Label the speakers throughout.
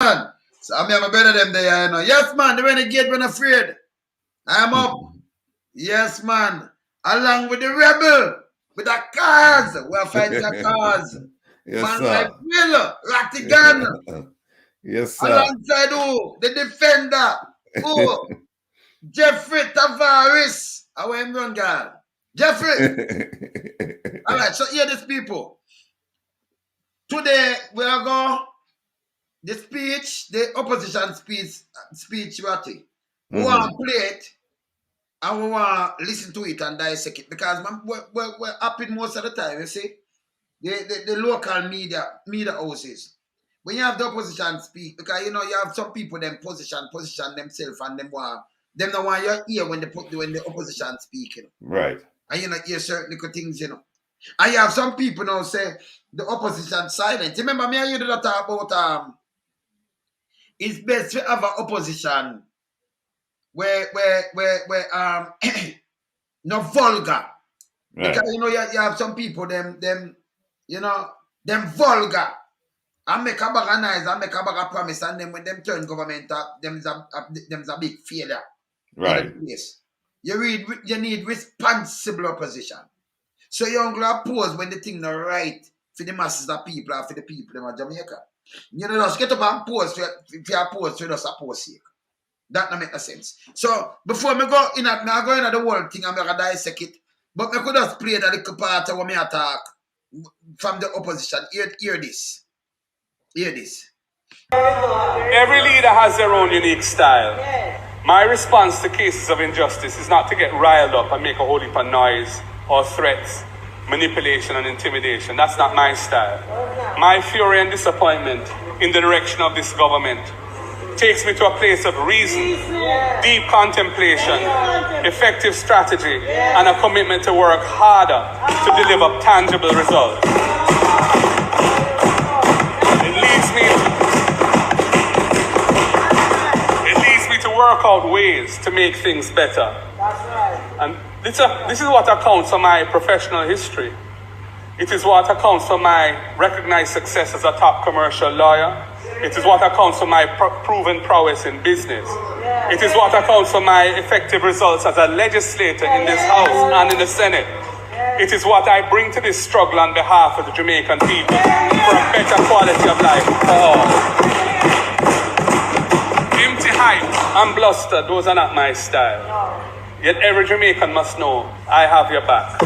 Speaker 1: man. So I mean, I'm better them there, you know. Yes, man, the renegade when afraid. I'm up. Yes, man. Along with the rebel, with the cars. We're fighting the cars.
Speaker 2: Yes,
Speaker 1: Man
Speaker 2: sir.
Speaker 1: like Wil Rattigan.
Speaker 2: Yes, sir.
Speaker 1: Alongside who? The defender. Who? Jeffrey Tavares. How am run, girl? Jeffrey. All right, so hear this, people. Today, we are going the speech, the opposition speech, Ratty. We want to play it and we want to listen to it and dissect it because man, we're happy most of the time, you see. The local media houses. When you have the opposition speak, because you know you have some people them position themselves and them don't want your ear when the opposition speaking.
Speaker 2: Right.
Speaker 1: And you know hear certain little things, you know. And you have some people now say the opposition silent. Remember me and you did that talk about it's best to have an opposition where no vulgar.
Speaker 2: Right.
Speaker 1: Because you know you have some people them you know them vulgar. And make a bag of nice and make a bag of promise and then when them turn government up, them's a big failure.
Speaker 2: Right.
Speaker 1: In the place. You need responsible opposition. So you only oppose when the thing not right for the masses of people or for the people in Jamaica. You know, just get up and pose if you oppose, you just oppose here. That don't make no sense. So before me go in at me, I go into the whole thing and I'm gonna dissect it. But I could just play that little part of what me attack from the opposition. Hear this. Hear this.
Speaker 3: Every leader has their own unique style. My response to cases of injustice is not to get riled up and make a whole heap of noise or threats, manipulation and intimidation. That's not my style. My fury and disappointment in the direction of this government takes me to a place of reason, deep contemplation, effective strategy, and a commitment to work harder to deliver tangible results. It leads me to work out ways to make things better. That's right. And this is what accounts for my professional history. It is what accounts for my recognized success as a top commercial lawyer. It is what accounts for my proven prowess in business. It is what accounts for my effective results as a legislator in this House and in the Senate. It is what I bring to this struggle on behalf of the Jamaican people for a better quality of life for all. Empty hype and bluster, those are not my style. Yet every Jamaican must know I have your back.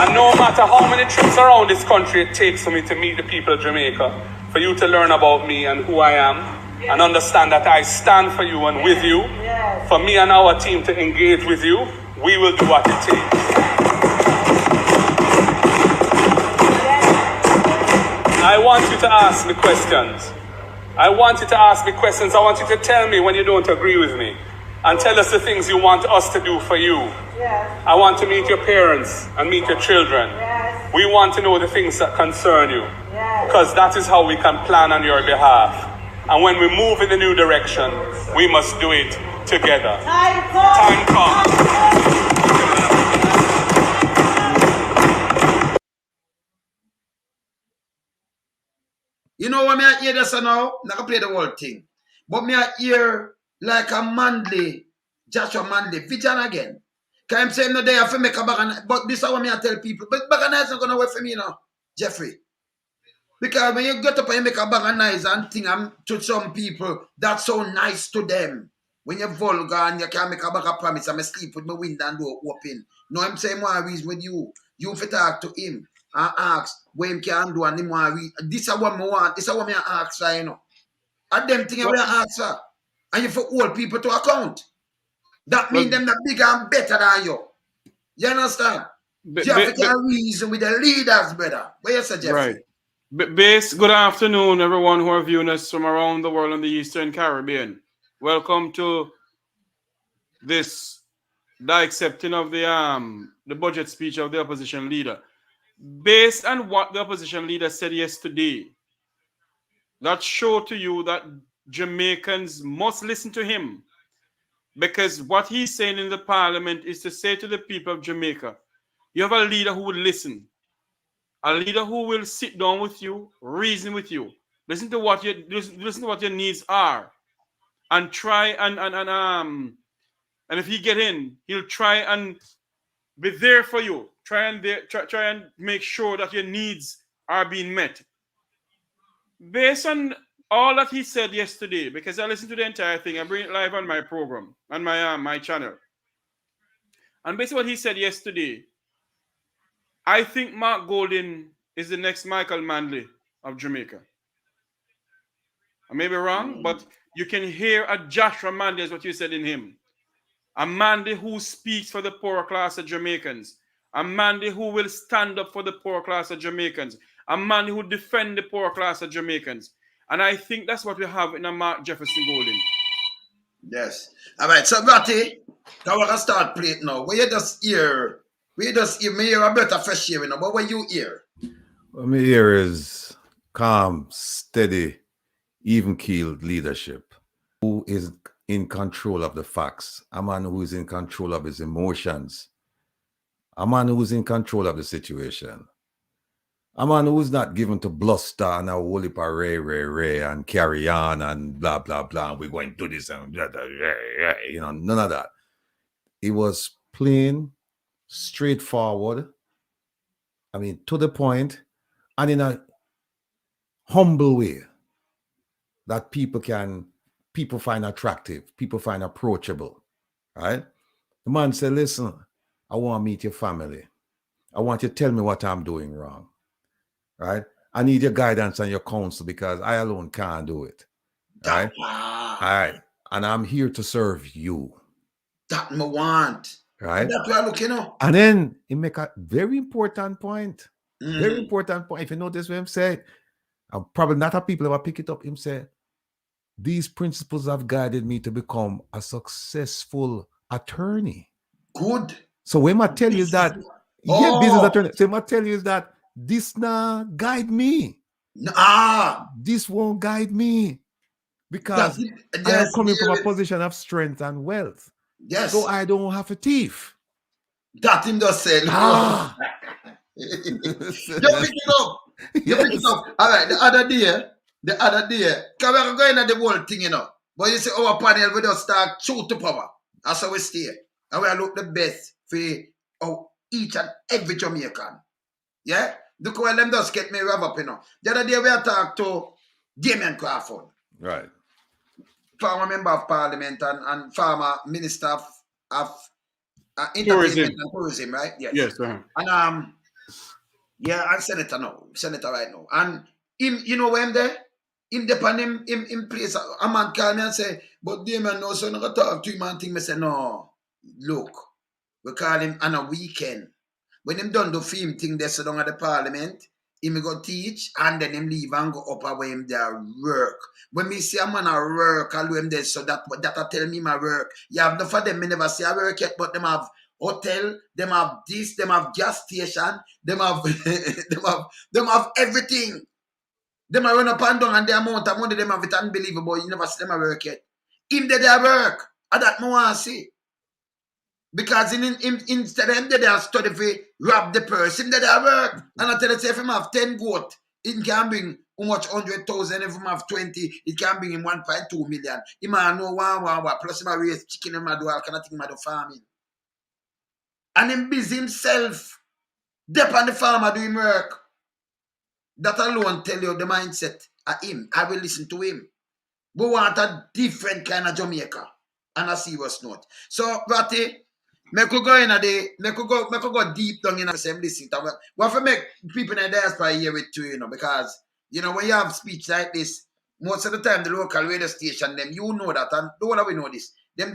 Speaker 3: And no matter how many trips around this country it takes for me to meet the people of Jamaica, for you to learn about me and who I am, and understand that I stand for you and with you, for me and our team to engage with you, we will do what it takes. I want you to ask me questions. I want you to ask me questions. I want you to tell me when you don't agree with me. And tell us the things you want us to do for you. Yes. I want to meet your parents and meet your children. Yes. We want to know the things that concern you. Yes. Because that is how we can plan on your behalf. And when we move in a new direction, we must do it together. Time comes.
Speaker 1: You know what me I hear this now? I can play the whole thing. But me I hear like a Manley, Joshua Manley, vision again. Because I'm saying no, they have to make a bag, but this is what me I tell people. But bag of nice not going to work for me now, Jeffrey. Because when you get up and you make a bag of nice and thing to some people, that's so nice to them. When you're vulgar and you can't make a bag of promise, I'm sleep with my window and door open. No, I'm saying more reason with you. You have to talk to him and ask what him can do and him want to read. This is what I want. This is what I ask for, you know. And them things I ask for. And you for hold people to account. That means them that bigger and better than you. You understand? You have to reason with the leaders, brother. What you say, Jeffrey?
Speaker 4: Right. Base, good afternoon, everyone who are viewing us from around the world in the Eastern Caribbean. Welcome to this, the accepting of the budget speech of the opposition leader. Based on what the opposition leader said yesterday, that show to you that Jamaicans must listen to him, because what he's saying in the parliament is to say to the people of Jamaica, you have a leader who will listen, a leader who will sit down with you, reason with you, Listen to what your needs are, and try and if he get in, he'll try and be there for you. Try and make sure that your needs are being met. Based on all that he said yesterday, because I listened to the entire thing, I bring it live on my program, on my channel. And based on what he said yesterday, I think Mark Golding is the next Michael Manley of Jamaica. I may be wrong, but you can hear a Joshua Manley is what you said in him. A Manley who speaks for the poor class of Jamaicans. A Manley who will stand up for the poor class of Jamaicans. A Manley who defend the poor class of Jamaicans. And I think that's what we have in a Mark Jefferson Golding.
Speaker 1: Yes. All right. So, Ratty, now we're going to start playing now. When you just hear me hear a better fresh hearing now. But when you hear?
Speaker 2: What me hear is calm, steady, even-keeled leadership. Who is in control of the facts? A man who is in control of his emotions. A man who is in control of the situation. A man who is not given to bluster and a whole heap of ray, and carry on and blah, blah, blah. We're going to do this and blah, blah, blah, you know, none of that. It was plain, straightforward. I mean, to the point, and in a humble way that people find attractive, people find approachable, right? The man said, listen, I want to meet your family. I want you to tell me what I'm doing wrong, right? I need your guidance and your counsel because I alone can't do it, right? All right. And I'm here to serve you.
Speaker 1: That me want.
Speaker 2: Right?
Speaker 1: That's what I look, you know.
Speaker 2: And then he make a very important point. Very important point. If you notice what him say, probably not a people ever pick it up. Him say, these principles have guided me to become a successful attorney.
Speaker 1: Good.
Speaker 2: So when I tell you is that, yeah, business attorney. So when I tell you is that this now guide me. This won't guide me because I am coming from a position of strength and wealth.
Speaker 1: Yes.
Speaker 2: So I don't have a thief.
Speaker 1: That him just said. You pick it up. You pick it up. All right. The other day, because we're going at the whole thing, you know. But you see, our panel, we just start shoot to power. That's how we stay. And we look the best for each and every Jamaican. Yeah? Look where them just get me rev up, you know. The other day, we talked to Damien Crawford.
Speaker 2: Right.
Speaker 1: Former member of parliament and former minister of entertainment and tourism, right? Yes.
Speaker 4: Yes.
Speaker 1: And yeah, and senator right now. And him, you know where him there? Him depend him place. A man call me and say, but Damien no, so I'm not gonna talk to him and think. Me say, no, look, we call him on a weekend. When him done the film thing there so down at the parliament, him go teach and then him leave and go up where him there work. When me see a man a work, I'll do him there so that I tell me my work. You have enough for them, me never see a work yet, but them have hotel, them have this, them have gas station, them have them have everything. Them a run up and down and the amount of money them have it unbelievable. You never see them a work yet. Him there they work. And that I want to see. Because instead of him they study for rob the person, they work. And I tell you, if him have 10 goat, it can bring how much 100,000. If him have 20, it can bring him 1.2 million. He might know one. Plus he might raise chicken, he might do all kind of thing, he might do farming. And him busy himself. Dep on the farmer doing work. That alone tell you the mindset of him. I will listen to him. We want a different kind of Jamaica. And a serious note. So, Ratty, me could go deep down in the same listen. We have to make people in the diaspora hear it too, you know, because, you know, when you have speech like this, most of the time the local radio station, them, you know that, and the whole we know this, them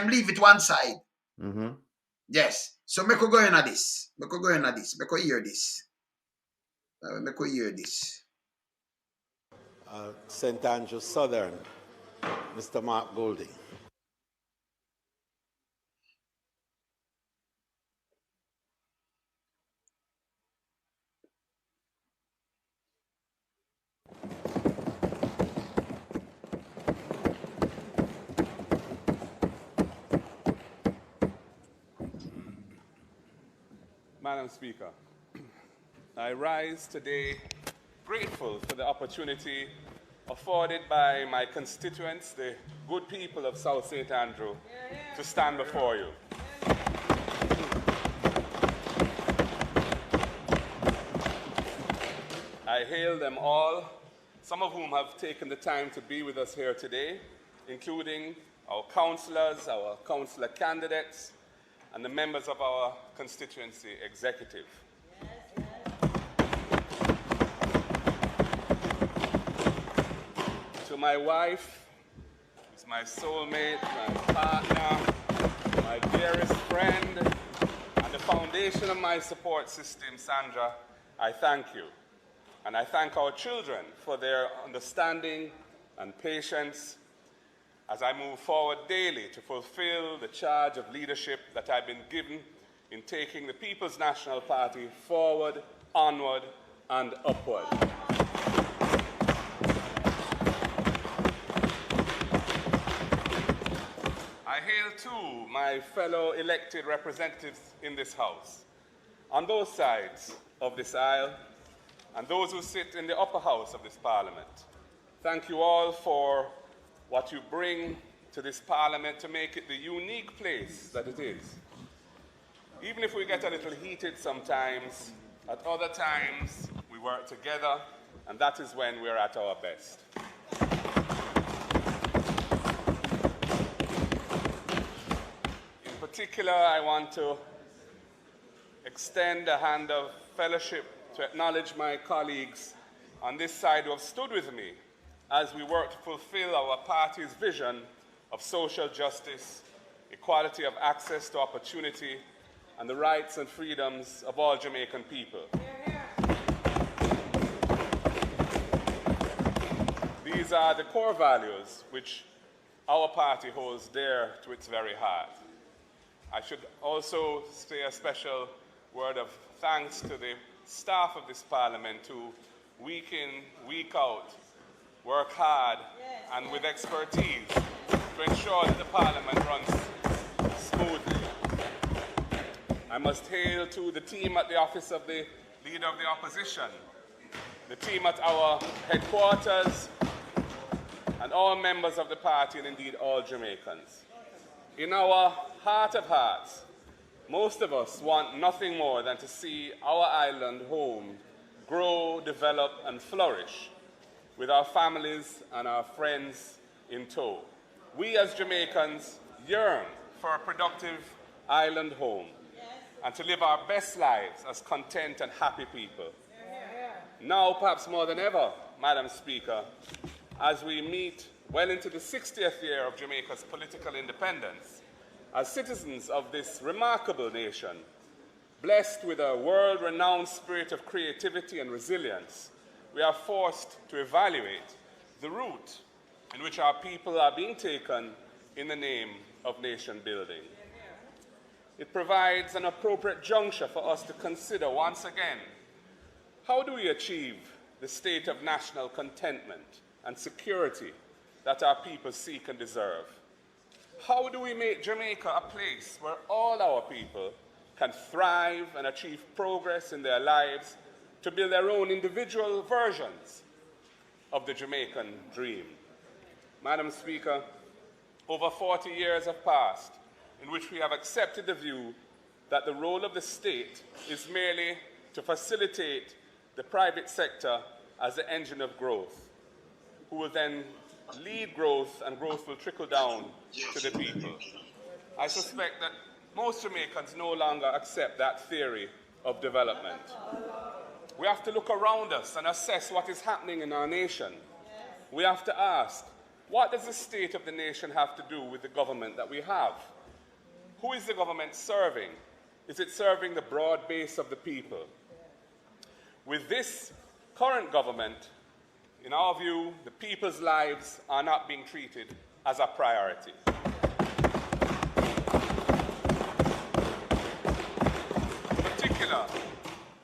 Speaker 1: leave it one side.
Speaker 2: Mm-hmm.
Speaker 1: Yes. So me could go in at this. Me could hear this.
Speaker 5: St. Andrew Southern, Mr. Mark Golding.
Speaker 3: Madam Speaker, I rise today grateful for the opportunity afforded by my constituents, the good people of South St. Andrew, to stand before you. I hail them all, some of whom have taken the time to be with us here today, including our councillors, our councillor candidates, and the members of our constituency executive. To my wife, who's my soulmate, my partner, my dearest friend, and the foundation of my support system, Sandra, I thank you. And I thank our children for their understanding and patience as I move forward daily to fulfill the charge of leadership that I've been given in taking the People's National Party forward, onward, and upward. I hail too my fellow elected representatives in this House, on both sides of this aisle, and those who sit in the upper house of this Parliament. Thank you all for what you bring to this Parliament to make it the unique place that it is. Even if we get a little heated sometimes, at other times we work together, and that is when we're at our best. In particular, I want to extend a hand of fellowship to acknowledge my colleagues on this side who have stood with me as we work to fulfill our party's vision of social justice, equality of access to opportunity, and the rights and freedoms of all Jamaican people. These are the core values which our party holds dear to its very heart. I should also say a special word of thanks to the staff of this Parliament who, week in, week out, work hard and with expertise to ensure that the Parliament runs smoothly. I must hail to the team at the office of the Leader of the Opposition, the team at our headquarters, and all members of the party, and indeed all Jamaicans. In our heart of hearts, most of us want nothing more than to see our island home grow, develop, and flourish with our families and our friends in tow. We as Jamaicans yearn for a productive island home and to live our best lives as content and happy people. Now, perhaps more than ever, Madam Speaker, as we meet well into the 60th year of Jamaica's political independence, as citizens of this remarkable nation, blessed with a world-renowned spirit of creativity and resilience, we are forced to evaluate the route in which our people are being taken in the name of nation building. It provides an appropriate juncture for us to consider once again, how do we achieve the state of national contentment and security that our people seek and deserve? How do we make Jamaica a place where all our people can thrive and achieve progress in their lives to build their own individual versions of the Jamaican dream? Madam Speaker, over 40 years have passed in which we have accepted the view that the role of the state is merely to facilitate the private sector as the engine of growth, who will then lead growth, and growth will trickle down to the people. I suspect that most Jamaicans no longer accept that theory of development. We have to look around us and assess what is happening in our nation. We have to ask, what does the state of the nation have to do with the government that we have? Who is the government serving? Is it serving the broad base of the people? With this current government, in our view, the people's lives are not being treated as a priority.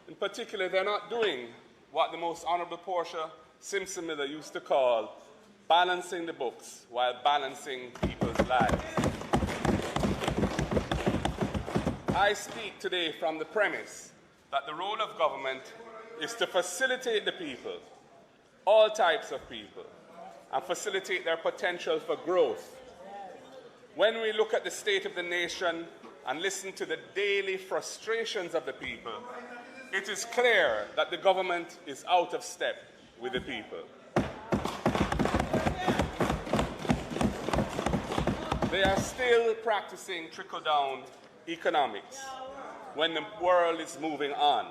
Speaker 3: In particular, they're not doing what the most Honourable Portia Simpson Miller used to call balancing the books while balancing people's lives. I speak today from the premise that the role of government is to facilitate the people all types of people and facilitate their potential for growth. When we look at the state of the nation and listen to the daily frustrations of the people, it is clear that the government is out of step with the people. They are still practicing trickle-down economics when the world is moving on.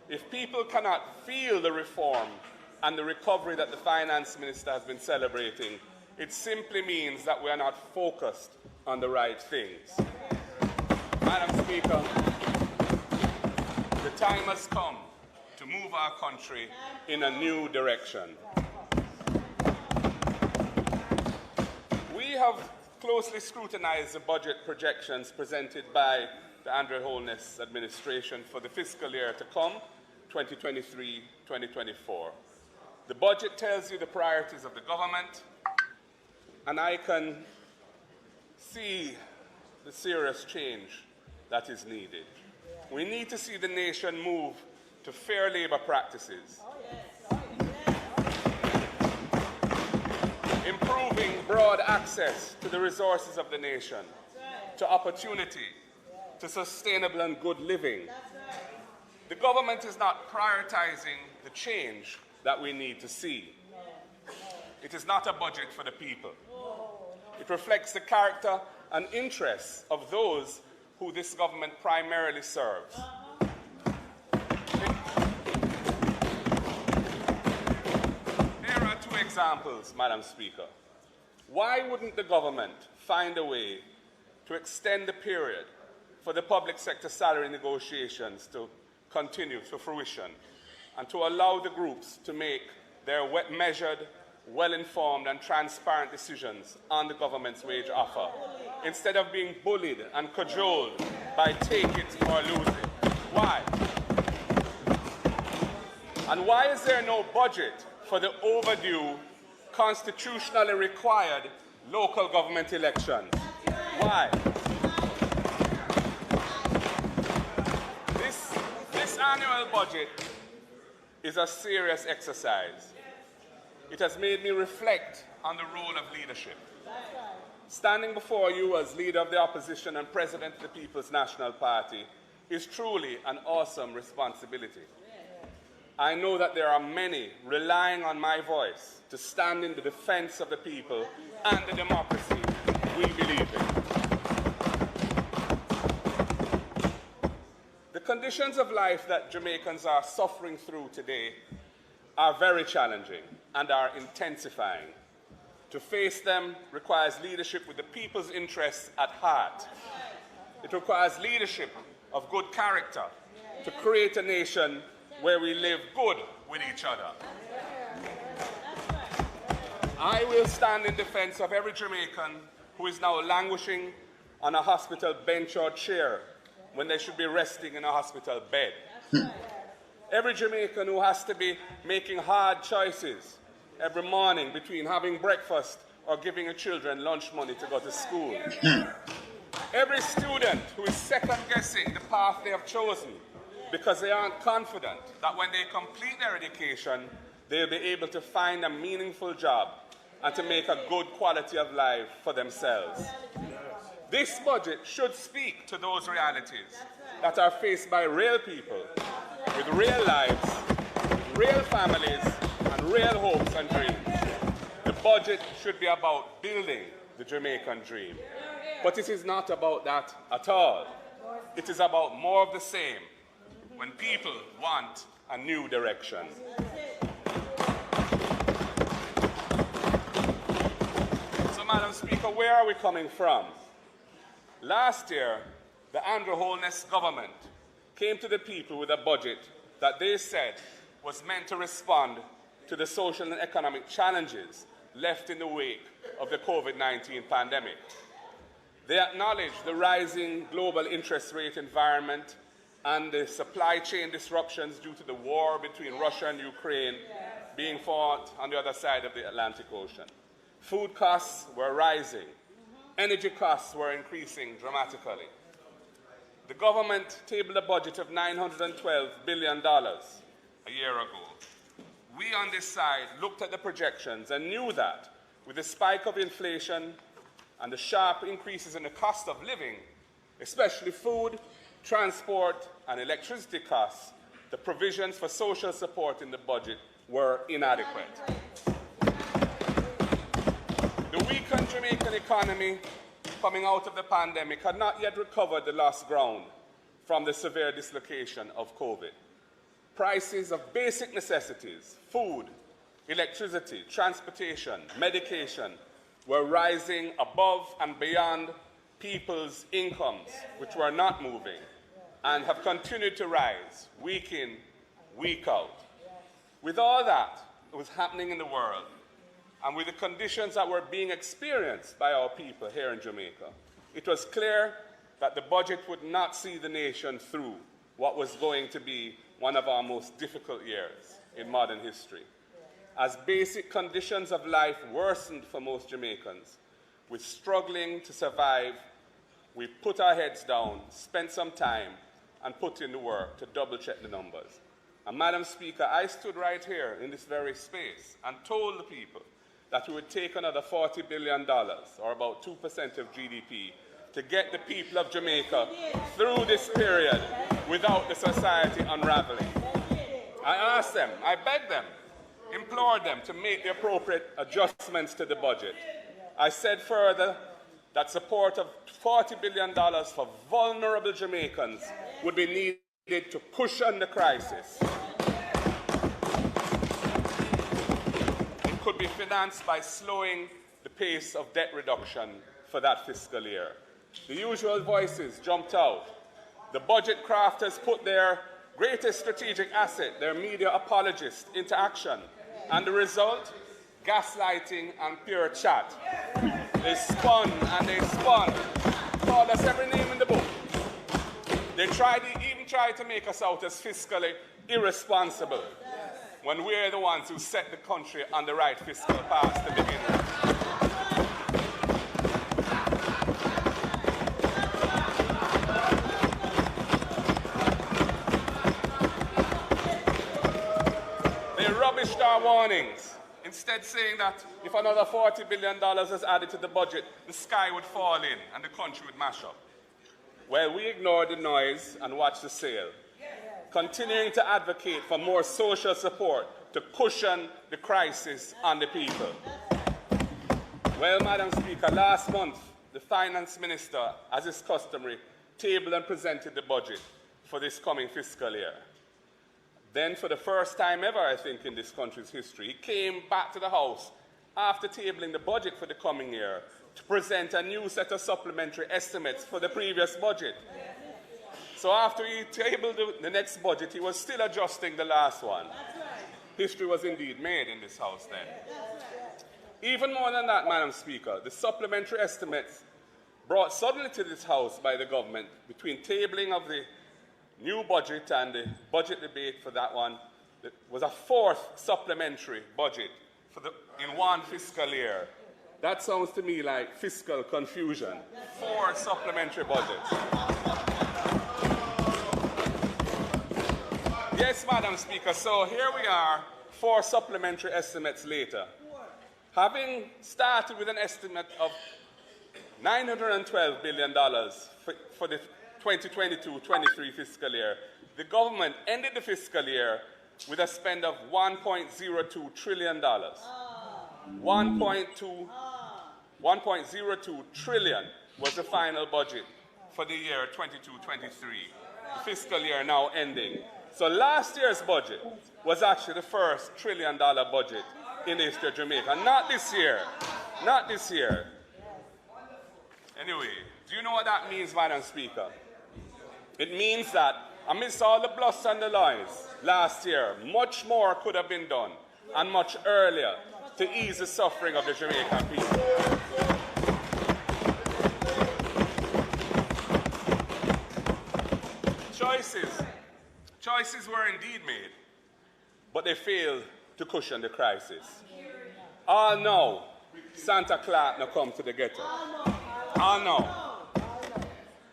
Speaker 3: If people cannot feel the reform and the recovery that the finance minister has been celebrating, it simply means that we are not focused on the right things. Madam Speaker, the time has come to move our country in a new direction. We have closely scrutinized the budget projections presented by the Andrew Holness administration for the fiscal year to come, 2023-2024. The budget tells you the priorities of the government, and I can see the serious change that is needed. We need to see the nation move to fair labor practices, improving broad access to the resources of the nation, to opportunity, to sustainable and good living. The government is not prioritizing the change that we need to see. It is not a budget for the people. It reflects the character and interests of those who this government primarily serves. Here are two examples, Madam Speaker. Why wouldn't the government find a way to extend the period for the public sector salary negotiations to continue to fruition and to allow the groups to make their measured, well-informed and transparent decisions on the government's wage offer, instead of being bullied and cajoled by take it or lose it? Why? And why is there no budget for the overdue, constitutionally required local government elections? Why? This annual budget is a serious exercise. It has made me reflect on the role of leadership. Standing before you as leader of the opposition and president of the People's National Party is truly an awesome responsibility. I know that there are many relying on my voice to stand in the defense of the people and the democracy we believe in. The conditions of life that Jamaicans are suffering through today are very challenging and are intensifying. To face them requires leadership with the people's interests at heart. It requires leadership of good character to create a nation where we live good with each other. I will stand in defense of every Jamaican who is now languishing on a hospital bench or chair when they should be resting in a hospital bed. Every Jamaican who has to be making hard choices every morning between having breakfast or giving your children lunch money to go to school. Every student who is second-guessing the path they have chosen because they aren't confident that when they complete their education, they'll be able to find a meaningful job and to make a good quality of life for themselves. This budget should speak to those realities that are faced by real people with real lives, real families, and real hopes and dreams. The budget should be about building the Jamaican dream. But it is not about that at all. It is about more of the same when people want a new direction. So, Madam Speaker, where are we coming from? Last year, the Andrew Holness government came to the people with a budget that they said was meant to respond to the social and economic challenges left in the wake of the COVID-19 pandemic. They acknowledged the rising global interest rate environment and the supply chain disruptions due to the war between Russia and Ukraine being fought on the other side of the Atlantic Ocean. Food costs were rising. Energy costs were increasing dramatically. The government tabled a budget of $912 billion a year ago. we on this side looked at the projections and knew that with the spike of inflation and the sharp increases in the cost of living, especially food, transport, and electricity costs, the provisions for social support in the budget were inadequate. The weakened Jamaican economy coming out of the pandemic had not yet recovered the lost ground from the severe dislocation of COVID. Prices of basic necessities, food, electricity, transportation, medication, were rising above and beyond people's incomes, which were not moving, and have continued to rise week in, week out. With all that was happening in the world, and with the conditions that were being experienced by our people here in Jamaica, it was clear that the budget would not see the nation through what was going to be one of our most difficult years in modern history. As basic conditions of life worsened for most Jamaicans, with struggling to survive, we put our heads down, spent some time, and put in the work to double-check the numbers. And Madam Speaker, I stood right here in this very space and told the people that we would take another $40 billion, or about 2% of GDP, to get the people of Jamaica through this period without the society unraveling. I asked them, I begged them, implored them to make the appropriate adjustments to the budget. I said further that support of $40 billion for vulnerable Jamaicans would be needed to cushion the crisis. It could be financed by slowing the pace of debt reduction for that fiscal year. The usual voices jumped out. The budget crafters put their greatest strategic asset, their media apologists, into action. And the result? Gaslighting and pure chat. They spun and they spun. Called us every name in the book. They even tried to make us out as fiscally irresponsible when we're the ones who set the country on the right fiscal path to begin with. Our warnings, instead saying that if another $40 billion is added to the budget, the sky would fall in and the country would mash up. Well, we ignored the noise and watched the sale, continuing to advocate for more social support to cushion the crisis on the people. Well, Madam Speaker, last month, the Finance Minister, as is customary, tabled and presented the budget for this coming fiscal year. Then, for the first time ever, I think, in this country's history, he came back to the House after tabling the budget for the coming year to present a new set of supplementary estimates for the previous budget. So after he tabled the next budget, he was still adjusting the last one. History was indeed made in this House then. Even more than that, Madam Speaker, the supplementary estimates brought suddenly to this House by the government between tabling of the new budget and the budget debate for that one, it was a fourth supplementary budget in one fiscal year. That sounds to me like fiscal confusion. 4 supplementary budgets. Yes, Madam Speaker, so here we are, 4 supplementary estimates later. Having started with an estimate of $912 billion for the 2022-23 fiscal year, the government ended the fiscal year with a spend of $1.02 trillion. 1.02 trillion was the final budget for the year 22-23, the fiscal year now ending. So last year's budget was actually the first $1 trillion budget in the history of Jamaica. Not this year. Not this year. Anyway, do you know what that means, Madam Speaker? It means that amidst all the bluster and the lies last year, much more could have been done, and much earlier, to ease the suffering of the Jamaican people. Choices were indeed made, but they failed to cushion the crisis. All know Santa Claus no come to the ghetto. All know.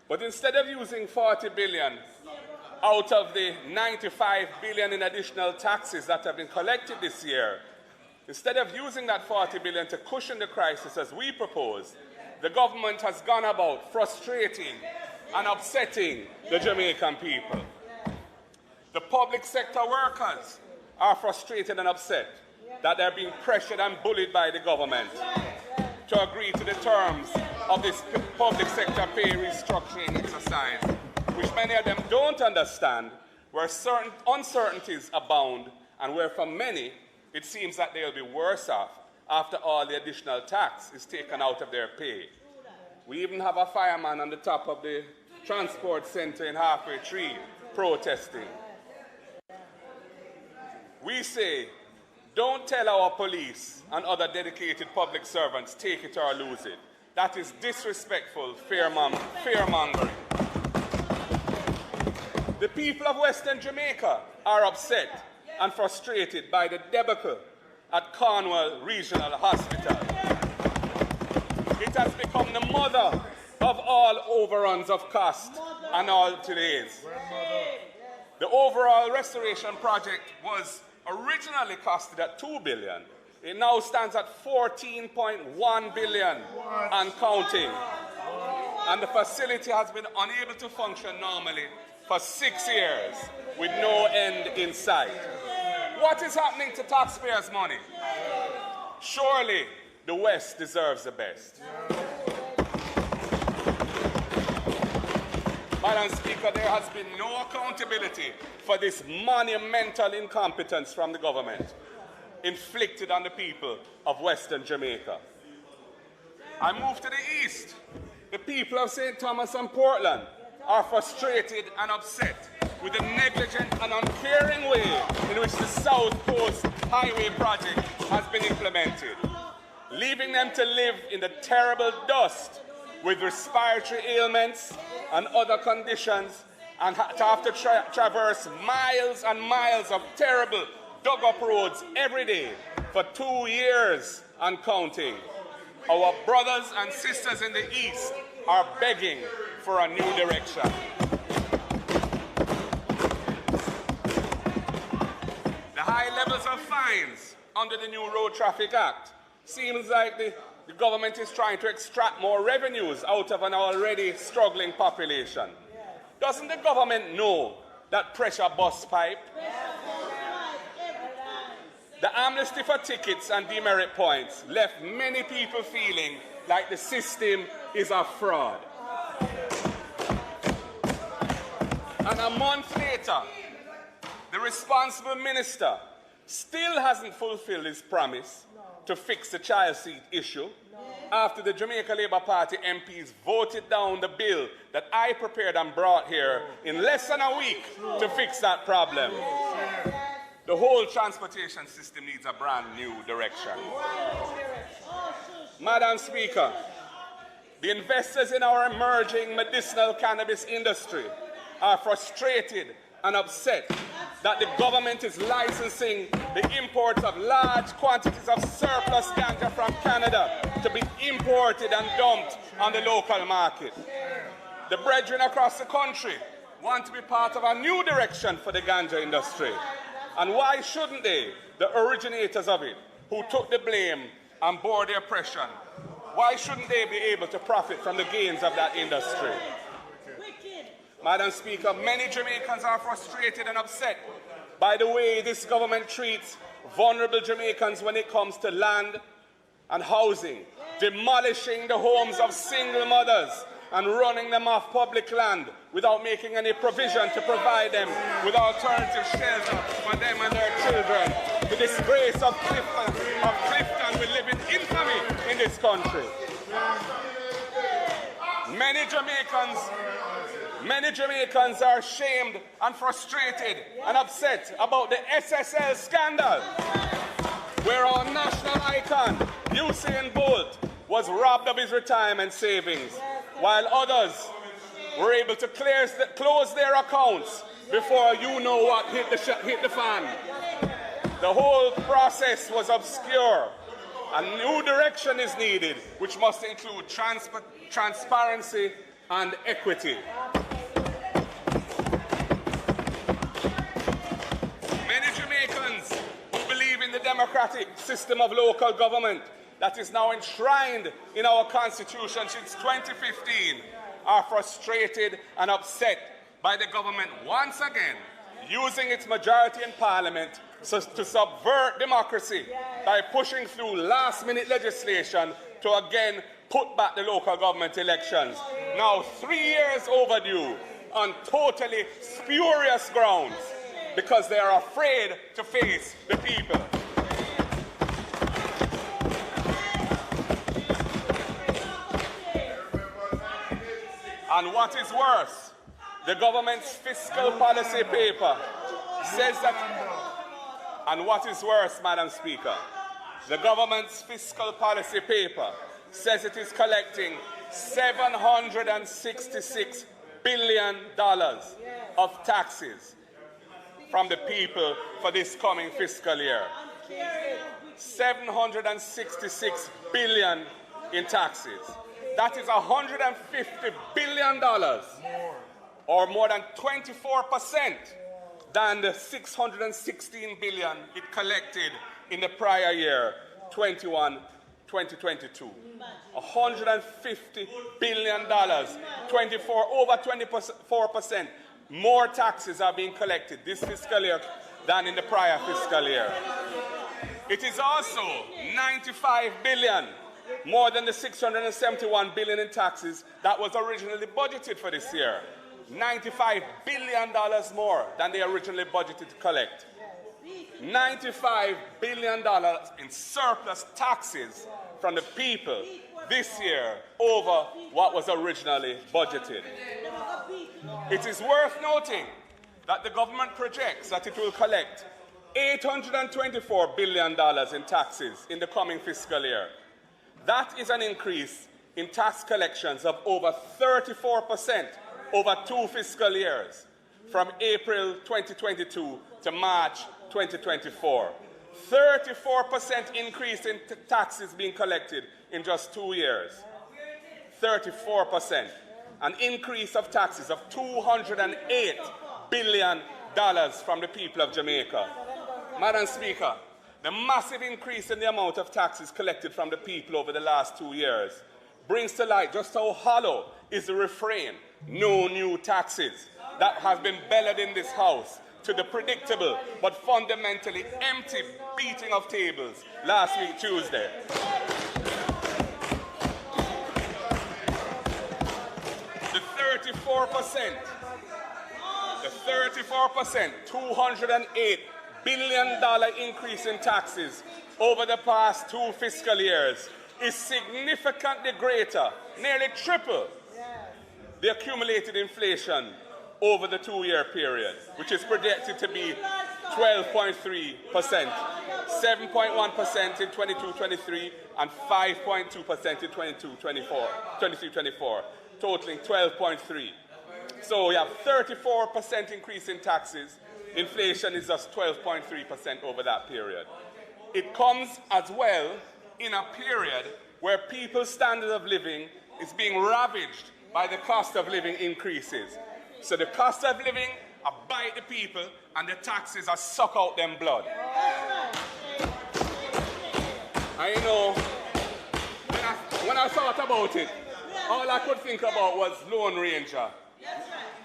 Speaker 3: But instead of using $40 billion out of the 95 billion in additional taxes that have been collected this year, instead of using that 40 billion to cushion the crisis as we propose, the government has gone about frustrating and upsetting the Jamaican people. The public sector workers are frustrated and upset that they're being pressured and bullied by the government to agree to the terms of this public sector pay restructuring exercise, which many of them don't understand, where certain uncertainties abound and where for many it seems that they'll be worse off after all the additional tax is taken out of their pay. We even have a fireman on the top of the transport center in Halfway Tree protesting. We say, don't tell our police and other dedicated public servants, take it or lose it. That is disrespectful fear-mongering. The people of Western Jamaica are upset and frustrated by the debacle at Cornwall Regional Hospital. It has become the mother of all overruns of cost and all delays. The overall restoration project was originally costed at 2 billion. It now stands at 14.1 billion and counting. And the facility has been unable to function normally for 6 years with no end in sight. What is happening to taxpayers' money? Surely the West deserves the best. Madam Speaker, there has been no accountability for this monumental incompetence from the government inflicted on the people of Western Jamaica. I move to the east. The people of St. Thomas and Portland are frustrated and upset with the negligent and uncaring way in which the South Coast Highway project has been implemented, leaving them to live in the terrible dust with respiratory ailments and other conditions, and to have to traverse miles and miles of terrible dug-up roads every day for 2 years and counting. Our brothers and sisters in the East are begging for a new direction. The high levels of fines under the new Road Traffic Act seems like the government is trying to extract more revenues out of an already struggling population. Doesn't the government know that pressure busts pipe? The amnesty for tickets and demerit points left many people feeling like the system is a fraud. And a month later, the responsible minister still hasn't fulfilled his promise to fix the child seat issue after the Jamaica Labour Party MPs voted down the bill that I prepared and brought here in less than a week to fix that problem. The whole transportation system needs a brand new direction. Madam Speaker, the investors in our emerging medicinal cannabis industry are frustrated and upset that the government is licensing the imports of large quantities of surplus ganja from Canada to be imported and dumped on the local market. The brethren across the country want to be part of a new direction for the ganja industry. And why shouldn't they, the originators of it, who took the blame and bore the oppression, why shouldn't they be able to profit from the gains of that industry? Madam Speaker, many Jamaicans are frustrated and upset by the way this government treats vulnerable Jamaicans when it comes to land and housing, demolishing the homes of single mothers and running them off public land without making any provision to provide them with alternative shelter for them and their children. The disgrace of Clifton will live in infamy in this country. Many Jamaicans are ashamed and frustrated and upset about the SSL scandal, where our national icon, Usain Bolt, was robbed of his retirement savings, while others were able to close their accounts before you know what hit the fan. The whole process was obscure. A new direction is needed, which must include transparency and equity. democratic system of local government that is now enshrined in our Constitution since 2015 are frustrated and upset by the government once again using its majority in Parliament to subvert democracy by pushing through last-minute legislation to again put back the local government elections. Now 3 years overdue on totally spurious grounds because they are afraid to face the people. And what is worse, the government's fiscal policy paper says that, and what is worse, Madam Speaker, the government's fiscal policy paper says it is collecting $766 billion of taxes from the people for this coming fiscal year. $766 billion in taxes. That is $150 billion, or more than 24% than the $616 billion it collected in the prior year, 2022. $150 billion, over 24% more taxes are being collected this fiscal year than in the prior fiscal year. It is also $95 billion more than the $671 billion in taxes that was originally budgeted for this year. $95 billion more than they originally budgeted to collect. $95 billion in surplus taxes from the people this year over what was originally budgeted. It is worth noting that the government projects that it will collect $824 billion in taxes in the coming fiscal year. That is an increase in tax collections of over 34% over 2 fiscal years, from April 2022 to March 2024. 34% increase in taxes being collected in just 2 years. 34%. An increase of taxes of $208 billion from the people of Jamaica. Madam Speaker, the massive increase in the amount of taxes collected from the people over the last 2 years brings to light just how hollow is the refrain, no new taxes, that has been bellowed in this House to the predictable but fundamentally empty beating of tables last week Tuesday. The 34%, $208 billion increase in taxes over the past 2 fiscal years is significantly greater, nearly triple the accumulated inflation over the 2-year period, which is projected to be 12.3%, 7.1% in 22-23, and 5.2% in 23-24, totaling 12.3%. So we have 34% increase in taxes. Inflation is just 12.3% over that period. It comes as well in a period where people's standard of living is being ravaged by the cost of living increases. So the cost of living are bite the people and the taxes are suck out them blood. I know, when I thought about it, all I could think about was Lone Ranger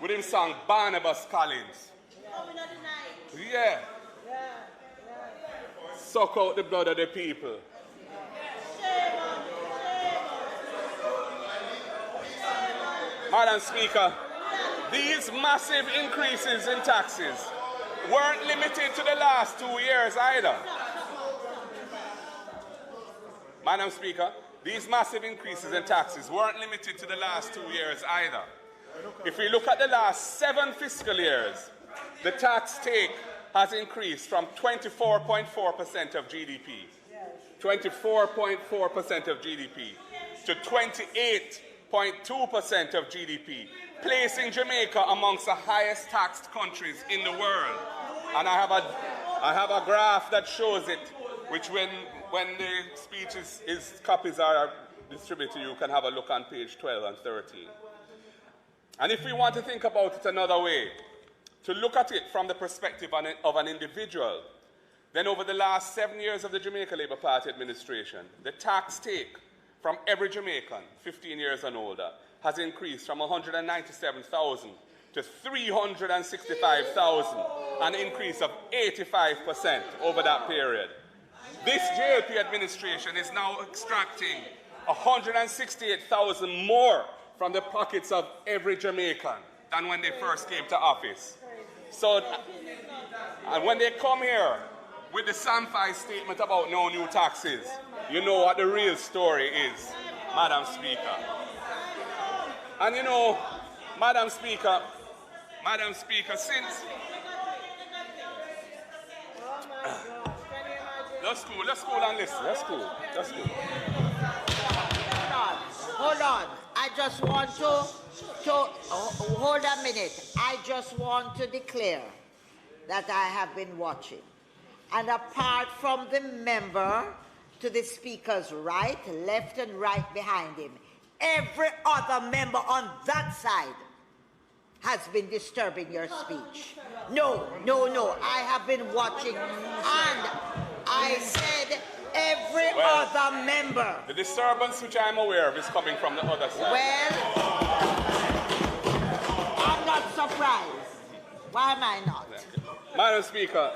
Speaker 3: with him song Barnabas Collins. Yeah. Suck out the blood of the people. Madam Speaker, these massive increases in taxes weren't limited to the last 2 years either. Madam Speaker, these massive increases in taxes weren't limited to the last 2 years either. If we look at the last 7 fiscal years, the tax take has increased from 24.4% of GDP, 24.4% of GDP, to 28.2% of GDP, placing Jamaica amongst the highest taxed countries in the world. And I have a graph that shows it, which when the speeches, copies are distributed to you, you can have a look on page 12 and 13. And if we want to think about it another way, to look at it from the perspective of an individual, then over the last 7 years of the Jamaica Labour Party administration, the tax take from every Jamaican 15 years and older has increased from 197,000 to 365,000, an increase of 85% over that period. This JLP administration is now extracting 168,000 more from the pockets of every Jamaican than when they first came to office. So, and when they come here with the Samfi statement about no new taxes, you know what the real story is, Madam Speaker. And you know, Madam Speaker, since... Let's cool and listen. That's cool.
Speaker 6: Hold on. I just want to hold a minute. I just want to declare that I have been watching. And apart from the member to the speaker's right, left and right behind him, every other member on that side has been disturbing your speech. No. I have been watching, and I said every other member.
Speaker 3: The disturbance which I'm aware of is coming from the other side.
Speaker 6: Well, I'm not surprised. Why am I not?
Speaker 3: Madam Speaker,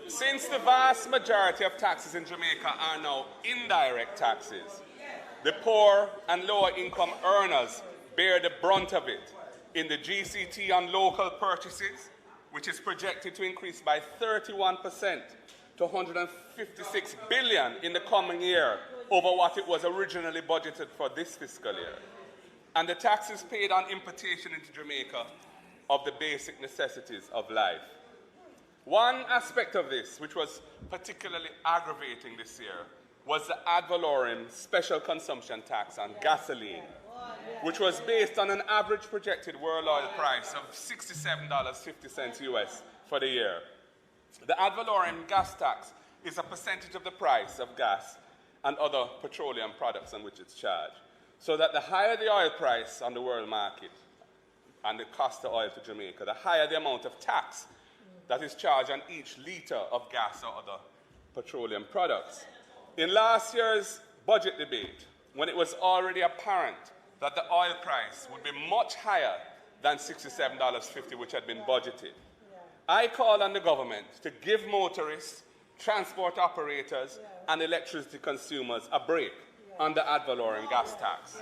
Speaker 3: since the vast majority of taxes in Jamaica are now indirect taxes, the poor and lower income earners bear the brunt of it in the GCT on local purchases, which is projected to increase by 31% to 156 billion in the coming year over what it was originally budgeted for this fiscal year. And the taxes paid on importation into Jamaica of the basic necessities of life. One aspect of this, which was particularly aggravating this year, was the ad valorem special consumption tax on gasoline, which was based on an average projected world oil price of $67.50 US for the year. The ad valorem gas tax is a percentage of the price of gas and other petroleum products on which it's charged, so that the higher the oil price on the world market and the cost of oil to Jamaica, the higher the amount of tax that is charged on each litre of gas or other petroleum products. In last year's budget debate, when it was already apparent that the oil price would be much higher than $67.50, which had been budgeted, I called on the government to give motorists, transport operators, and electricity consumers a break on the ad valorem gas tax.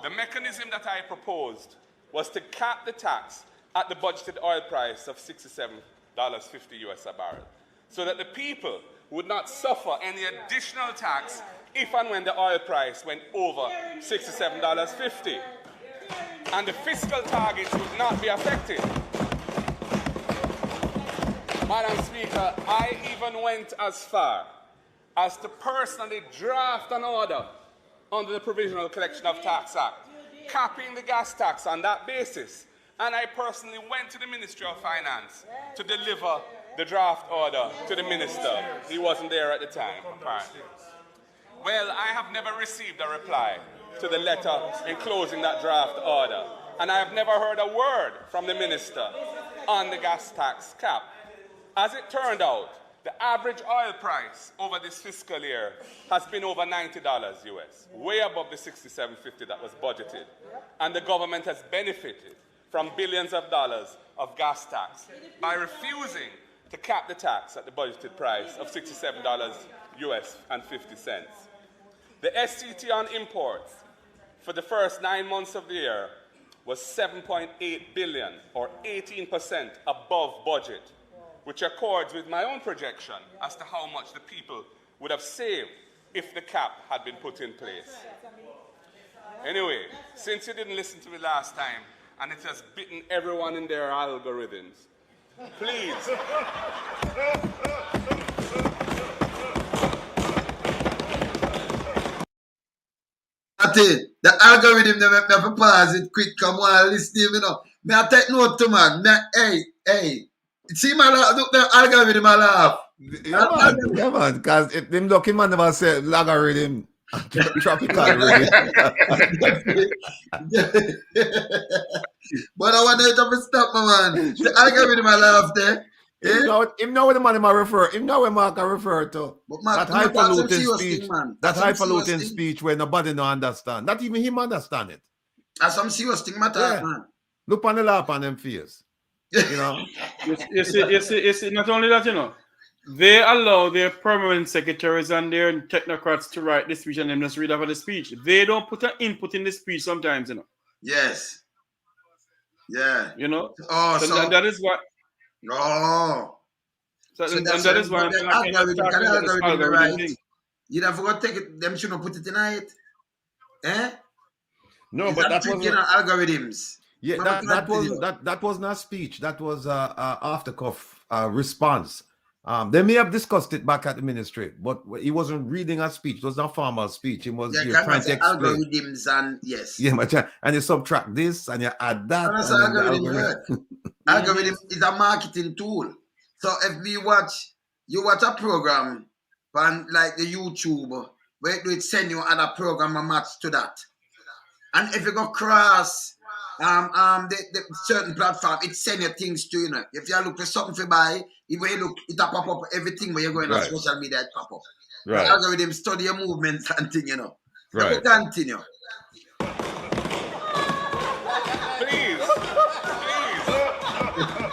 Speaker 3: The mechanism that I proposed was to cap the tax at the budgeted oil price of $67.50 US a barrel, so that the people would not suffer any additional tax if and when the oil price went over $67.50. And the fiscal targets would not be affected. Madam Speaker, I even went as far as to personally draft an order under the Provisional Collection of Tax Act, capping the gas tax on that basis. And I personally went to the Ministry of Finance to deliver the draft order to the minister. He wasn't there at the time, apparently. Well, I have never received a reply to the letter enclosing that draft order, and I have never heard a word from the minister on the gas tax cap. As it turned out, the average oil price over this fiscal year has been over $90 US, way above the $67.50 that was budgeted. And the government has benefited from billions of dollars of gas tax by refusing to cap the tax at the budgeted price of $67 US and 50 cents. The SCT on imports for the first 9 months of the year was 7.8 billion, or 18% above budget, which accords with my own projection as to how much the people would have saved if the cap had been put in place. Anyway, since you didn't listen to me last time, and it has bitten everyone in their algorithms, please.
Speaker 1: The algorithm, they make me have to pause it quick. Come on, listen to him, you know. Me I take note to man. Hey. See my look the algorithm I laugh.
Speaker 2: Yeah, man, because them lucky man never say logarithm. Tropical rhythm.
Speaker 1: But I want you to stop, my man. The algorithm I laugh there.
Speaker 2: Him know what the man him a refer. Him know what Mark a refer to.
Speaker 1: But Mark,
Speaker 2: That
Speaker 1: you know, that's some
Speaker 2: highfalutin
Speaker 1: serious
Speaker 2: speech.
Speaker 1: thing, man.
Speaker 2: That
Speaker 1: That's some serious
Speaker 2: highfalutin
Speaker 1: thing.
Speaker 2: speech where nobody no understand. Not even him understand it.
Speaker 1: That's some serious thing matter,
Speaker 2: Yeah.
Speaker 1: man.
Speaker 2: Look on the lap on them face. You know.
Speaker 4: You see, not only that, you know, they allow their permanent secretaries and their technocrats to write the speech and them just read over the speech. They don't put an input in the speech sometimes, you know.
Speaker 1: Yes. Yeah.
Speaker 4: You know.
Speaker 1: Oh, so
Speaker 4: that is what.
Speaker 1: oh.
Speaker 4: So,
Speaker 1: So
Speaker 4: and
Speaker 1: that's
Speaker 4: that
Speaker 1: why
Speaker 4: is why I'm
Speaker 1: the
Speaker 4: talking
Speaker 1: algorithm,
Speaker 4: about this algorithm
Speaker 1: right?
Speaker 4: thing.
Speaker 1: You never got take it, them shouldn't put it in it. Eh?
Speaker 2: No,
Speaker 1: Is
Speaker 2: but that
Speaker 1: trick,
Speaker 2: was
Speaker 1: you know, algorithms.
Speaker 2: yeah. That wasn't a speech. That was off the cuff response. They may have discussed it back at the ministry, but he wasn't reading a speech. It was not formal speech. He was trying to explain.
Speaker 1: Algorithms and yes.
Speaker 2: Yeah, but and you subtract this and you add that.
Speaker 1: And that's
Speaker 2: and
Speaker 1: how
Speaker 2: then the
Speaker 1: algorithm work. Algorithm is a marketing tool. So if you watch a program on like the YouTube where it send you other program a match to that. And if you go cross the certain platform, it send you things to, you know. If you look for something to buy, when you look, it pop up everything when you're going on social media, it pop up.
Speaker 2: Right.
Speaker 1: The algorithm study your movements and thing, you know. So
Speaker 2: Right.
Speaker 1: we continue.
Speaker 3: Please,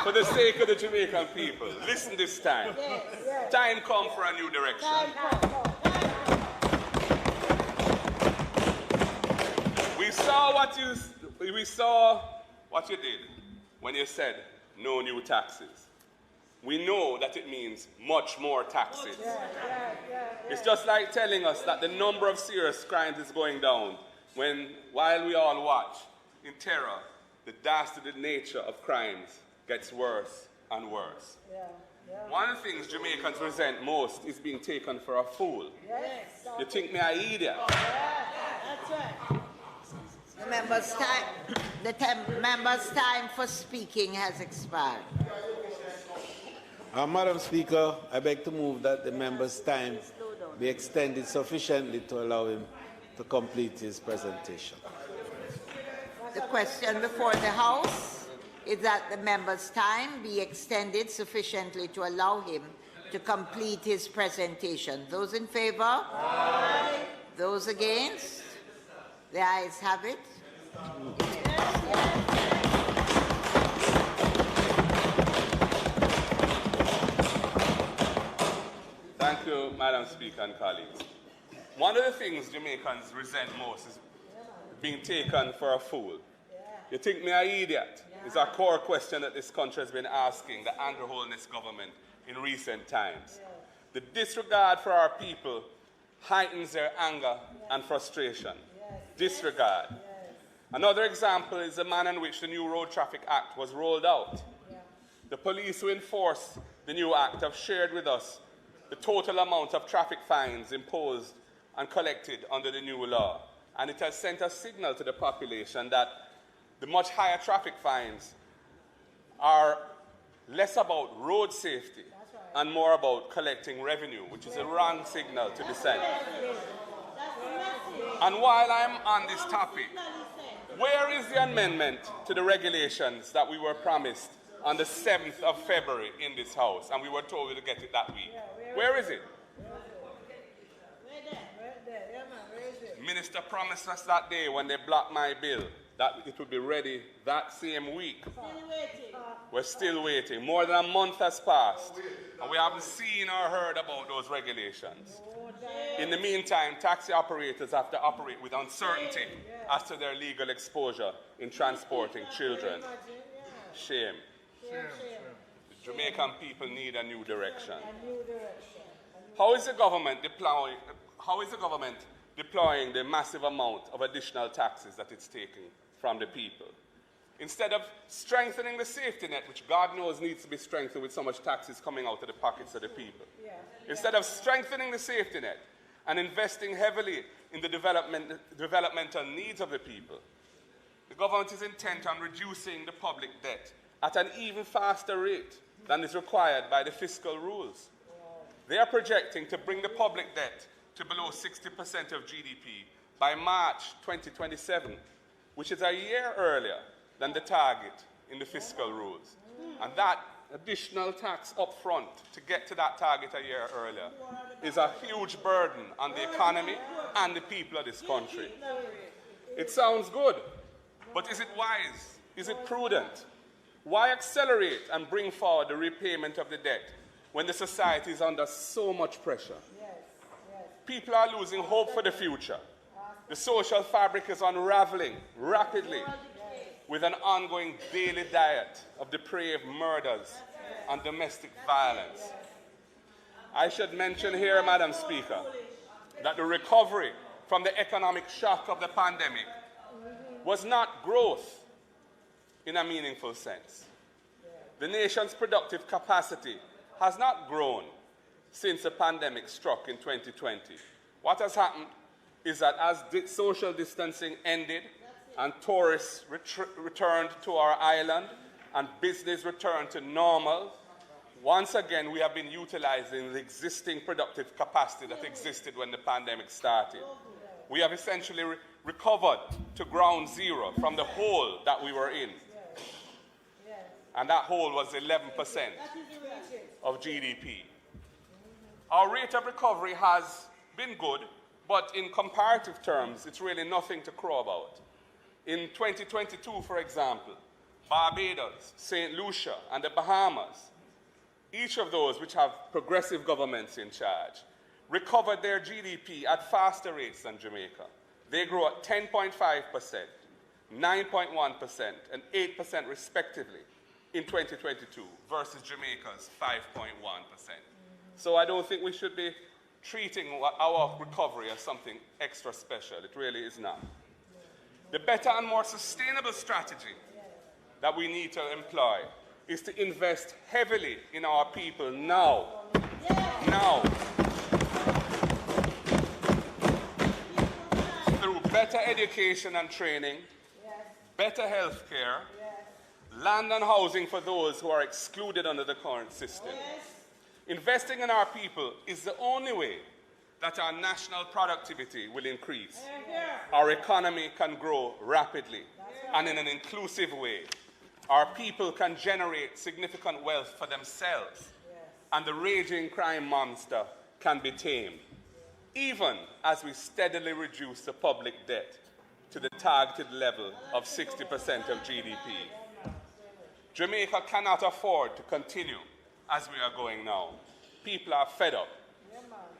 Speaker 3: for the sake of the Jamaican people, listen this time. Time come for a new direction. We saw what you did when you said no new taxes. We know that it means much more taxes. It's just like telling us that the number of serious crimes is going down while we all watch in terror, the dastardly nature of crimes gets worse and worse. One of the things Jamaicans resent most is being taken for a fool. You think me an idiot?
Speaker 6: That's right. The member's time for speaking has expired.
Speaker 5: Madam Speaker, I beg to move that the member's time be extended sufficiently to allow him to complete his presentation.
Speaker 6: The question before the House is that the member's time be extended sufficiently to allow him to complete his presentation. Those in favor? Aye. Those against? The ayes have it.
Speaker 3: Thank you, Madam Speaker and colleagues. One of the things Jamaicans resent most is being taken for a fool. You think me an idiot? It's a core question that this country has been asking the Andrew Holness government in recent times. The disregard for our people heightens their anger and frustration. Disregard. Another example is the manner in which the new Road Traffic Act was rolled out. The police who enforce the new act have shared with us the total amount of traffic fines imposed and collected under the new law. And it has sent a signal to the population that the much higher traffic fines are less about road safety and more about collecting revenue, which is a wrong signal to be sent. And while I'm on this topic, where is the amendment to the regulations that we were promised on the 7th of February in this House, and we were told to get it that week? Where is it? Minister promised us that day when they blocked my bill that it would be ready that same week. We're still waiting. More than a month has passed, and we haven't seen or heard about those regulations. In the meantime, taxi operators have to operate with uncertainty as to their legal exposure in transporting children. Shame. The Jamaican people need a new direction. How is the government deploying the massive amount of additional taxes that it's taking from the people? Instead of strengthening the safety net, which God knows needs to be strengthened with so much taxes coming out of the pockets of the people. Instead of strengthening the safety net and investing heavily in the developmental needs of the people, the government is intent on reducing the public debt at an even faster rate than is required by the fiscal rules. They are projecting to bring the public debt to below 60% of GDP by March 2027, which is a year earlier than the target in the fiscal rules. And that additional tax up front to get to that target a year earlier is a huge burden on the economy and the people of this country. It sounds good, but is it wise? Is it prudent? Why accelerate and bring forward the repayment of the debt when the society is under so much pressure? People are losing hope for the future. The social fabric is unraveling rapidly with an ongoing daily diet of depraved murders and domestic violence. I should mention here, Madam Speaker, that the recovery from the economic shock of the pandemic was not growth in a meaningful sense. The nation's productive capacity has not grown since the pandemic struck in 2020. What has happened is that as social distancing ended and tourists returned to our island and business returned to normal, once again we have been utilizing the existing productive capacity that existed when the pandemic started. We have essentially recovered to ground zero from the hole that we were in. And that hole was 11% of GDP. Our rate of recovery has been good, but in comparative terms, it's really nothing to crow about. In 2022, for example, Barbados, St. Lucia, and the Bahamas, each of those which have progressive governments in charge, recovered their GDP at faster rates than Jamaica. They grew at 10.5%, 9.1%, and 8% respectively in 2022 versus Jamaica's 5.1%. So I don't think we should be treating our recovery as something extra special. It really is not. The better and more sustainable strategy that we need to employ is to invest heavily in our people now. Now. Through better education and training, better health care, land and housing for those who are excluded under the current system. Investing in our people is the only way that our national productivity will increase. Our economy can grow rapidly and in an inclusive way. Our people can generate significant wealth for themselves, and the raging crime monster can be tamed, even as we steadily reduce the public debt to the targeted level of 60% of GDP. Jamaica cannot afford to continue as we are going now. People are fed up.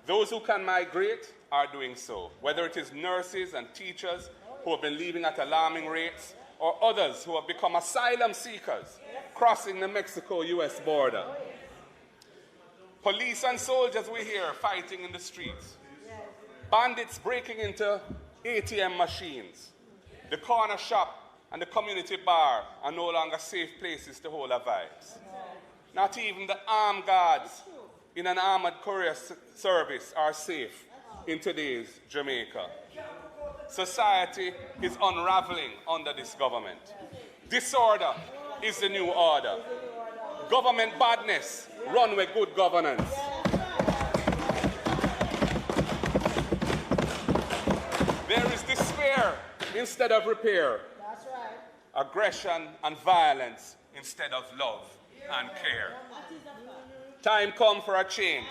Speaker 3: Those who can migrate are doing so, whether it is nurses and teachers who have been leaving at alarming rates, or others who have become asylum seekers crossing the Mexico-US border. Police and soldiers we hear fighting in the streets. Bandits breaking into ATM machines. The corner shop and the community bar are no longer safe places to hold our vibes. Not even the armed guards in an armored courier service are safe in today's Jamaica. Society is unraveling under this government. Disorder is the new order. Government badness run with good governance. There is despair instead of repair.
Speaker 6: That's right.
Speaker 3: Aggression and violence instead of love and care. Time come for a change.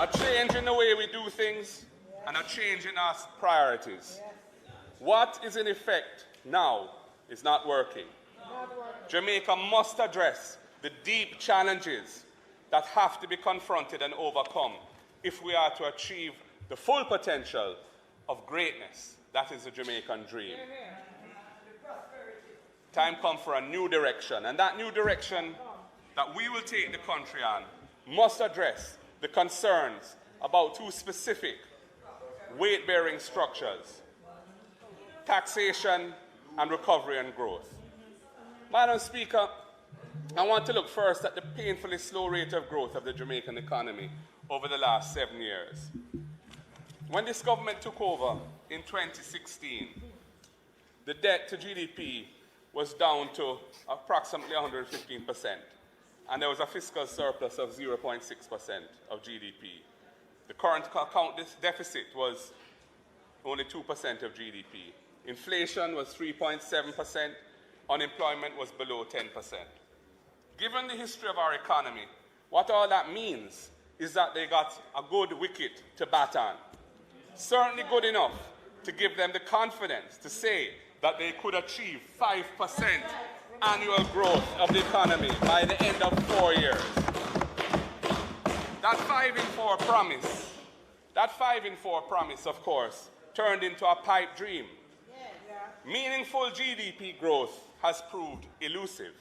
Speaker 3: A change in the way we do things and a change in our priorities. What is in effect now is not working. Jamaica must address the deep challenges that have to be confronted and overcome if we are to achieve the full potential of greatness. That is the Jamaican dream. Time comes for a new direction, and that new direction that we will take the country on must address the concerns about two specific weight-bearing structures: taxation and recovery and growth. Madam Speaker, I want to look first at the painfully slow rate of growth of the Jamaican economy over the last 7 years. When this government took over in 2016, the debt to GDP was down to approximately 115%, and there was a fiscal surplus of 0.6% of GDP. The current account deficit was only 2% of GDP, Inflation was 3.7%. Unemployment was below 10%. Given the history of our economy, what all that means is that they got a good wicket to bat on. Certainly good enough to give them the confidence to say that they could achieve 5% annual growth of the economy by the end of 4 years. That 5 in 4 promise, of course, turned into a pipe dream. Meaningful GDP growth has proved elusive.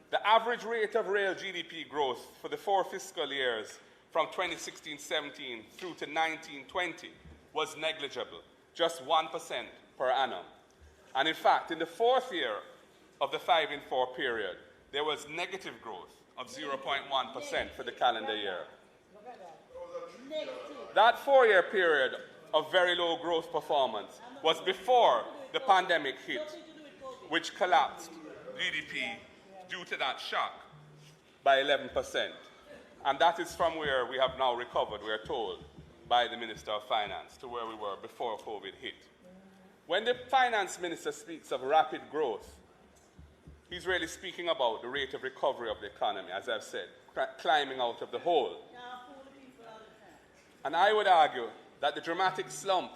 Speaker 3: The average rate of real GDP growth for the 4 fiscal years from 2016-17 through to 19-20 was negligible, just 1% per annum. And in fact, in the 4th year of the 5 in 4 period, there was negative growth of 0.1% for the calendar year. That 4-year period of very low growth performance was before the pandemic hit, which collapsed GDP due to that shock by 11%. And that is from where we have now recovered, we are told, by the Minister of Finance to where we were before COVID hit. When the Finance Minister speaks of rapid growth, he's really speaking about the rate of recovery of the economy, as I've said, climbing out of the hole. And I would argue that the dramatic slump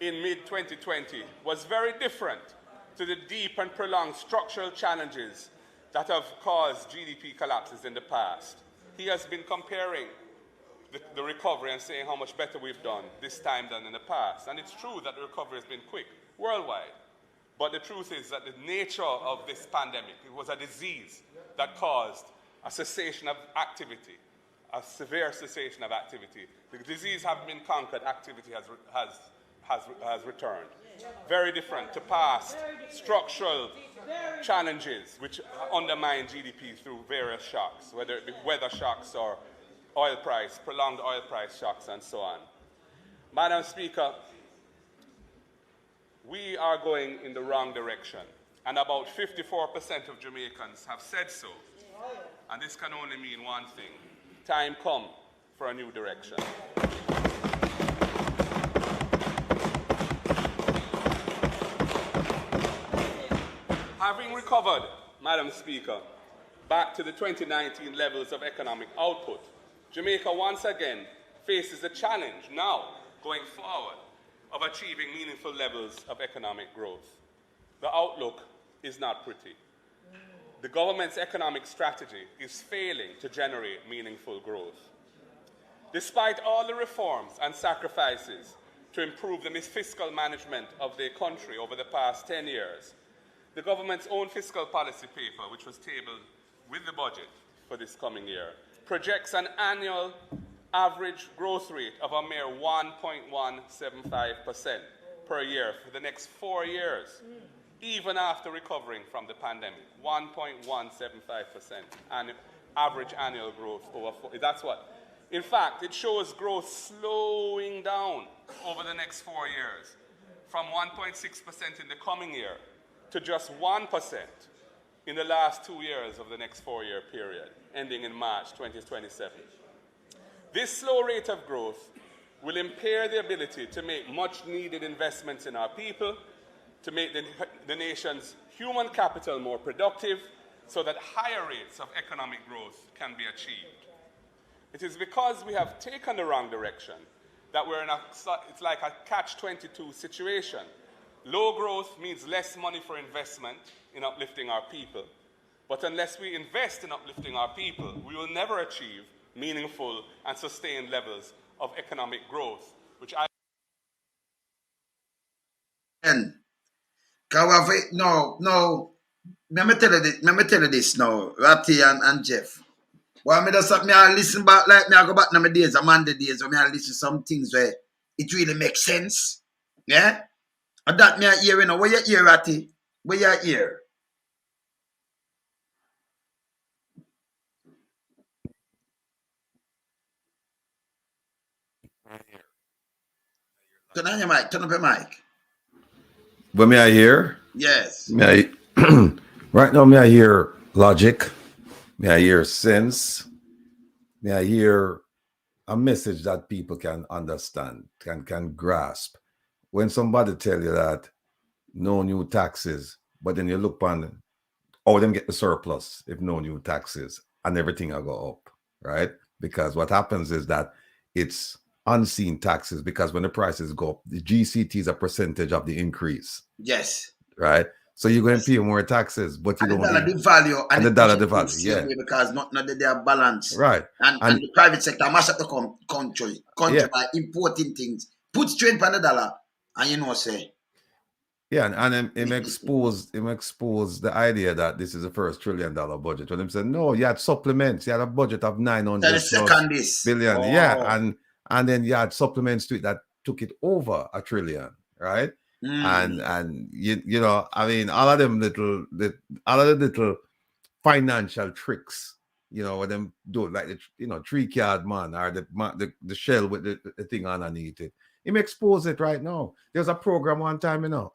Speaker 3: in mid-2020 was very different to the deep and prolonged structural challenges that have caused GDP collapses in the past. He has been comparing the recovery and saying how much better we've done this time than in the past. And it's true that the recovery has been quick worldwide. But the truth is that the nature of this pandemic, it was a disease that caused a cessation of activity, a severe cessation of activity. The disease has been conquered, activity has returned. Very different to past structural challenges which undermine GDP through various shocks, whether it be weather shocks or oil price, prolonged oil price shocks, and so on. Madam Speaker, we are going in the wrong direction, and about 54% of Jamaicans have said so. And this can only mean one thing: time come for a new direction. Having recovered, Madam Speaker, back to the 2019 levels of economic output, Jamaica once again faces the challenge now, going forward, of achieving meaningful levels of economic growth. The outlook is not pretty. The government's economic strategy is failing to generate meaningful growth. Despite all the reforms and sacrifices to improve the fiscal management of the country over the past 10 years, the government's own fiscal policy paper, which was tabled with the budget for this coming year, projects an annual average growth rate of a mere 1.175% per year for the next 4 years, even after recovering from the pandemic. 1.175% average annual growth over 4 years. That's what. In fact, it shows growth slowing down over the next 4 years, from 1.6% in the coming year to just 1% in the last 2 years of the next 4-year period, ending in March 2027. This slow rate of growth will impair the ability to make much-needed investments in our people, to make the nation's human capital more productive, so that higher rates of economic growth can be achieved. It is because we have taken the wrong direction that we're in it's like a catch-22 situation. Low growth means less money for investment in uplifting our people. But unless we invest in uplifting our people, we will never achieve meaningful and sustained levels of economic growth, which I...
Speaker 1: No, let me tell you this now, Ratty and Jeff. Well, me just me I listen back like me I go back to my days, Amanda days, where me I listen to some things where it really makes sense. Yeah? And that me I hear, you know, where you hear, Ratty? Where you hear? Turn on your mic, turn up your mic.
Speaker 2: But may I hear?
Speaker 1: Yes.
Speaker 2: May I, right now, may I hear logic? May I hear sense? May I hear a message that people can understand, can grasp? When somebody tell you that no new taxes. But then you look on how them get the surplus if no new taxes, and everything will go up, right? Because what happens is that it's unseen taxes, because when the prices go up, the GCT is a percentage of the increase,
Speaker 1: Yes.
Speaker 2: right? So you're going to pay more taxes, but you
Speaker 1: And the
Speaker 2: don't
Speaker 1: dollar
Speaker 2: need,
Speaker 1: devalue
Speaker 2: and the dollar devalue,
Speaker 1: same
Speaker 2: yeah,
Speaker 1: way because not they are balanced.
Speaker 2: right.
Speaker 1: And
Speaker 2: And
Speaker 1: the private sector mash up the country
Speaker 2: yeah,
Speaker 1: by importing things, put strain on the dollar, and you know say.
Speaker 2: yeah, and him expose the idea that this is the first $1 trillion budget. When him said no, you had supplements, you had a budget of 900
Speaker 1: Then the
Speaker 2: plus
Speaker 1: second this.
Speaker 2: billion,
Speaker 1: Oh.
Speaker 2: yeah, and then you had supplements to it that took it over $1 trillion, right? And you know, I mean, all of the little financial tricks, you know, what them do, like the 3-card man, or the shell with the thing underneath it. Him expose it right now. There's a program one time, you know,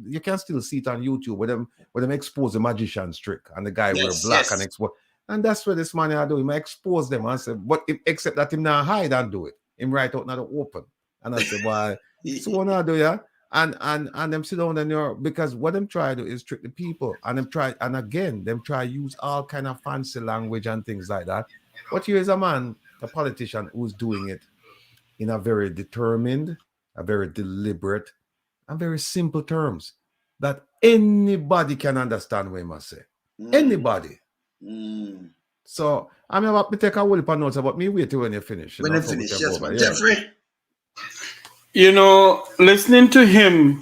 Speaker 2: you can still see it on YouTube where them expose the magician's trick, and the guy wear black and expose, and that's what this man I do. Him expose them and say, but except that him now hide and do it. Him right out now the open, and I say, why? So what I do, yeah. And them sit down and because what them try to do is trick the people, and them try use all kind of fancy language and things like that. But here is a politician who's doing it in a very determined, a very deliberate, and very simple terms that anybody can understand what he must say. Anybody. So I'm about to take a whole heap of notes about me. Wait till when you finish.
Speaker 1: When you finish, yes, man. Jeffrey.
Speaker 4: You know, listening to him,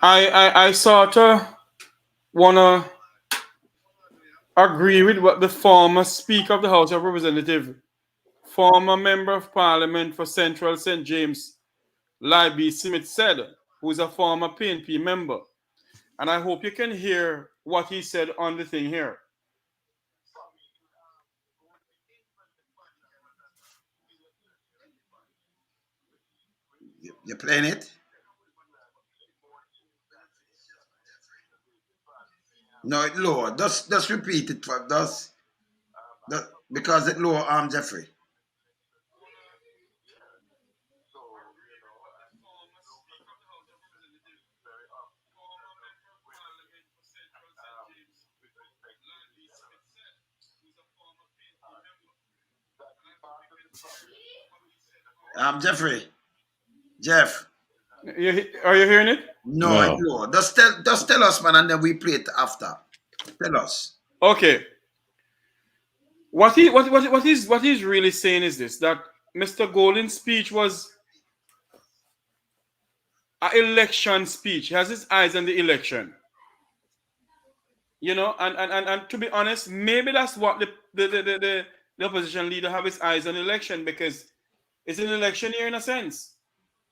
Speaker 4: I sort of wanna agree with what the former Speaker of the House of Representatives, former Member of Parliament for Central St. James, Libby Smith said, who is a former PNP member. And I hope you can hear what he said on the thing here.
Speaker 1: You're playing it? No, it lower. Just repeat it for because it lower Jeffrey. Jeffrey. Jeff.
Speaker 4: Are you hearing it?
Speaker 1: No, it's lower. Just tell us, man, and then we play it after. Tell us.
Speaker 4: Okay. What he's really saying is this, that Mr. Golding's speech was an election speech. He has his eyes on the election. You know, and to be honest, maybe that's what the opposition leader have his eyes on the election, because it's an election year in a sense.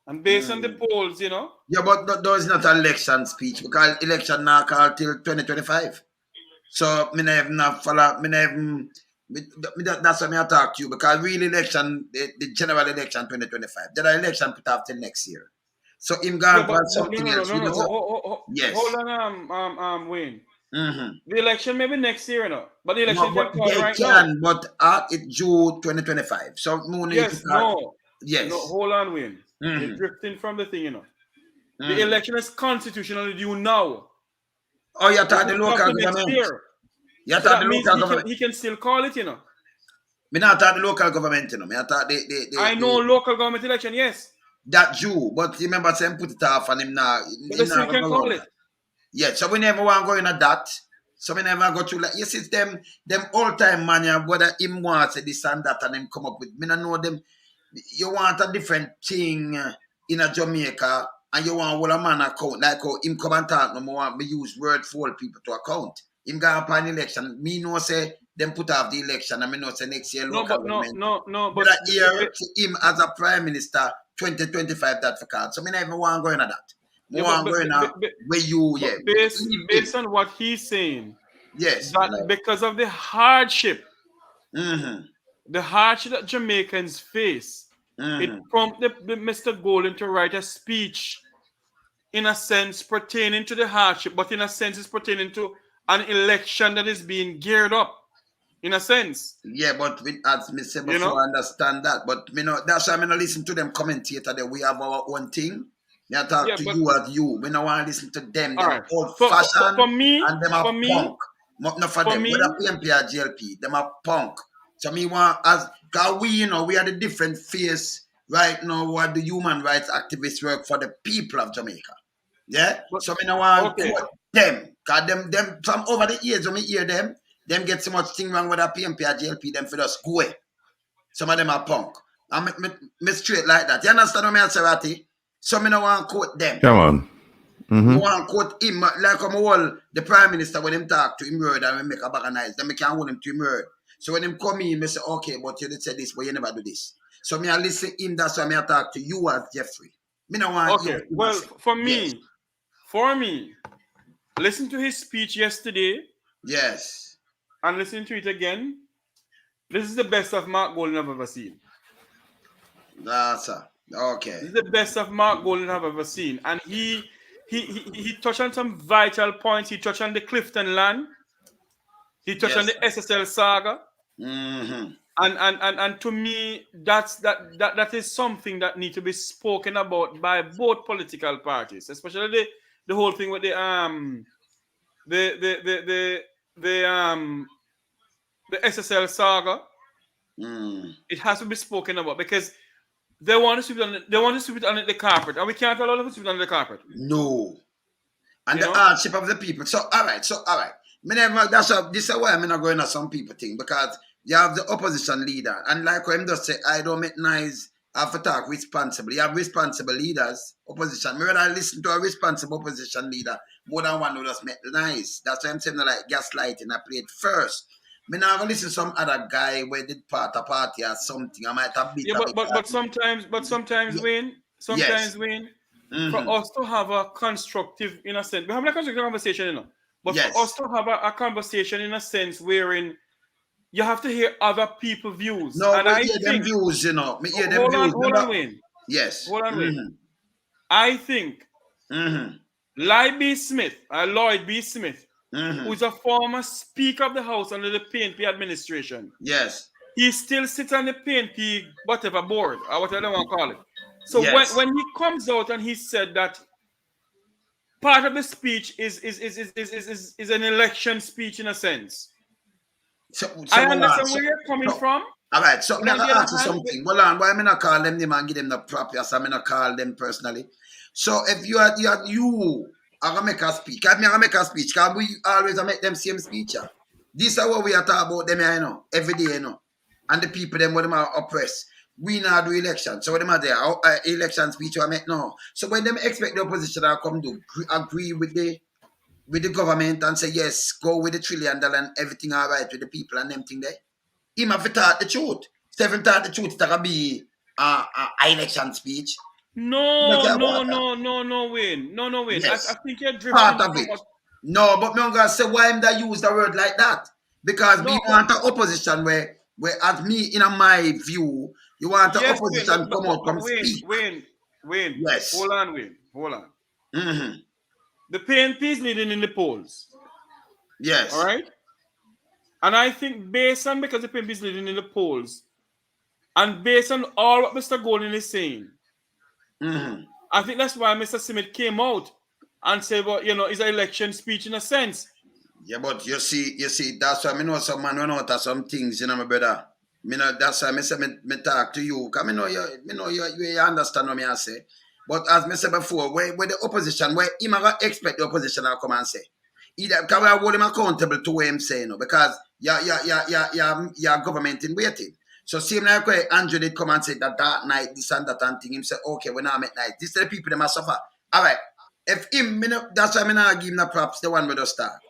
Speaker 4: And based on the polls, you know.
Speaker 1: Yeah, but those not an election speech, because election now called till 2025. So me never follow. That's why I talk to you, because real election, the general election 2025. The election put off till next year. So him gone for something else.
Speaker 4: Yes. Hold on, Wayne. The election maybe next year, you know, but the election
Speaker 1: can but it's June 2025. So
Speaker 4: yes, hold on, Wayne. You're drifting from the thing, you know. The election is constitutionally due now.
Speaker 1: Oh, you thought the local government? You thought the local government?
Speaker 4: He can still call it, you know.
Speaker 1: Me not thought the local government, you know. Me thought
Speaker 4: I know local government election, yes.
Speaker 1: That due, but remember, him put it off and him now.
Speaker 4: But they still can call it.
Speaker 1: Yeah, so we never want to go in at that. So we never go through like, yes, it's them all time man, whether him wants this and that and him come up with. Me not know them. You want a different thing in a Jamaica, and you want all a man account, like how him come and talk no more want me use word for all people to account. Him go up an election. Me know say them put off the election, and me know say next year local government.
Speaker 4: No,
Speaker 1: but that year to him as a prime minister 2025 that for card. So me never want to go in at that.
Speaker 4: Based on what he's saying,
Speaker 1: yes,
Speaker 4: that because of the hardship, the hardship that Jamaicans face, it prompted Mr. Golding to write a speech, in a sense pertaining to the hardship, but in a sense it's pertaining to an election that is being geared up, in a sense.
Speaker 1: Yeah, but as me said before, I understand that, but that's why I'm not listen to them commentator that we have our own thing. Me I talk
Speaker 4: Yeah,
Speaker 1: to
Speaker 4: but
Speaker 1: you as you. Me no want to listen to them.
Speaker 4: all
Speaker 1: Them
Speaker 4: right.
Speaker 1: old
Speaker 4: For,
Speaker 1: fashioned
Speaker 4: for me,
Speaker 1: and them are
Speaker 4: for me,
Speaker 1: punk. Not for
Speaker 4: for
Speaker 1: them.
Speaker 4: me,
Speaker 1: Whether PMP or GLP, them are punk. So me want as cause we, you know, we are the different face right now what the human rights activists work for the people of Jamaica. Yeah?
Speaker 4: but
Speaker 1: So me no want
Speaker 4: okay.
Speaker 1: quote them. Cause them from over the years when me hear them get so much thing wrong with a PMP or GLP, them for just go away. Some of them are punk. And me straight like that. You understand what I say, Ratty? So me no want quote them.
Speaker 2: Come on.
Speaker 1: You want quote him like I'm all the Prime Minister when him talk to him word and we make a bag of nice. Then me can't hold him to him word. So when him come in, me say, okay, but you did say this, but you never do this. So me I listen him, that's why me I talk to you as Jeffrey. Me no want
Speaker 4: Okay.
Speaker 1: you.
Speaker 4: Well, for
Speaker 1: Yes.
Speaker 4: me, listen to his speech yesterday
Speaker 1: Yes.
Speaker 4: and listen to it again. This is the best of Mark Golding I've ever seen.
Speaker 1: That's okay.
Speaker 4: This is the best of Mark Golding I've ever seen. And he touched on some vital points. He touched on the Clifton land. He touched on the SSL saga.
Speaker 1: Mm-hmm.
Speaker 4: And to me, that is something that needs to be spoken about by both political parties, especially the whole thing with the SSL saga. It has to be spoken about because they want to sweep it under the carpet, and we can't allow them to sweep it under the carpet.
Speaker 1: No. And the hardship of the people. So all right. This is why I'm not going to some people thing, because you have the opposition leader, and like him just say, I don't make nice. I have to talk responsibly. You have responsible leaders, opposition. Me rather listen to a responsible opposition leader more than one who just make nice. That's why I'm saying like gaslighting. I played first. Me now gonna listen to some other guy where did part a party or something. I might have beat.
Speaker 4: Yeah, but sometimes Wayne, Wayne, for us to have a constructive, in a sense, we have a constructive conversation, you know. But for us to have a conversation in a sense wherein you have to hear other people's views.
Speaker 1: No,
Speaker 4: and
Speaker 1: I hear them views, you know. Me hear them views.
Speaker 4: Hold on, Wayne.
Speaker 1: Yes.
Speaker 4: Hold on, Wayne. I think Lloyd B. Smith, who is a former Speaker of the House under the PNP administration.
Speaker 1: Yes.
Speaker 4: He still sits on the PNP, whatever board, or whatever I want to call it. So when he comes out and he said that part of the speech is an election speech in a sense. So I understand where you're coming from.
Speaker 1: All right, so I'm going to ask you something. Hold on, why am I not call them and give them the prop? Yes, I'm going to call them personally. So if you are going to make a speech, I'm going to make a speech, because we always make them same speech. This is what we are talking about them, you know, every day, you know. And the people, them, what them are oppressed. We now do election. So what them are there? Election speech I make now. So when them expect the opposition to come to agree with the government and say, yes, go with the $1 trillion and everything all right with the people and them thing there. Him have to talk the truth. Stephen talk the truth, it's going to be an election speech.
Speaker 4: No, Wayne.
Speaker 1: Yes.
Speaker 4: I think you're drifting.
Speaker 1: Part of it. No, but I'm going to say why I'm going to use the word like that. Because we want an opposition where as me, in my view, you want the opposition come out from speak.
Speaker 4: Wayne.
Speaker 1: Yes.
Speaker 4: Hold on. The PNP is leading in the polls.
Speaker 1: Yes.
Speaker 4: All right? And I think based on, because the PNP is leading in the polls, and based on all what Mr. Golding is saying, I think that's why Mr. Smith came out and said, well, you know, it's an election speech in a sense.
Speaker 1: Yeah, but you see, that's why I know some man run out of some things, you know, my brother. That's why I say me talk to you. Because I know you understand what I say. But as I said before, where the opposition, where him expect the opposition to come and say. Either because we hold him accountable to what him saying, because you're government in waiting. So same like where Andrew did come and say that night, this and that and thing, him say, okay, we're not at night. This is the people that must suffer. All right. If him, that's why I'm not give him the props, the one with the start.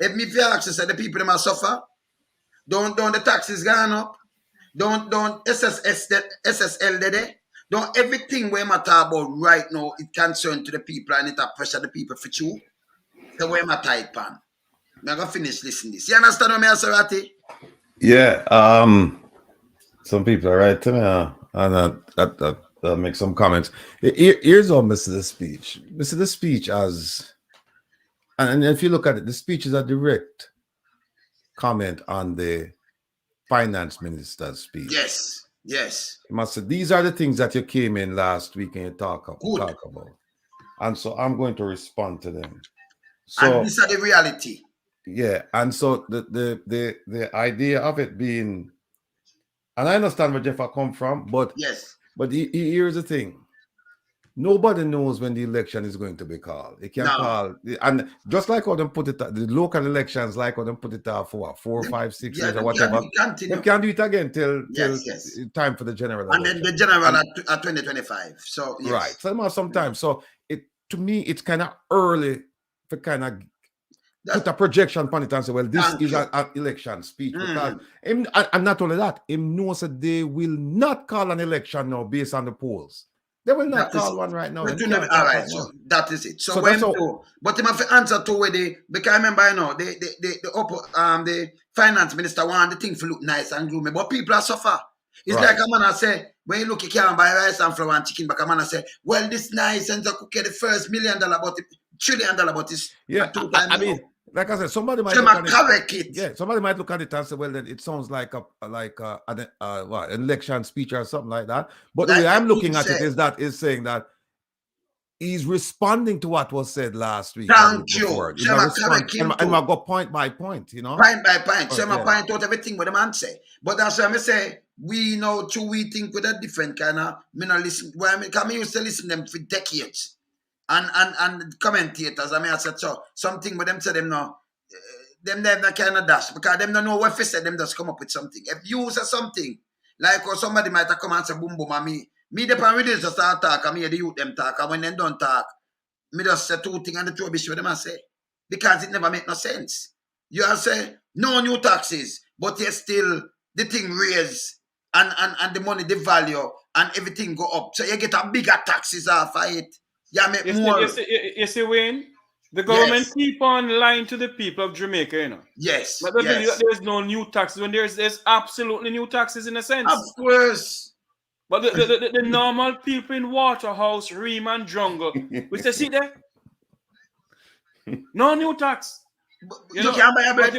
Speaker 1: If me ask you say the people that must suffer, don't the taxes gone up, don't SSL there. Don't everything we matter about right now, it concerned to the people and it pressure the people for you. So where my tight pan. I'm gonna finish listening this. You understand what I say, Ratty?
Speaker 2: Yeah. Some people are right to me, and that make some comments. Here's how Mr. The speech. Mr. The speech as, and if you look at it, the speech is a direct comment on the finance minister's speech.
Speaker 1: Yes.
Speaker 2: He must say, these are the things that you came in last week and you talk about. And so I'm going to respond to them. So
Speaker 1: And this is the reality.
Speaker 2: yeah, and so the idea of it being, and I understand where Jeff come from, but
Speaker 1: Yes.
Speaker 2: here's the thing. Nobody knows when the election is going to be called. It can call, and just like how them put it, the local elections, like how them put it out for what, 4, 5, 6 years or whatever. They can't do it again till time for the general election.
Speaker 1: And then the general at 2025. So yes.
Speaker 2: Right, sometimes. So it, to me, it's kind of early to kind of put a projection on it and say, well, this is an election speech. Because and not only that, him knows that they will not call an election now based on the polls. They will not call one right now.
Speaker 1: All right, so that is it. So when but him have to answer to where because I remember, you know, the finance minister want the thing to look nice and gloomy, but people are suffer. It's like a man say, when you look, you can't buy rice and flour and chicken, but a man say, well, this nice and so could get the first $1 million, but $1 trillion, but it's
Speaker 2: I mean, like I said, somebody might somebody might look at it and say, well, then it sounds like an election speech or something like that. But the way I'm looking at it is saying that he's responding to what was said last week.
Speaker 1: Thank you.
Speaker 2: And I go point by point, you know.
Speaker 1: Point by point. So I point out everything what the man say. But that's why I say we know too, we think with a different kind of listen. Well, I used to listen to them for decades. And commentators, I mean, I said so. Something with them say them no, them that kind of dash because them don't know what they said. Them just come up with something. If you say something like or somebody might have come and say boom boom, and me the pan just start talk. I mean the youth them talk, and when them don't talk, me just say two things and the two be sure them I say because it never make no sense. You are say no new taxes, but yet still the thing raise and the money, the value and everything go up. So you get a bigger taxes off of it. Yeah, make more.
Speaker 4: You see, Wayne, the government keep on lying to the people of Jamaica, you know.
Speaker 1: Yes.
Speaker 4: But there's no new taxes when there's absolutely new taxes in a sense.
Speaker 1: Of course.
Speaker 4: But the normal people in Waterhouse, Ream and Jungle, we say, see there? No new tax.
Speaker 1: You can't buy a bread.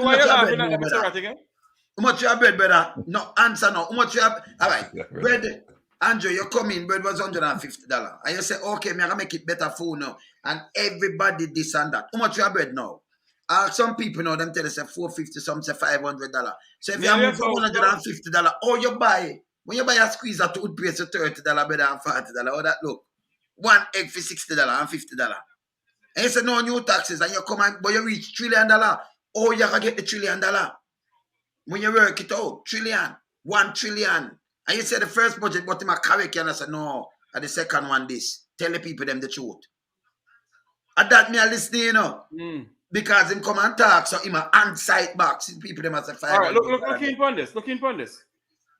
Speaker 1: How much you have bread, brother? No, answer no. How much you have? All right. Bread. Andrew, you come in, bread was $150. And you say, okay, I'm going to make it better food now. And everybody this and that. How much you have bread now? Some people know them tell us $450, some say $500. So if you have $150, or you buy, when you buy a squeeze of toothpaste for $30, bread and $40, how that look? One egg for $60 and $50. And you say, no new taxes, and you come and, but you reach $1 trillion, or you're going to get the $1 trillion. When you work it out, trillion, $1 trillion. And you say the first budget, but him a correct, and I said, no, and the second one this. Tell the people them the truth. And that me a listening, you know. Because him come and talk, so him a on-site box. People them as a fire.
Speaker 4: All right, looking for this.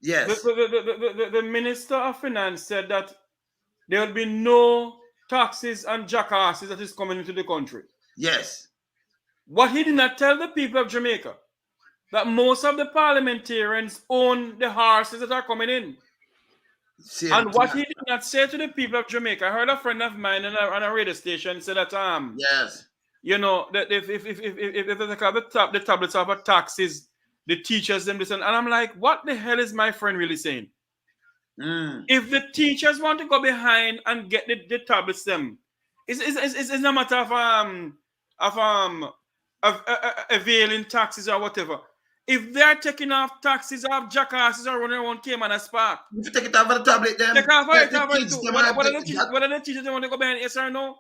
Speaker 1: Yes.
Speaker 4: The Minister of Finance said that there will be no taxes and jackasses that is coming into the country.
Speaker 1: Yes.
Speaker 4: What he did not tell the people of Jamaica, that most of the parliamentarians own the horses that are coming in. And what he did not say to the people of Jamaica, I heard a friend of mine on a radio station say that
Speaker 1: yes,
Speaker 4: you know, that if the tablets of taxes, the teachers them listen, and I'm like, what the hell is my friend really saying? If the teachers want to go behind and get the tablets them, it's no matter of availing taxes or whatever. If they're taking off taxes off jackasses or running around Cayman and Spark,
Speaker 1: if you take it off of the tablet, then
Speaker 4: take off it. What are the teachers they want to go behind? Yes or no?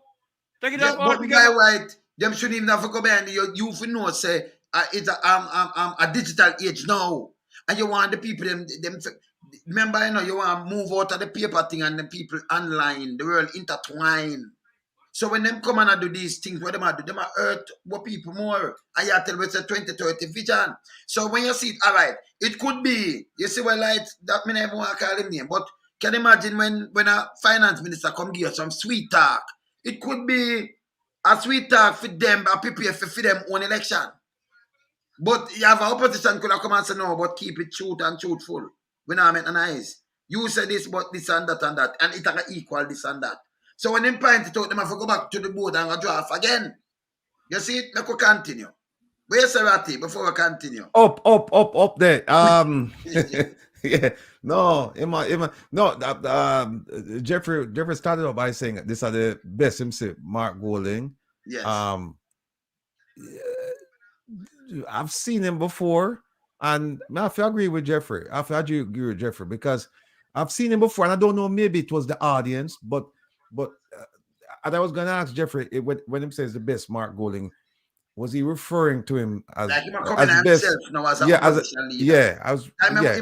Speaker 4: Take it off.
Speaker 1: But by right, them shouldn't even have to go behind. You know, say it's a digital age now, and you want the people them. Remember, you know, you want to move out of the paper thing and the people online, the world intertwine. So when them come and do these things, what them do, them hurt what people more. I tell you it's a 2030 vision. So when you see it, all right, it could be, you see, well, like, that me never want to call him name, but can you imagine when a finance minister come give us some sweet talk? It could be a sweet talk for them, a prepare for them own election. But you have an opposition could have come and say, no, but keep it truth and truthful. We not make nice. You say this, but this and that, and it can equal this and that. So when they point it out, they have to go back to the board and draft again. You see it? Let's continue. Where's Ratty before we continue?
Speaker 2: Up there. Yeah, no, Jeffrey started off by saying these are the best himself, Mark Golding.
Speaker 1: Yes.
Speaker 2: I've seen him before, and I have to agree with Jeffrey. I have to agree with Jeffrey because I've seen him before, and I don't know, maybe it was the audience, but and I was going to ask Jeffrey when he says the best Mark Golding, was he referring to him as
Speaker 1: like him coming
Speaker 2: as
Speaker 1: at
Speaker 2: best?
Speaker 1: himself now as a
Speaker 2: Yeah,
Speaker 1: opposition leader.
Speaker 2: yeah, I was.
Speaker 1: I remember
Speaker 2: Yeah,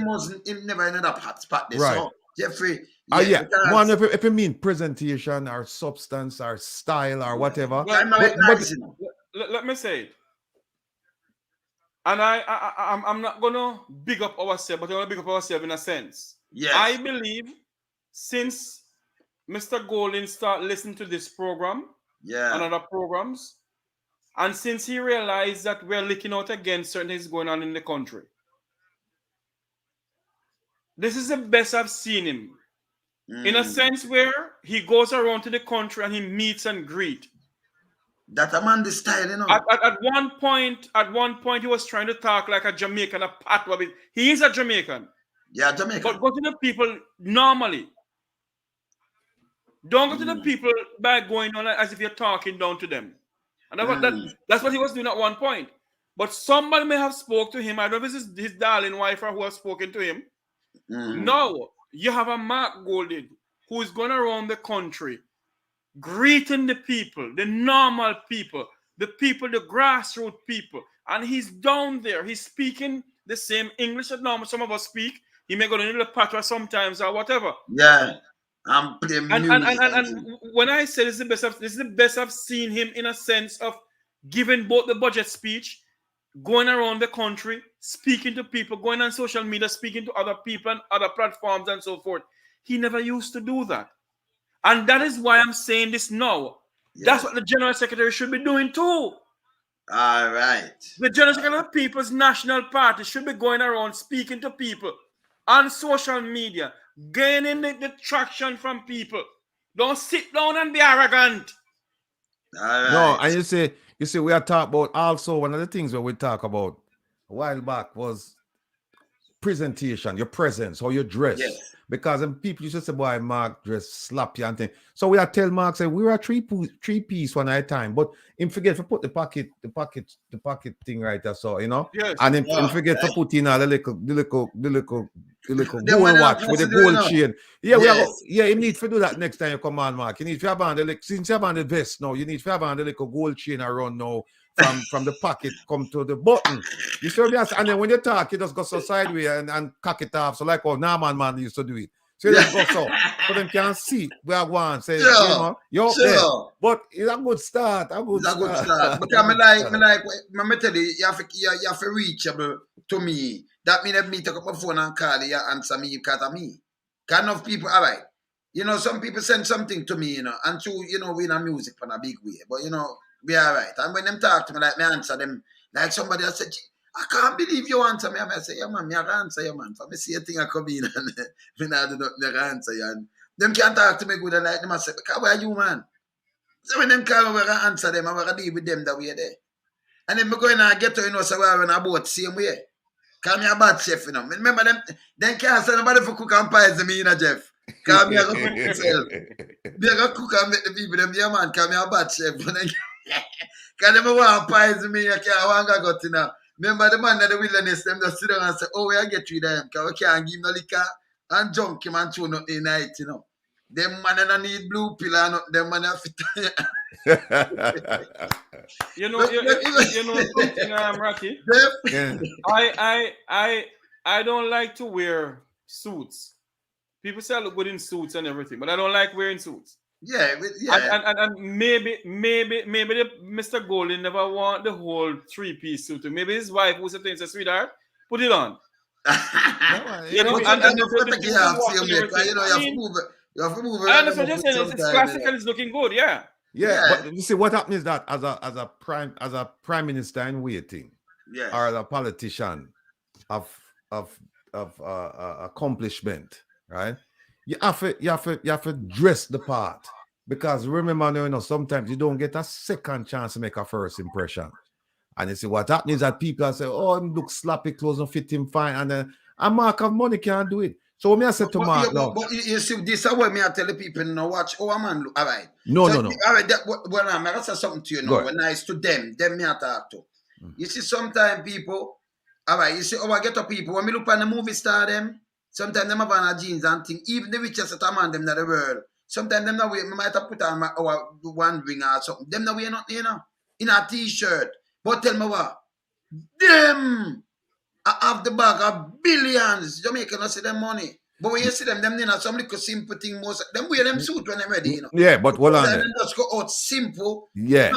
Speaker 1: him never in that hot spot there.
Speaker 2: Right.
Speaker 1: So Jeffrey,
Speaker 2: yeah.
Speaker 1: because
Speaker 2: One, if you mean presentation or substance or style or whatever.
Speaker 1: I'm not
Speaker 2: But-
Speaker 1: nice, you know.
Speaker 4: Let me say it. And I'm not gonna big up ourselves, but I'm gonna big up ourselves in a sense.
Speaker 1: Yes.
Speaker 4: I believe since Mr. Golding started listening to this program
Speaker 1: Yeah.
Speaker 4: and other programs, and since he realized that we're looking out against certain things going on in the country, this is the best I've seen him. In a sense where he goes around to the country and he meets and greet.
Speaker 1: That a man the style, you know.
Speaker 4: At one point, he was trying to talk like a Jamaican, a patois. He is a Jamaican.
Speaker 1: Yeah, Jamaican.
Speaker 4: But go to the people normally. Don't go to the people by going on as if you're talking down to them. And that's what he was doing at one point. But somebody may have spoke to him. I don't know if it's his darling wife or who has spoken to him. No, you have a Mark Golding who is going around the country greeting the people, the normal people, the grassroots people. And he's down there. He's speaking the same English that normal some of us speak. He may go to a little patois sometimes or whatever.
Speaker 1: Yeah. I'm playing music.
Speaker 4: And when I say this is the best I've seen him in a sense of giving both the budget speech, going around the country, speaking to people, going on social media, speaking to other people and other platforms and so forth. He never used to do that. And that is why I'm saying this now.
Speaker 1: Yes.
Speaker 4: That's what the General Secretary should be doing too.
Speaker 1: All right.
Speaker 4: The General Secretary of the People's National Party should be going around speaking to people on social media, gaining the traction from people. Don't sit down and be arrogant.
Speaker 1: All right.
Speaker 2: No, and you see, we are talking about also one of the things that we talk about a while back was presentation, your presence, how you dress.
Speaker 1: Yes.
Speaker 2: Because people used to say, boy, Mark dress sloppy and thing. So we are tell Mark, say, we were a three piece one at a time, but him forget to put the pocket thing right there, so you know.
Speaker 4: Yes.
Speaker 2: And him forget to put in all the little
Speaker 1: Them
Speaker 2: gold
Speaker 1: one
Speaker 2: watch
Speaker 1: are
Speaker 2: with the
Speaker 1: supposed to do,
Speaker 2: gold
Speaker 1: you know.
Speaker 2: chain. Yeah,
Speaker 1: Yes.
Speaker 2: you need to do that next time you come on, Mark. You need to have on since you have on the vest now, you need to have on the little gold chain around now from the pocket come to the button. You see what I'm saying? And then when you talk, you just go so sideways and cock it off. So like how Norman man used to do it. So you just go so them can see where I want. Say,
Speaker 1: Sure.
Speaker 2: you know, you're up there. But it's a good start.
Speaker 1: It's a good start. Because I tell you, you have to reachable to me. That means if me take up my phone and call you, answer me because of me. Kind of people, all right. You know, some people send something to me, you know, and so, you know, we in a music in a big way. But, you know, we all right. And when them talk to me, like, me answer them, like somebody else said, I can't believe you answer me. I say, yeah, man, I can answer you, man. For me, see a thing I come in and me not do nothing, I can answer you. And them can't talk to me good and like them. I say, because where are you, man? So when them call me, I can answer them. I'm going to deal with them that way there. And then I go in and get to, you know, so we're on a boat same way. Call me a bad chef, you know. Remember them can't say nobody for cook and poison me, you know, Jeff. Call me a cook myself. Me a cook and make the people, them, yeah, man, call me a bad chef. Because them want to poison me, you can't want to go to now. Remember the man in the wilderness, them just sit down and say, oh, we get rid of him because we can't give him no liquor and junk him and throw nothing in night, you know. Them man don't need blue pill and them man have fit.
Speaker 4: You know something, Rocky?
Speaker 2: Yeah.
Speaker 4: I don't like to wear suits. People say I look good in suits and everything, but I don't like wearing suits.
Speaker 1: Yeah, yeah.
Speaker 4: And maybe the Mr. Golding never want the whole three-piece suit. Maybe his wife was saying, sweetheart, put it on.
Speaker 1: You know, and you have to move it.
Speaker 4: I understand what you're saying. It's classic and it's looking good, yeah.
Speaker 2: Yeah, but you see what happens is that as a prime minister in waiting,
Speaker 1: Yeah.
Speaker 2: or as a politician of accomplishment, right? You have to dress the part, because remember, you know, sometimes you don't get a second chance to make a first impression. And you see what happens is that people say, "Oh, him look sloppy, clothes don't fit him fine," A Mark of money can't do it. So when I said to Mark, no.
Speaker 1: But you see, this is what me I tell the people, now watch our man look. All right.
Speaker 2: No.
Speaker 1: All right, well, I'm going to say something to you now.
Speaker 2: Go
Speaker 1: When I to them me I talk to. You see, sometimes people, all right, you see, I get to people, when we look on the movie star them, sometimes them have on jeans and things, even the richest man them in the world, sometimes them not wear, me might have put on one ring or something, them not wear nothing, in a t-shirt. But tell me what, them I have the bag of billions. Jamaica not see them money. But when you see them some little simple thing, most them wear them suit when they're ready,
Speaker 2: Yeah, but hold on there.
Speaker 1: just go out simple.
Speaker 2: Yeah.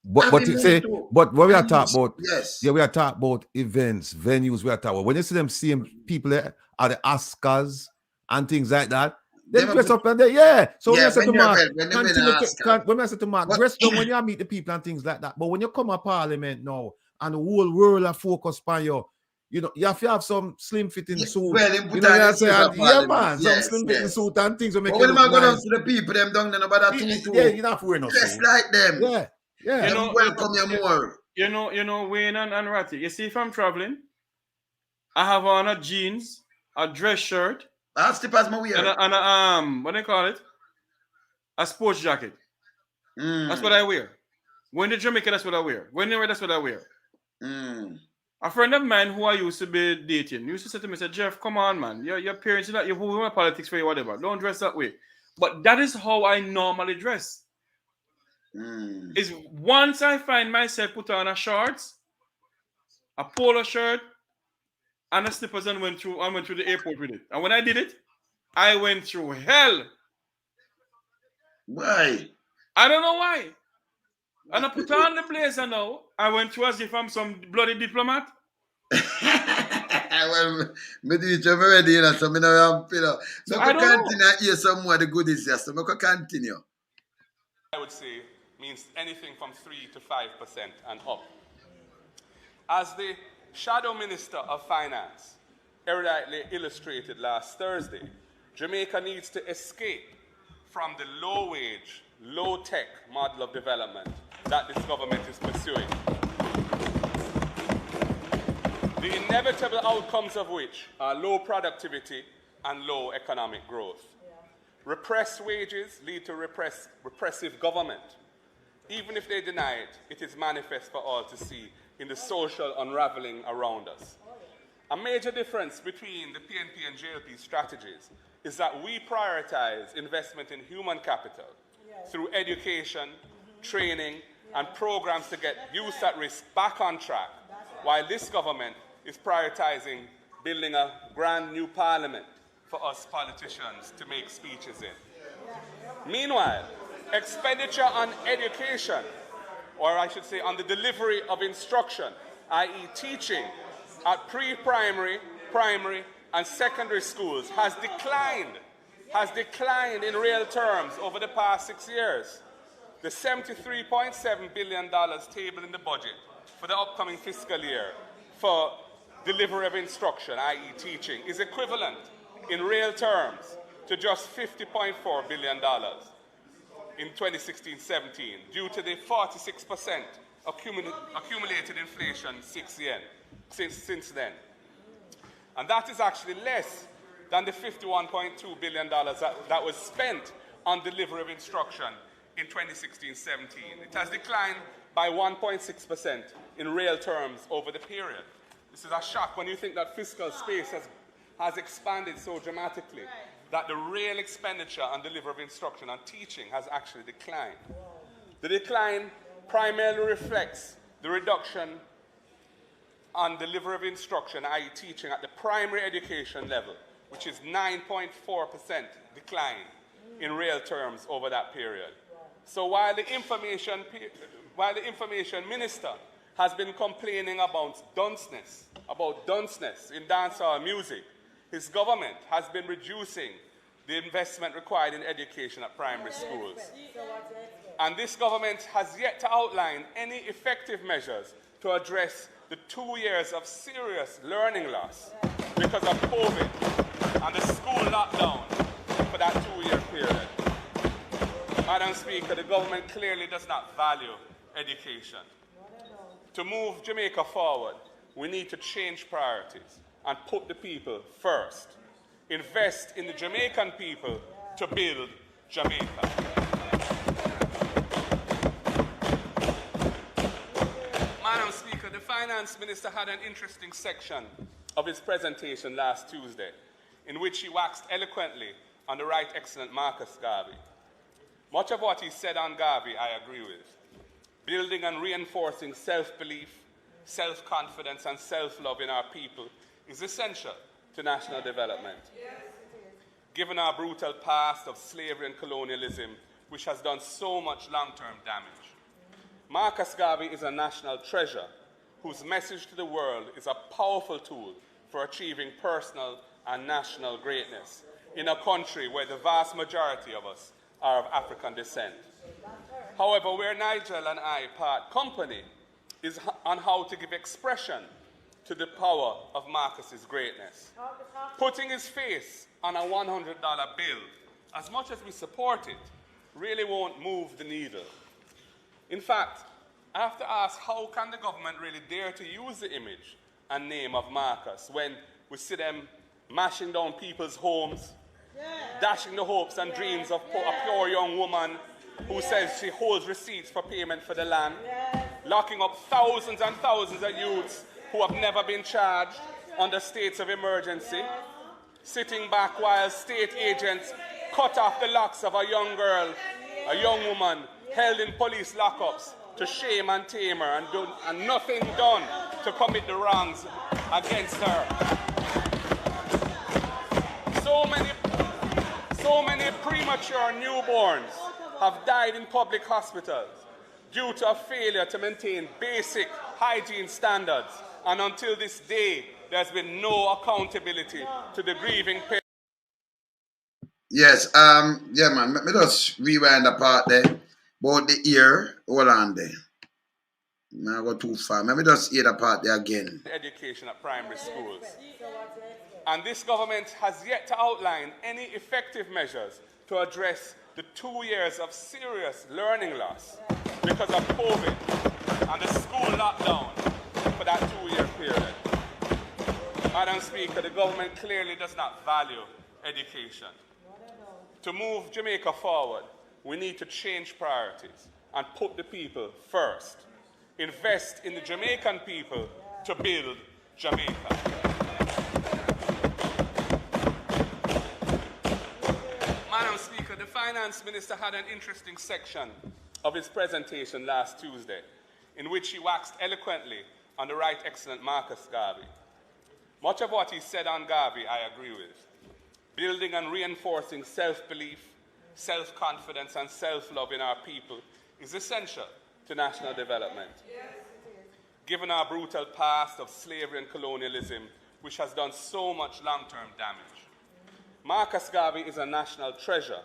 Speaker 1: Black,
Speaker 2: But you say, but when we are talking about,
Speaker 1: yes.
Speaker 2: yeah, we are talking about events, venues, we are talking about. When you see them seeing people there at the Oscars and things like that, they dress up and they, yeah. So when I say to Mark, when I say to Mark, dress down when you meet the people and things like that. But when you come to Parliament now and the whole world are focused on you, you know, you have to have some slim fitting suit.
Speaker 1: Well,
Speaker 2: you know what I'm saying? Yeah, man,
Speaker 1: yes,
Speaker 2: some slim fitting suit and things will make
Speaker 1: but
Speaker 2: you
Speaker 1: when
Speaker 2: look
Speaker 1: I go down
Speaker 2: nice.
Speaker 1: to the people, them down there about that too.
Speaker 2: Yeah, you're not wearing no
Speaker 1: dress
Speaker 2: suit.
Speaker 1: like them.
Speaker 2: Yeah.
Speaker 4: You know,
Speaker 1: welcome you more.
Speaker 4: You know, Wayne and Ratty. You see, if I'm traveling, I have on a jeans, a dress shirt,
Speaker 1: I'll slip as my wear.
Speaker 4: and a what do they call it? A sports jacket. That's what I wear. When to Jamaica, that's what I wear. When they wear, that's what I wear. A friend of mine who I used to be dating used to say to me, say, Jeff, come on, man. Your parents, you're not, you're moving politics for you, whatever. Don't dress that way. But that is how I normally dress. Is once I find myself put on a shorts, a polo shirt, and a slippers and went through the airport with it. And when I did it, I went through hell.
Speaker 1: Why?
Speaker 4: I don't know why. And I put on the blazer now. I went through as if I'm some bloody diplomat.
Speaker 1: Well, me do it already, you know, so me know, you know. So I continue hear some more the goodies, yes. So I can continue.
Speaker 3: I would say means anything from 3 to 5% and up. As the Shadow Minister of Finance eruditely illustrated last Thursday, Jamaica needs to escape from the low-wage, low-tech model of development that this government is pursuing. The inevitable outcomes of which are low productivity and low economic growth. Repressed wages lead to repressive government. Even if they deny it, it is manifest for all to see in the social unraveling around us. A major difference between the PNP and JLP strategies is that we prioritize investment in human capital through education, training, and programs to get youth at risk back on track, while this government is prioritizing building a brand new parliament for us politicians to make speeches in. Meanwhile, expenditure on education, or I should say on the delivery of instruction, i.e. teaching, at pre-primary, primary, and secondary schools has declined in real terms over the past 6 years. The $73.7 billion tabled in the budget for the upcoming fiscal year for delivery of instruction, i.e. teaching, is equivalent in real terms to just $50.4 billion in 2016-17 due to the 46% accumulated inflation since then. And that is actually less than the $51.2 billion that was spent on delivery of instruction in 2016-17. It has declined by 1.6% in real terms over the period. This is a shock when you think that fiscal space has expanded so dramatically that the real expenditure on delivery of instruction and teaching has actually declined. The decline primarily reflects the reduction on delivery of instruction, i.e. teaching at the primary education level, which is 9.4% decline in real terms over that period. So while the information minister has been complaining about dunceness in dancehall music, his government has been reducing the investment required in education at primary schools. And this government has yet to outline any effective measures to address the 2 years of serious learning loss because of COVID and the school lockdown for that 2-year period. Madam Speaker, the government clearly does not value education. To move Jamaica forward, we need to change priorities. and put the people first. Invest in the Jamaican people to build Jamaica. Madam Speaker, the Finance Minister had an interesting section of his presentation last Tuesday in which he waxed eloquently on the Right Excellent Marcus Garvey. Much of what he said on Garvey I agree with. Building and reinforcing self-belief, self-confidence and self-love in our people is essential to national development. Given our brutal past of slavery and colonialism, which has done so much long-term damage, Marcus Garvey is a national treasure whose message to the world is a powerful tool for achieving personal and national greatness in a country where the vast majority of us are of African descent. However, where Nigel and I part company is on how to give expression to the power of Marcus's greatness. Putting his face on a $100 bill, as much as we support it, really won't move the needle. In fact, I have to ask, how can the government really dare to use the image and name of Marcus when we see them mashing down people's homes, dashing the hopes and dreams of a pure young woman who says she holds receipts for payment for the land, locking up thousands and thousands of youths who have never been charged under states of emergency, sitting back while state agents cut off the locks of a young girl, a young woman held in police lockups to shame and tame her and nothing done to commit the wrongs against her. So many premature newborns have died in public hospitals due to a failure to maintain basic hygiene standards. And until this day, there's been no accountability to the grieving parents.
Speaker 1: Yes, yeah, man. Let me just rewind the part there. About the ear, hold on there. I go too far. Let me just hear the part there again.
Speaker 3: Education at primary schools. And this government has yet to outline any effective measures to address the 2 years of serious learning loss because of COVID and the school lockdown for that 2-year period. Madam Speaker, the government clearly does not value education. To move Jamaica forward, we need to change priorities and put the people first. Invest in the Jamaican people to build Jamaica. Madam Speaker, the Finance Minister had an interesting section of his presentation last Tuesday in which he waxed eloquently on the Right Excellent Marcus Garvey. Much of what he said on Garvey I agree with. Building and reinforcing self-belief, self-confidence and self-love in our people is essential to national development. Given our brutal past of slavery and colonialism, which has done so much long-term damage, Marcus Garvey is a national treasure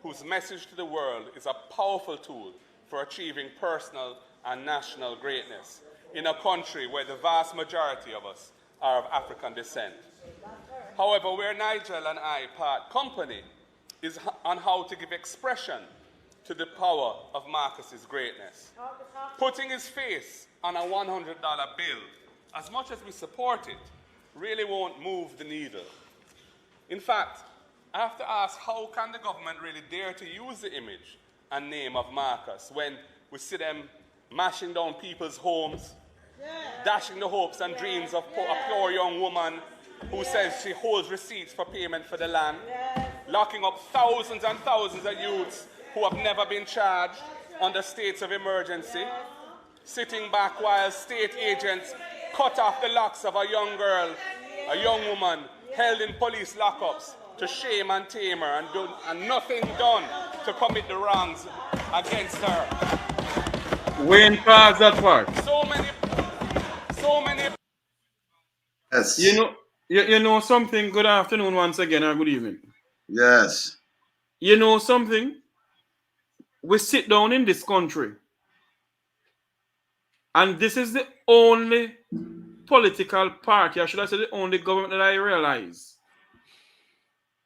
Speaker 3: whose message to the world is a powerful tool for achieving personal and national greatness in a country where the vast majority of us are of African descent. However, where Nigel and I part company is on how to give expression to the power of Marcus's greatness. Putting his face on a $100 bill, as much as we support it, really won't move the needle. In fact, I have to ask, how can the government really dare to use the image and name of Marcus when we see them mashing down people's homes, dashing the hopes and dreams of a pure young woman who says she holds receipts for payment for the land, locking up thousands and thousands of youths who have never been charged under states of emergency, sitting back while state agents cut off the locks of a young girl, a young woman held in police lockups to shame and tame her and nothing done to commit the wrongs against her.
Speaker 4: Wayne, pause that part.
Speaker 3: So many.
Speaker 1: Yes.
Speaker 4: You know something. Good afternoon once again, or good evening.
Speaker 1: Yes.
Speaker 4: You know something? We sit down in this country, and this is the only political party, or should I say the only government that I realize,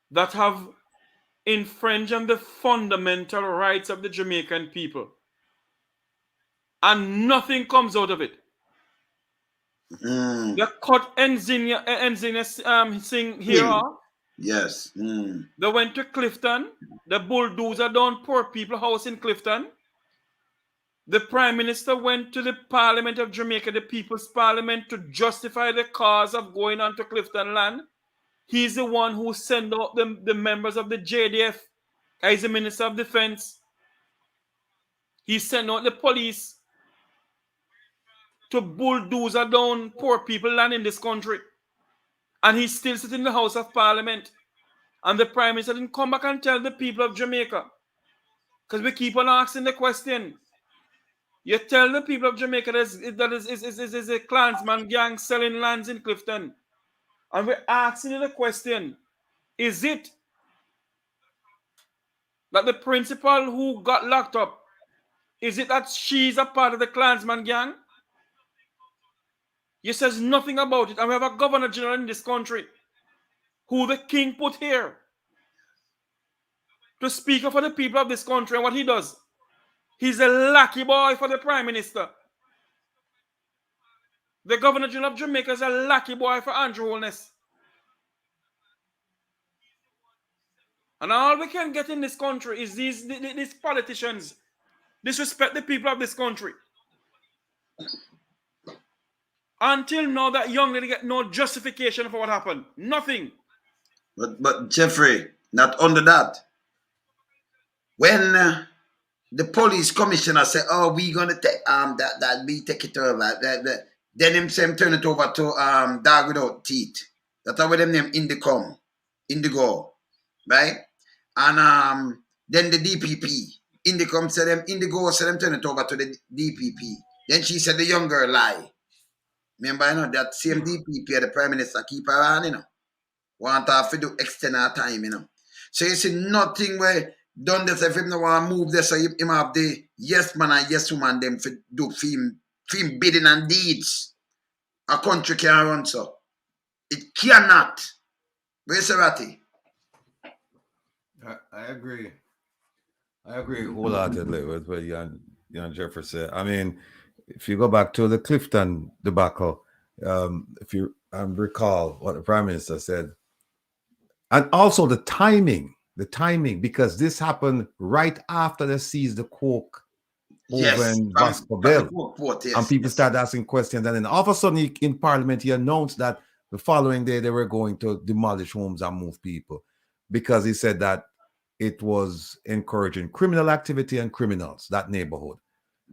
Speaker 4: that have infringed on the fundamental rights of the Jamaican people. And nothing comes out of it. They cut Engineer Singh here off.
Speaker 1: Yes.
Speaker 4: They went to Clifton. The bulldozer down poor people house in Clifton. The Prime Minister went to the Parliament of Jamaica, the People's Parliament, to justify the cause of going on to Clifton land. He's the one who sent out the members of the JDF. He's the Minister of Defense. He sent out the police to bulldozer down poor people land in this country. And he's still sitting in the House of Parliament. And the Prime Minister didn't come back and tell the people of Jamaica. Because we keep on asking the question. You tell the people of Jamaica that is a Klansman gang selling lands in Clifton. And we're asking you the question, is it that the principal who got locked up, is it that she's a part of the Klansman gang? You says nothing about it. And we have a governor general in this country who the king put here to speak up for the people of this country. And what he does, he's a lucky boy for the Prime Minister. The Governor General of Jamaica is a lucky boy for Andrew Holness. And all we can get in this country is these politicians disrespect the people of this country. Until now, that young lady get no justification for what happened. Nothing.
Speaker 1: But Jeffrey, not under that. When the police commissioner said, "Oh, we gonna take that we take it over," then him turn it over to Dog Without Teeth. That's how them name Indigo, right? And then the DPP, Indigo said them turn it over to the DPP. Then she said the young girl lie. Remember, you know, that same DPP, the Prime Minister keep her on, you know. Want her to do extend her time, you know. So you see nothing where done this if him no want to move this, so him have the yes man and yes woman them for do film bidding and deeds. A country can run so. It cannot. Where's Ratty?
Speaker 2: I agree. I agree wholeheartedly with what Jan Jeffrey said. I mean, if you go back to the Clifton debacle, if you recall what the Prime Minister said, and also the timing, because this happened right after they seized the coke over in Baskerville. And people started asking questions. And then all of a sudden, in Parliament, he announced that the following day they were going to demolish homes and move people, because he said that it was encouraging criminal activity and criminals, that neighborhood.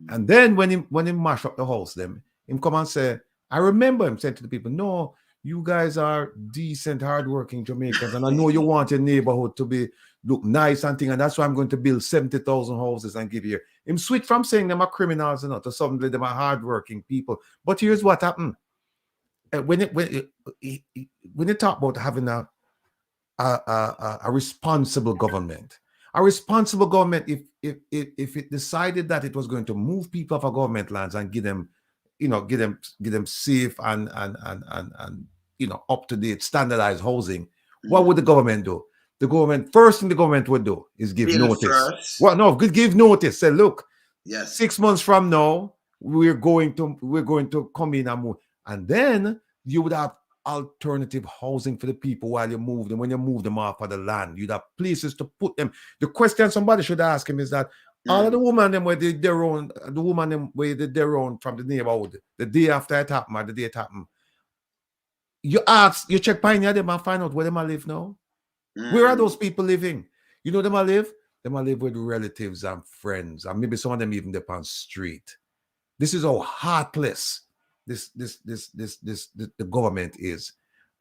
Speaker 2: And then when he mashed up the house, him come and say, I remember him saying to the people, no, you guys are decent, hardworking Jamaicans, and I know you want your neighborhood to look nice and thing, and that's why I'm going to build 70,000 houses and give you. Him switch from saying them are criminals and not to suddenly them are hardworking people. But here's what happened. When you talk about having a responsible government, if it decided that it was going to move people off of government lands and give them safe and up to date standardized housing, what would the government do? First thing the government would do is give notice. Give notice. Say, look,
Speaker 1: yes,
Speaker 2: 6 months from now, we're going to come in and move. And then you would have alternative housing for the people while you move them. When you move them off of the land, you'd have places to put them. The question somebody should ask him is that all of the women them where they did their own, from the neighborhood, the day after it happened or the day it happened, you check Pioneer them and find out where them live now. Where are those people living? You know them live? Them live with relatives and friends, and maybe some of them even up on street. This is how heartless the government is,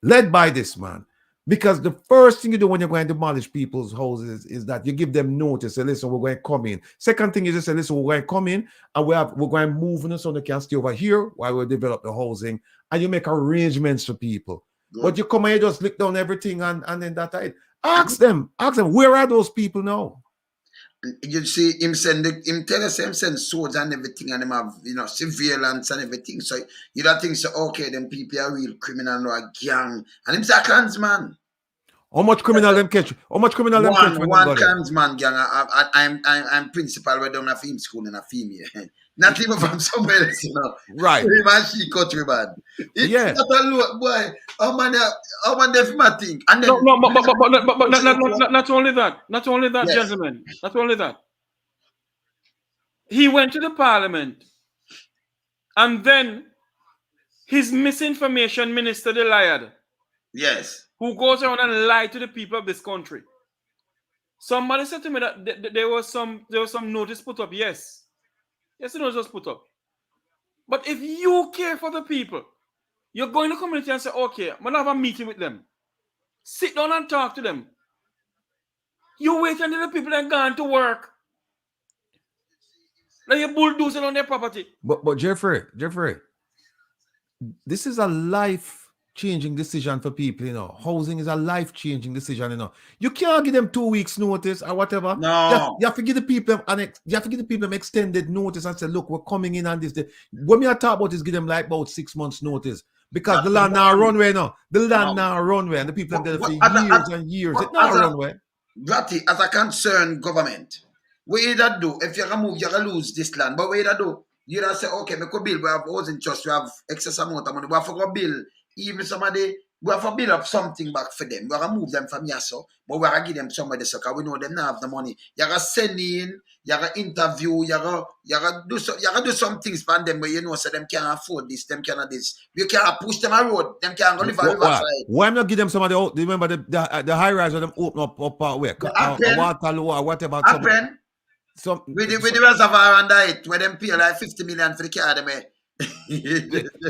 Speaker 2: led by this man. Because the first thing you do when you're going to demolish people's houses is that you give them notice. Say, listen, we're going to come in. Second thing is you say, listen, we're going to come in and we're going to move in so they can stay over here while we develop the housing. And you make arrangements for people. Good. But you come and you just lick down everything and then that time. Ask them, where are those people now?
Speaker 1: You see him send swords and everything, and them have surveillance and everything. So you don't think so? Okay, them people are real criminal or a gang, and him's a Klansman.
Speaker 2: How much criminal them catch? How much criminal them catch?
Speaker 1: One Klansman gang. I'm principal. We don't have film school in a female. Not even from somewhere else, you know.
Speaker 2: Right.
Speaker 1: Him and she country man. It's
Speaker 2: Yeah.
Speaker 1: not a load, boy. How man they film a thing? And then
Speaker 4: No, but not only that. Not only that,
Speaker 1: Yes.
Speaker 4: gentlemen. Not only that. He went to the parliament, and then his misinformation minister, the liar,
Speaker 1: Yes.
Speaker 4: who goes around and lie to the people of this country. Somebody said to me that there was some notice put up. Yes, the notice was put up. But if you care for the people, you're going to the community and say, okay, I'm gonna have a meeting with them. Sit down and talk to them. You wait until the people are gone to work. Now you're bulldozing on their property.
Speaker 2: But Jeffrey, this is a life-changing decision for people, you know. Housing is a life-changing decision, you know. You can't give them 2 weeks notice or whatever.
Speaker 1: No.
Speaker 2: You have to give the people extended notice and say, look, we're coming in on this day. What me I talk about is give them like about 6 months notice. Because the land now runway now. The land now runway and the people have done it for years and years. It's not runway.
Speaker 1: Ratty, as a concerned government, we either do, if you're going to move, you're going to lose this land. But we either do, you either say, okay, we could build, we have housing trust, we have excess amount of money, we have to go build, even somebody, we have to build up something back for them. We have to move them from here, so, but we have to give them somebody, so, because we know them now have the money. You have to send in, you have to interview, you have to do some things for them, but you know, so them can't afford this, them cannot this. You can't push them a road, them can't go live a riverside.
Speaker 2: Why not give them some of the, remember the high rise where them open up where? Waterloo or whatever.
Speaker 1: Happen.
Speaker 2: So,
Speaker 1: with the reservoir under it, where them pay like 50 million for the car, them.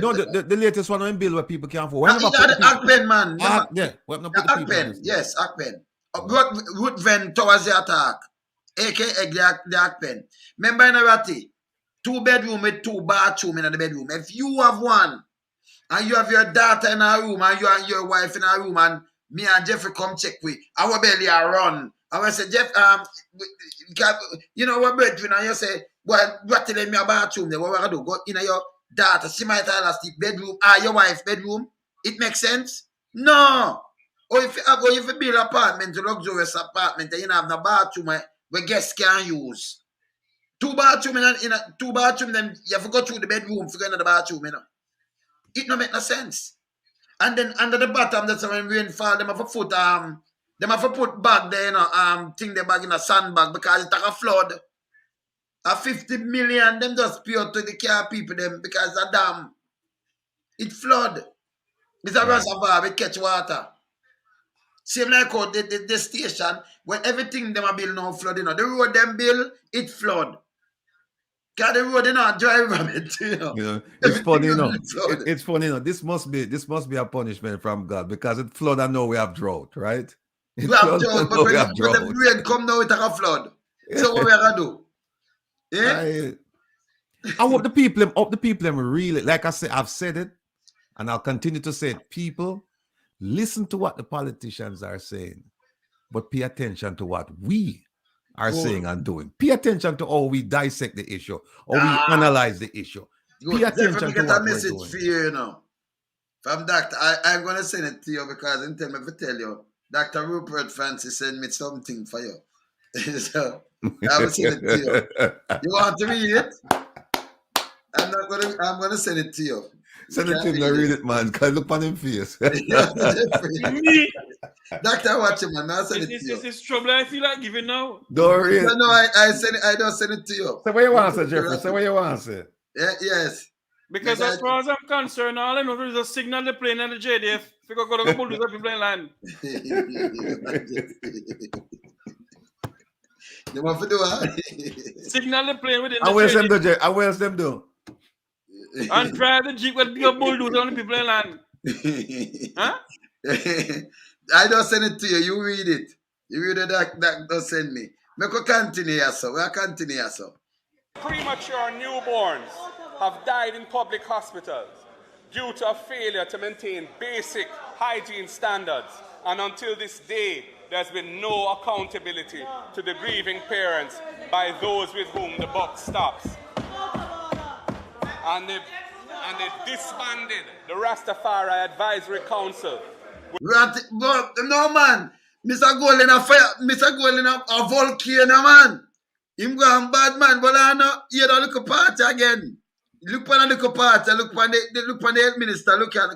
Speaker 2: No, the latest one on bill where people can't afford.
Speaker 1: Akpen, man.
Speaker 2: Akpen,
Speaker 1: yes, Akpen. Ruthven towards the attack, aka the Akpen. Remember in a Ratty, 2 bedroom with 2 bathroom in the bedroom. If you have one, and you have your daughter in a room, and you and your wife in a room, and me and Jeffrey come check with, our belly are run. I will say, Jeff, you know what, bedroom, and you say, well, what tell me a bathroom, then what we do? Go in your daughter, she might have a sleep bedroom, your wife's bedroom. It makes sense? No. Or if you build an apartment, a luxurious apartment, and you have no bathroom where guests can use. 2 bathroom in a 2 bathroom, then you have to go through the bedroom to go into the bathroom, you know. It don't make no sense. And then under the bottom, that's when rain fall, them have to put bag there, you know, thing the bag in a sandbag because it took a flood. A 50 million, them just pay out to the car people them because the dam. It flood. It's a reservoir, it catch water. Same like how the station, when everything them are built now flood, you know. The road them build, it flood. Because the road, you know, drive from it, you know.
Speaker 2: It's funny, you know. It's funny, you know. This must be a punishment from God because it flood and now we have drought, right?
Speaker 1: We have drought, but when the rain come now, it a flood. So what we are going to do? Yeah?
Speaker 2: I hope the people really, like I said, I've said it, and I'll continue to say it. People, listen to what the politicians are saying, but pay attention to what we are saying and doing. Pay attention to how we dissect the issue, or we analyze the issue. Pay attention to what we're doing.
Speaker 1: For you, you know. From Doctor, I'm going to send it to you because I'm telling me to tell you, Dr. Rupert Francis sent me something for you. So, I will send it to you. You want to read it? I'm gonna send it to you.
Speaker 2: Send it to him, read it, man. Can look on him face.
Speaker 4: Me?
Speaker 1: Doctor, watch him, man. I'll send it to you.
Speaker 4: This is trouble I feel like giving now.
Speaker 2: Don't read it.
Speaker 1: No, I send it. I don't send it to you.
Speaker 2: Say what you want to say, Jeffrey. Say what you want to say.
Speaker 1: Yes.
Speaker 4: Because as far as I'm concerned, all I know is a signal the plane and the JDF. If you go to the bulldozer, people in land.
Speaker 1: You want to do it?
Speaker 4: Signal the plane within the
Speaker 2: And where's them
Speaker 4: JDF.
Speaker 2: do, and where's them do?
Speaker 4: And drive the Jeep with your bulldozer on the people in land. Huh?
Speaker 1: I don't send it to you. You read it. You read it. That don't send me. Make a continue, so we continue, so.
Speaker 3: Premature newborns have died in public hospitals due to a failure to maintain basic hygiene standards. And until this day, there's been no accountability to the grieving parents by those with whom the buck stops. And they disbanded the Rastafari Advisory Council.
Speaker 1: No, man. Mr. Golding a volcano, man. Him go on bad man, but I know you don't look apart again. Look on the little part, look on the health minister, look at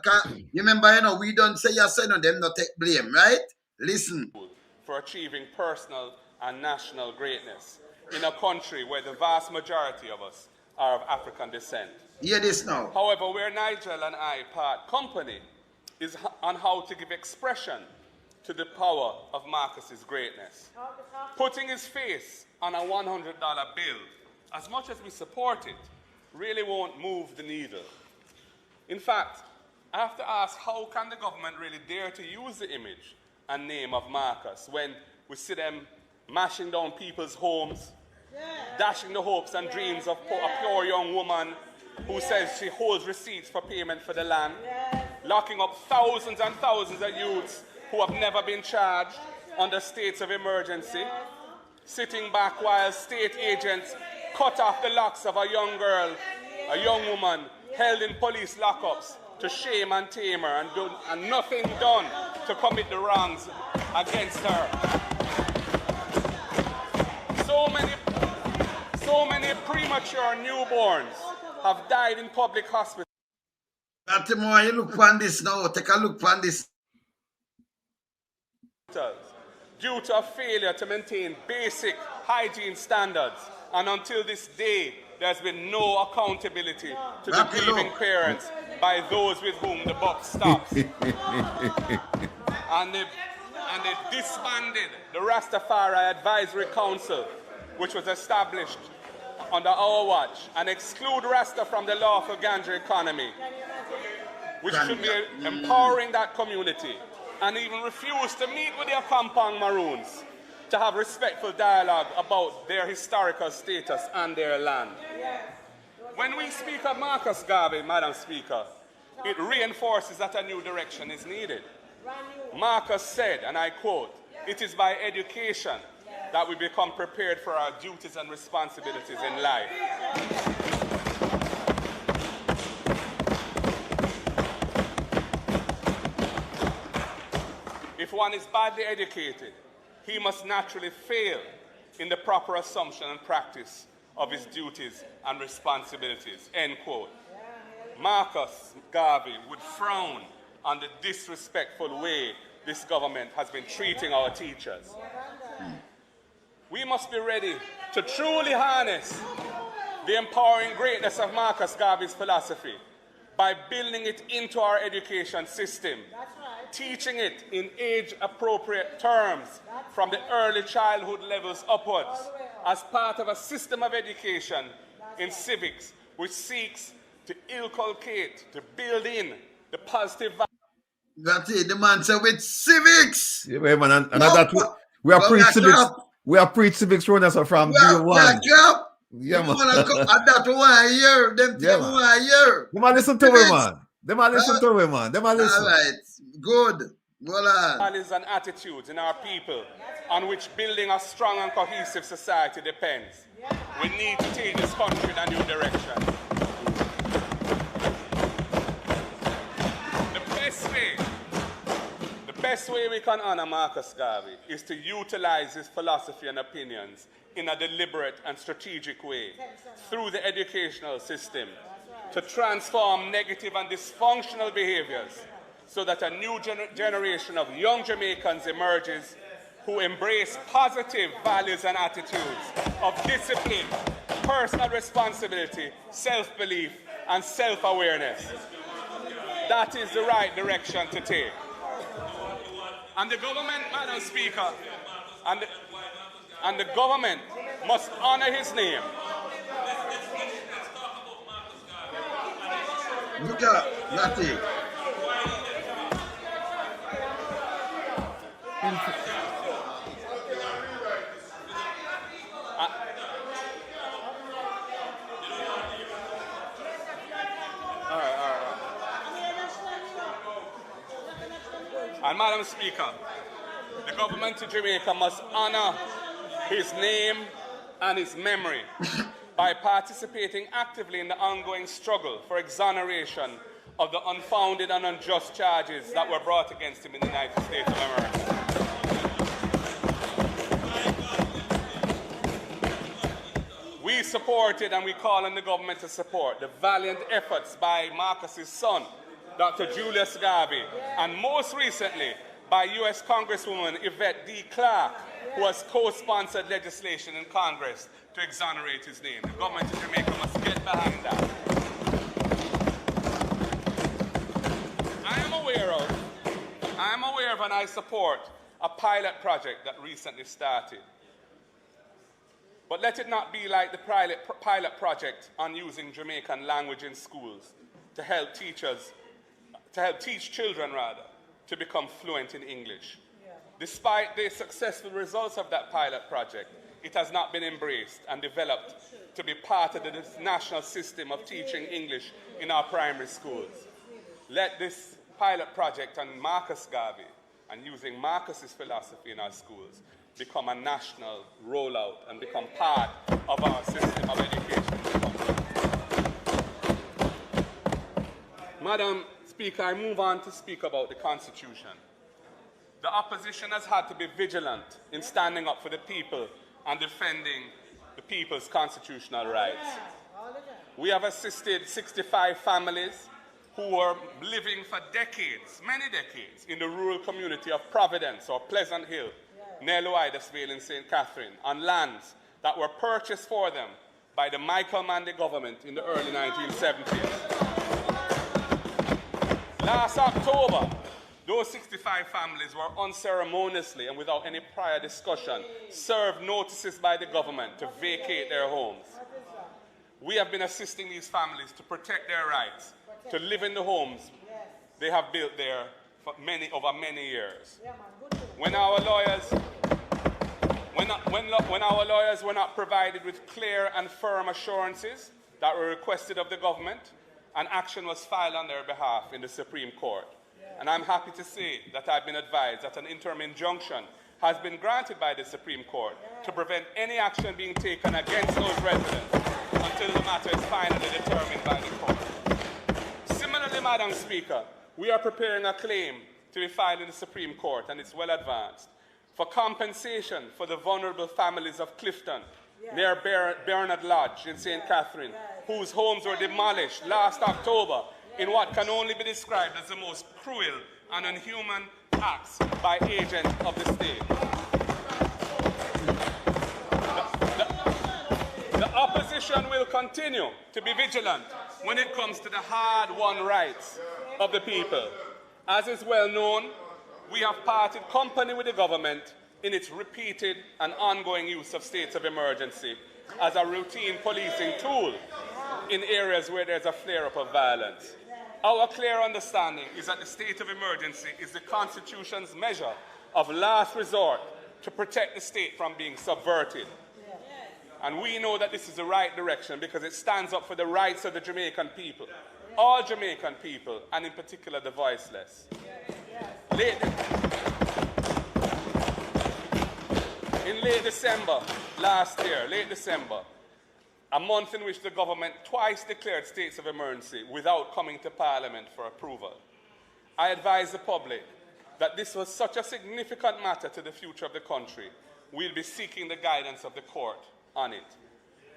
Speaker 1: you remember, you know, we don't say yes, no, them not take blame, right? Listen.
Speaker 3: For achieving personal and national greatness in a country where the vast majority of us are of African descent.
Speaker 1: Hear this now.
Speaker 3: However, where Nigel and I part company is on how to give expression to the power of Marcus's greatness. Putting his face on a $100 bill, as much as we support it, really won't move the needle. In fact, I have to ask, how can the government really dare to use the image and name of Marcus when we see them mashing down people's homes, dashing the hopes and dreams of a pure young woman who says she holds receipts for payment for the land, locking up thousands and thousands of youths who have never been charged under states of emergency, sitting back while state agents cut off the locks of a young girl, a young woman held in police lockups to shame and tame her, and nothing done to commit the wrongs against her. So many premature newborns have died in public hospitals.
Speaker 1: Baltimore, you look on this now. Take a look on this.
Speaker 3: Due to a failure to maintain basic hygiene standards. And until this day, there's been no accountability to the grieving parents by those with whom the buck stops. and they disbanded the Rastafari Advisory Council, which was established under our watch, and exclude Rasta from the lawful ganja economy, which should be empowering that community, and even refuse to meet with their compound Maroons to have respectful dialogue about their historical status and their land. When we speak of Marcus Garvey, Madam Speaker, it reinforces that a new direction is needed. Marcus said, and I quote, "It is by education that we become prepared for our duties and responsibilities in life." If one is badly educated, he must naturally fail in the proper assumption and practice of his duties and responsibilities, end quote. Marcus Garvey would frown on the disrespectful way this government has been treating our teachers. We must be ready to truly harness the empowering greatness of Marcus Garvey's philosophy by building it into our education system, teaching it in age-appropriate terms from the early childhood levels upwards as part of a system of education in civics which seeks to inculcate, to build in the positive values.
Speaker 1: That's it, the man said with civics.
Speaker 2: Yeah, man, and that we are preach civics. We are preach civics from day one. Yeah, man.
Speaker 1: And that 1 year, them take 1 year.
Speaker 2: Them a listen to me, man. Them a listen to me, man. Them a listen.
Speaker 1: All right, good. Voila.
Speaker 3: Values and attitudes in our people on which building a strong and cohesive society depends. We need to take this country in a new direction. The best way we can honor Marcus Garvey is to utilize his philosophy and opinions in a deliberate and strategic way through the educational system to transform negative and dysfunctional behaviors so that a new generation of young Jamaicans emerges who embrace positive values and attitudes of discipline, personal responsibility, self-belief, and self-awareness. That is the right direction to take. And the government, Madam Speaker, and the government must honor his name.
Speaker 1: Look at Ratty.
Speaker 3: And Madam Speaker, the government of Jamaica must honor his name and his memory by participating actively in the ongoing struggle for exoneration of the unfounded and unjust charges that were brought against him in the United States of America. We supported and we call on the government to support the valiant efforts by Marcus's son, Dr. Julius Garvey, and most recently by U.S. Congresswoman Yvette D. Clarke, who has co-sponsored legislation in Congress to exonerate his name. The government of Jamaica must get behind that. I am aware of and I support a pilot project that recently started. But let it not be like the pilot project on using Jamaican language in schools to help teach children to become fluent in English. Yeah. Despite the successful results of that pilot project, it has not been embraced and developed to be part of the national system of teaching English in our primary schools. Let this pilot project on Marcus Garvey and using Marcus's philosophy in our schools become a national rollout and become part of our system of education. Madam Speaker, I move on to speak about the Constitution. The opposition has had to be vigilant in standing up for the people and defending the people's constitutional rights. We have assisted 65 families who were living for decades, many decades, in the rural community of Providence or Pleasant Hill, near Loydesville in St. Catherine, on lands that were purchased for them by the Michael Manley government in the early 1970s. Last October, those 65 families were unceremoniously and without any prior discussion served notices by the government to vacate their homes. We have been assisting these families to protect their rights, to live in the homes they have built there for over many years. When our lawyers were not provided with clear and firm assurances that were requested of the government, an action was filed on their behalf in the Supreme Court. And I'm happy to say that I've been advised that an interim injunction has been granted by the Supreme Court to prevent any action being taken against those residents until the matter is finally determined by the court. Similarly, Madam Speaker, we are preparing a claim to be filed in the Supreme Court, and it's well advanced, for compensation for the vulnerable families of Clifton, near Bernard Lodge in St. Catherine, whose homes were demolished last October in what can only be described as the most cruel and inhuman acts by agents of the state. The opposition will continue to be vigilant when it comes to the hard-won rights of the people. As is well known, we have parted company with the government in its repeated and ongoing use of states of emergency as a routine policing tool in areas where there's a flare-up of violence. Our clear understanding is that the state of emergency is the Constitution's measure of last resort to protect the state from being subverted. And we know that this is the right direction because it stands up for the rights of the Jamaican people, all Jamaican people, and in particular the voiceless. In late December last year, a month in which the government twice declared states of emergency without coming to Parliament for approval, I advised the public that this was such a significant matter to the future of the country, we'll be seeking the guidance of the court on it.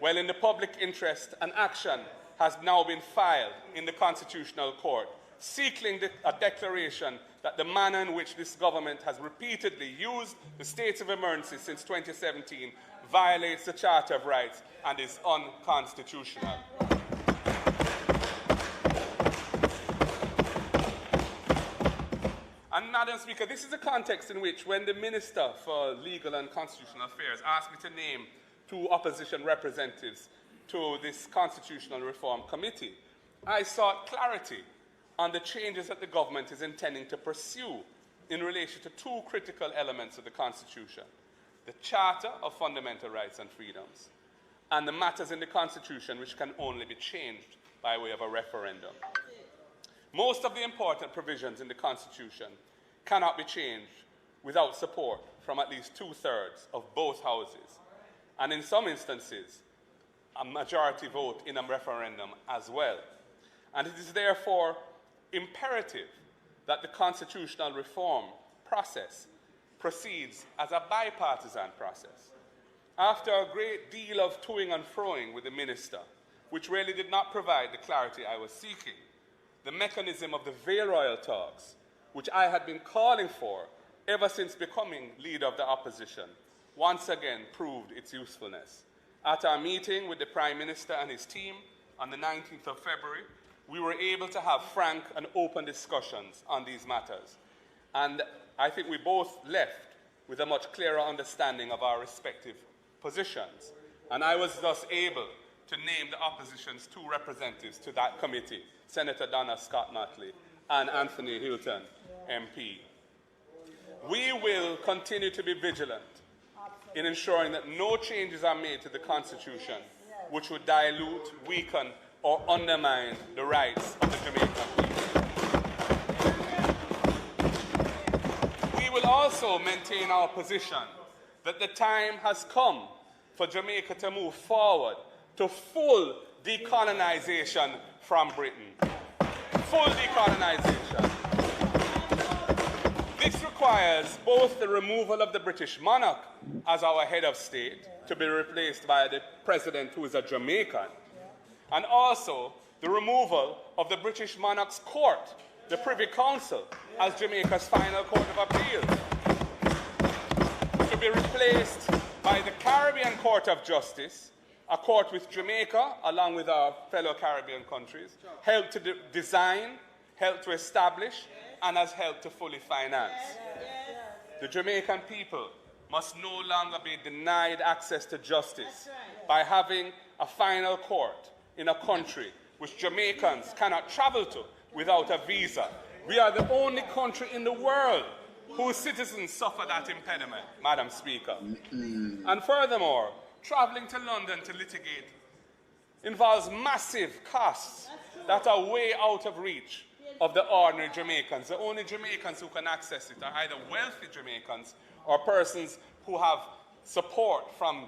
Speaker 3: Well, in the public interest, an action has now been filed in the Constitutional Court, seeking a declaration that the manner in which this government has repeatedly used the states of emergency since 2017 violates the Charter of Rights and is unconstitutional. And Madam Speaker, this is a context in which when the Minister for Legal and Constitutional Affairs asked me to name 2 opposition representatives to this Constitutional Reform Committee, I sought clarity on the changes that the government is intending to pursue in relation to 2 critical elements of the Constitution: the Charter of Fundamental Rights and Freedoms, and the matters in the Constitution which can only be changed by way of a referendum. Most of the important provisions in the Constitution cannot be changed without support from at least 2/3 of both houses, and in some instances, a majority vote in a referendum as well. And it is therefore imperative that the constitutional reform process proceeds as a bipartisan process. After a great deal of toing and froing with the minister, which really did not provide the clarity I was seeking, the mechanism of the Vale Royal talks, which I had been calling for ever since becoming leader of the opposition, once again proved its usefulness. At our meeting with the Prime Minister and his team on the 19th of February, we were able to have frank and open discussions on these matters. And I think we both left with a much clearer understanding of our respective positions. And I was thus able to name the opposition's two representatives to that committee, Senator Donna Scott Notley and Anthony Hilton, MP. We will continue to be vigilant in ensuring that no changes are made to the Constitution which would dilute, weaken, or undermine the rights of the Jamaican people. We will also maintain our position that the time has come for Jamaica to move forward to full decolonization from Britain. Full decolonization. This requires both the removal of the British monarch as our head of state to be replaced by the president who is a Jamaican, and also the removal of the British monarch's court, the Privy Council, as Jamaica's final court of appeal, to be replaced by the Caribbean Court of Justice, a court which Jamaica, along with our fellow Caribbean countries, helped to design, helped to establish, and has helped to fully finance. The Jamaican people must no longer be denied access to justice by having a final court in a country which Jamaicans cannot travel to without a visa. We are the only country in the world whose citizens suffer that impediment, Madam Speaker. And furthermore, traveling to London to litigate involves massive costs that are way out of reach of the ordinary Jamaicans. The only Jamaicans who can access it are either wealthy Jamaicans or persons who have support from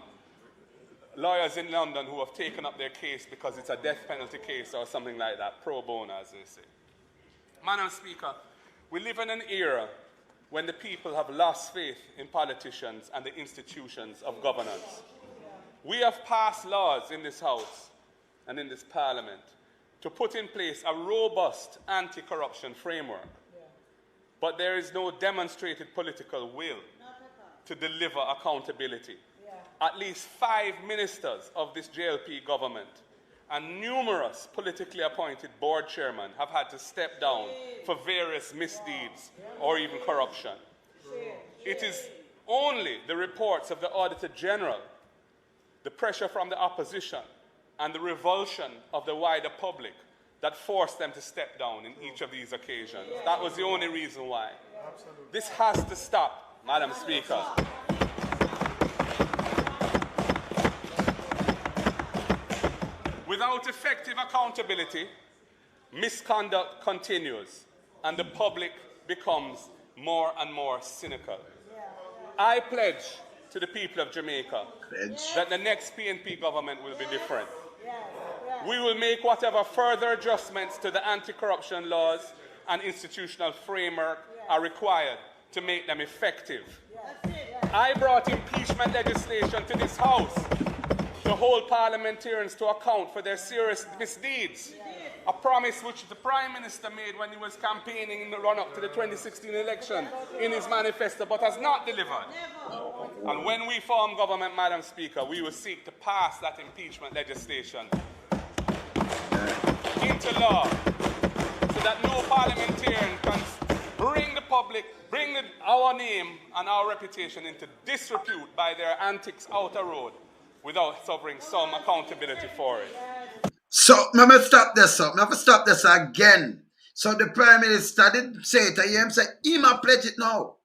Speaker 3: lawyers in London who have taken up their case because it's a death penalty case or something like that, pro bono, as they say. Madam Speaker, we live in an era when the people have lost faith in politicians and the institutions of governance. We have passed laws in this House and in this Parliament to put in place a robust anti-corruption framework, but there is no demonstrated political will to deliver accountability. At least 5 ministers of this JLP government and numerous politically appointed board chairmen have had to step down for various misdeeds or even corruption. It is only the reports of the Auditor General, the pressure from the opposition, and the revulsion of the wider public that forced them to step down in each of these occasions. That was the only reason why. This has to stop, Madam Speaker. Without effective accountability, misconduct continues and the public becomes more and more cynical. I pledge to the people of Jamaica that the next PNP government will be different. We will make whatever further adjustments to the anti-corruption laws and institutional framework are required to make them effective. I brought impeachment legislation to this House to hold parliamentarians to account for their serious misdeeds, a promise which the Prime Minister made when he was campaigning in the run-up to the 2016 election in his manifesto, but has not delivered. And when we form government, Madam Speaker, we will seek to pass that impeachment legislation into law so that no parliamentarian can bring the public, our name and our reputation into disrepute by their antics out the road without suffering some accountability for it.
Speaker 1: So, I'm going to stop this up. I'm going to stop this again. So the Prime Minister did say it to him, say, he might pledge it now.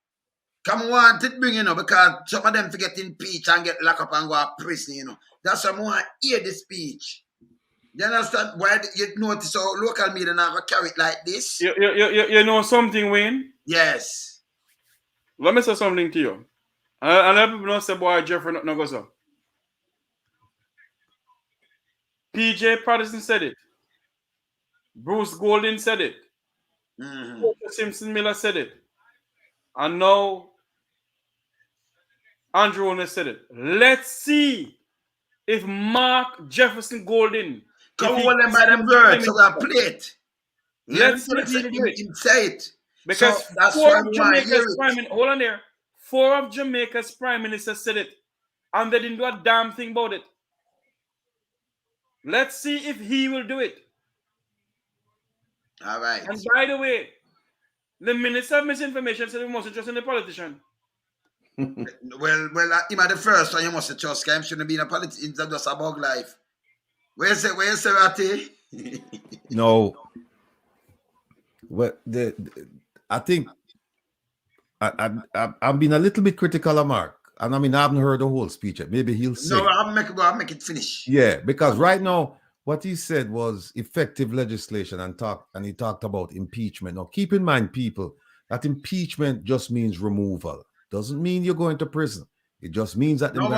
Speaker 1: Come want it bring, because some of them forget impeach and get locked up and go to prison, That's why I want to hear the speech. You understand why you notice how local media now go carry it like this?
Speaker 4: You know something, Wayne?
Speaker 1: Yes.
Speaker 4: Let me say something to you. I let people know say boy Jeffrey not go so. PJ Patterson said it. Bruce Golding said it. Simpson Miller said it. And now Andrew Holness said it. Let's see if Mark Jefferson Golding,
Speaker 1: Come hold them by them words, so we play it.
Speaker 4: Let's see if he will do it.
Speaker 1: Him say it.
Speaker 4: Because
Speaker 1: so that's
Speaker 4: four
Speaker 1: why
Speaker 4: of
Speaker 1: we want to hear
Speaker 4: Jamaica's
Speaker 1: it.
Speaker 4: prime minister, hold on there. 4 of Jamaica's prime ministers said it, and they didn't do a damn thing about it. Let's see if he will do it.
Speaker 1: All right.
Speaker 4: And by the way, the Minister of Misinformation said we mustn't trust in the politician.
Speaker 1: well, him at the first one you must trust. Him shouldn't be in a politician. It's just a bug life. Where's Ratty?
Speaker 2: No. Well, I think I'm being a little bit critical of Mark. And I mean, I haven't heard the whole speech yet. Maybe he'll say.
Speaker 1: No, I'll make it finish.
Speaker 2: Yeah, because right now, what he said was effective legislation and he talked about impeachment. Now, keep in mind, people, that impeachment just means removal. Doesn't mean you're going to prison. It just means that
Speaker 1: No, we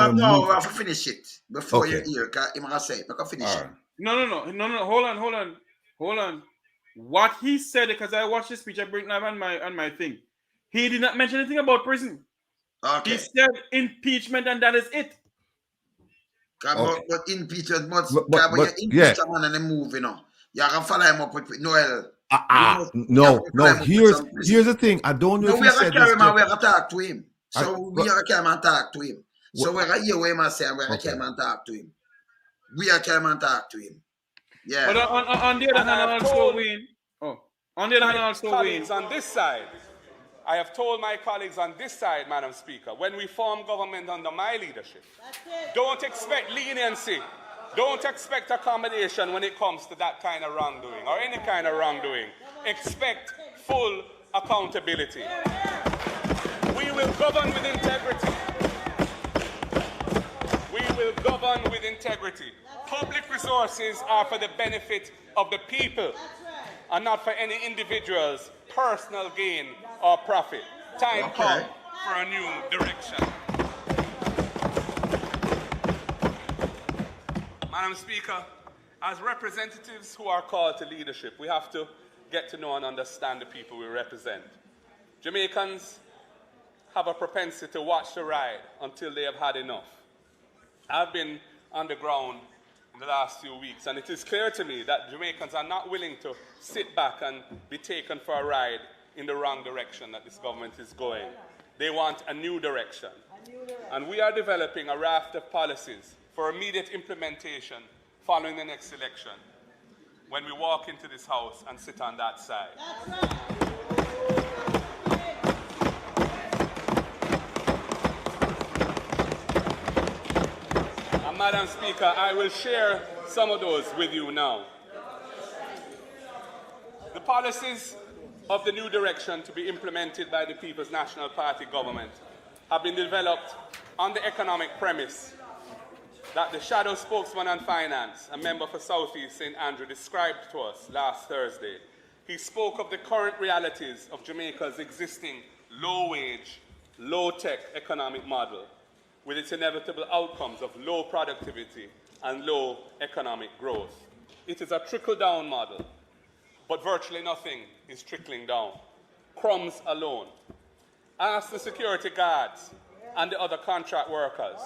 Speaker 1: have to finish it before you hear. I'm gonna say, we can finish it.
Speaker 4: No. Hold on. What he said, because I watched his speech, I bring it on my thing. He did not mention anything about prison.
Speaker 1: Okay.
Speaker 4: He said impeachment, and that is it.
Speaker 2: Okay.
Speaker 1: But impeachment, you impeach someone and then move, you know. You can follow him up with Noel.
Speaker 2: No. Here's the thing. I don't know if
Speaker 1: we
Speaker 2: he
Speaker 1: are
Speaker 2: said
Speaker 1: carry
Speaker 2: this.
Speaker 1: him, we are going to talk to him. So we are carry him and talk to him. So we're going to hear what he must say and we're going to carry him and talk to him. We are carry him and talk to him. Yeah.
Speaker 4: But on the other hand, also Wayne. On the other hand, also Wayne.
Speaker 3: On this side, I have told my colleagues on this side, Madam Speaker, when we form government under my leadership, don't expect leniency. Don't expect accommodation when it comes to that kind of wrongdoing or any kind of wrongdoing. Expect full accountability. We will govern with integrity. We will govern with integrity. Public resources are for the benefit of the people and not for any individual's personal gain or profit. Time come for a new direction. Madam Speaker, as representatives who are called to leadership, we have to get to know and understand the people we represent. Jamaicans have a propensity to watch the ride until they have had enough. I've been on the ground in the last few weeks, and it is clear to me that Jamaicans are not willing to sit back and be taken for a ride in the wrong direction that this government is going. They want a new direction. And we are developing a raft of policies for immediate implementation following the next election when we walk into this house and sit on that side. And Madam Speaker, I will share some of those with you now. The policies of the new direction to be implemented by the People's National Party government have been developed on the economic premise that the shadow spokesman on finance, a member for Southeast St. Andrew, described to us last Thursday. He spoke of the current realities of Jamaica's existing low-wage, low-tech economic model, with its inevitable outcomes of low productivity and low economic growth. It is a trickle-down model, but virtually nothing is trickling down. Crumbs alone. Ask the security guards and the other contract workers.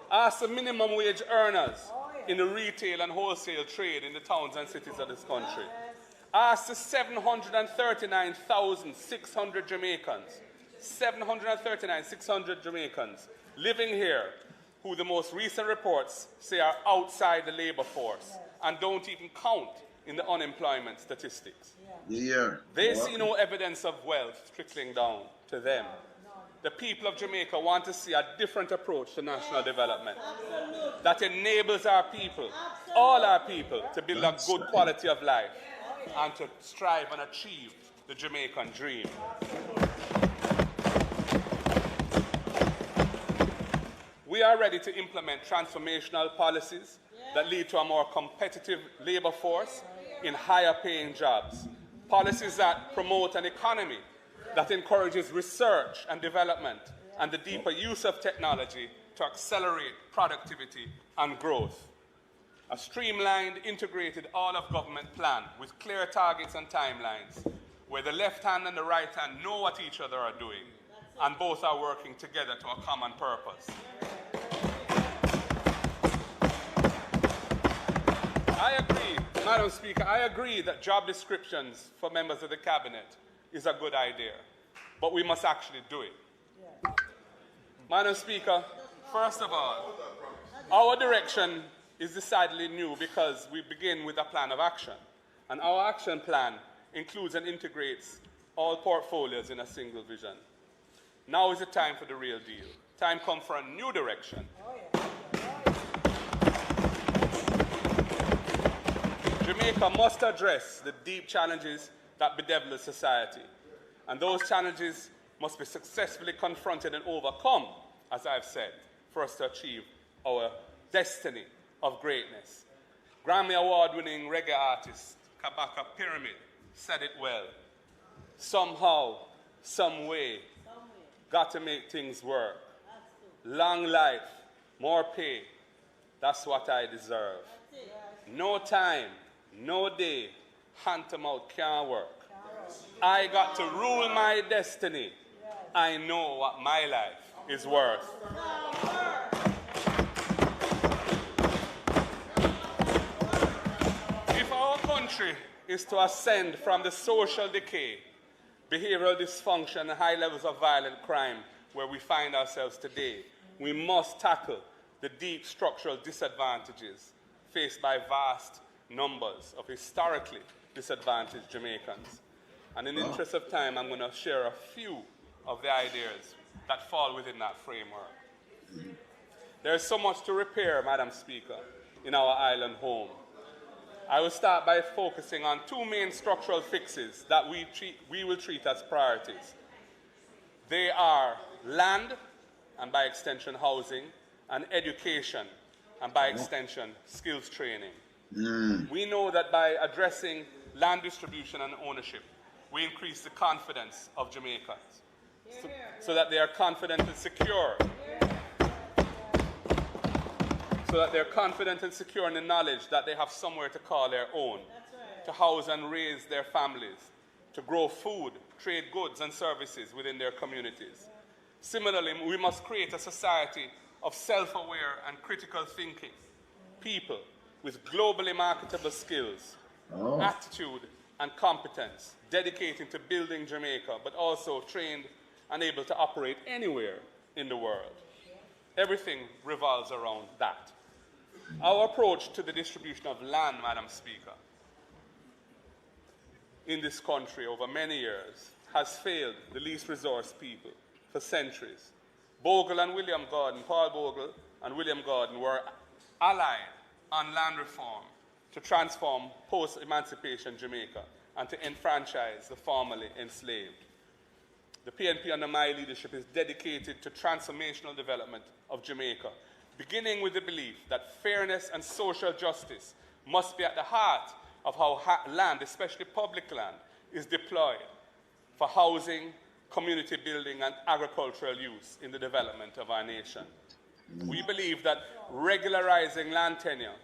Speaker 3: Ask the minimum wage earners in the retail and wholesale trade in the towns and cities of this country. Ask the 739,600 Jamaicans, 739,600 Jamaicans living here who the most recent reports say are outside the labor force and don't even count in the unemployment statistics. They see no evidence of wealth trickling down to them. The people of Jamaica want to see a different approach to national development that enables our people, all our people, to build a good quality of life and to strive and achieve the Jamaican dream. We are ready to implement transformational policies that lead to a more competitive labor force in higher paying jobs. Policies that promote an economy that encourages research and development and the deeper use of technology to accelerate productivity and growth. A streamlined, integrated all-of-government plan with clear targets and timelines, where the left hand and the right hand know what each other are doing, and both are working together to a common purpose. I agree, Madam Speaker, I agree that job descriptions for members of the Cabinet is a good idea, but we must actually do it. Madam Speaker, first of all, our direction is decidedly new because we begin with a plan of action, and our action plan includes and integrates all portfolios in a single vision. Now is the time for the real deal. Time comes for a new direction. Jamaica must address the deep challenges that bedevil society, and those challenges must be successfully confronted and overcome, as I've said, for us to achieve our destiny of greatness. Grammy Award-winning reggae artist Kabaka Pyramid said it well. Somehow, some way, got to make things work. Long life, more pay, that's what I deserve. No time, no day, hand to mouth can't work. I got to rule my destiny. I know what my life is worth. If our country is to ascend from the social decay, behavioral dysfunction, and high levels of violent crime where we find ourselves today, we must tackle the deep structural disadvantages faced by vast numbers of historically disadvantaged Jamaicans. And in the interest of time, I'm going to share a few of the ideas that fall within that framework. There is so much to repair, Madam Speaker, in our island home. I will start by focusing on two main structural fixes that we will treat as priorities. They are land, and by extension housing, and education, and by extension skills training. We know that by addressing land distribution and ownership, we increase the confidence of Jamaicans so that they are confident and secure. So that they're confident and secure in the knowledge that they have somewhere to call their own, to house and raise their families, to grow food, trade goods and services within their communities. Similarly, we must create a society of self-aware and critical thinking, people with globally marketable skills, attitude and competence, dedicated to building Jamaica, but also trained and able to operate anywhere in the world. Everything revolves around that. Our approach to the distribution of land, Madam Speaker, in this country over many years has failed the least resourced people for centuries. Bogle and William Gordon, Paul Bogle and William Gordon were allied on land reform to transform post-emancipation Jamaica and to enfranchise the formerly enslaved. The PNP under my leadership is dedicated to transformational development of Jamaica, beginning with the belief that fairness and social justice must be at the heart of how land, especially public land, is deployed for housing, community building, and agricultural use in the development of our nation. We believe that regularizing land tenure,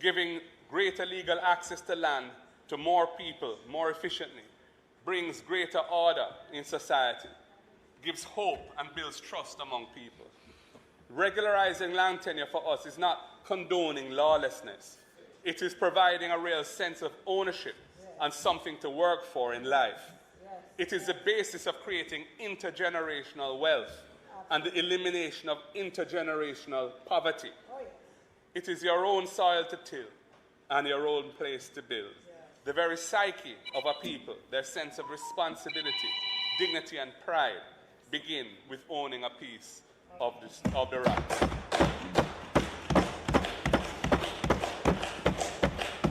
Speaker 3: giving greater legal access to land to more people more efficiently, brings greater order in society, gives hope and builds trust among people. Regularizing land tenure for us is not condoning lawlessness. It is providing a real sense of ownership and something to work for in life. It is the basis of creating intergenerational wealth and the elimination of intergenerational poverty. It is your own soil to till and your own place to build. The very psyche of a people, their sense of responsibility, dignity, and pride begin with owning a piece of the rights.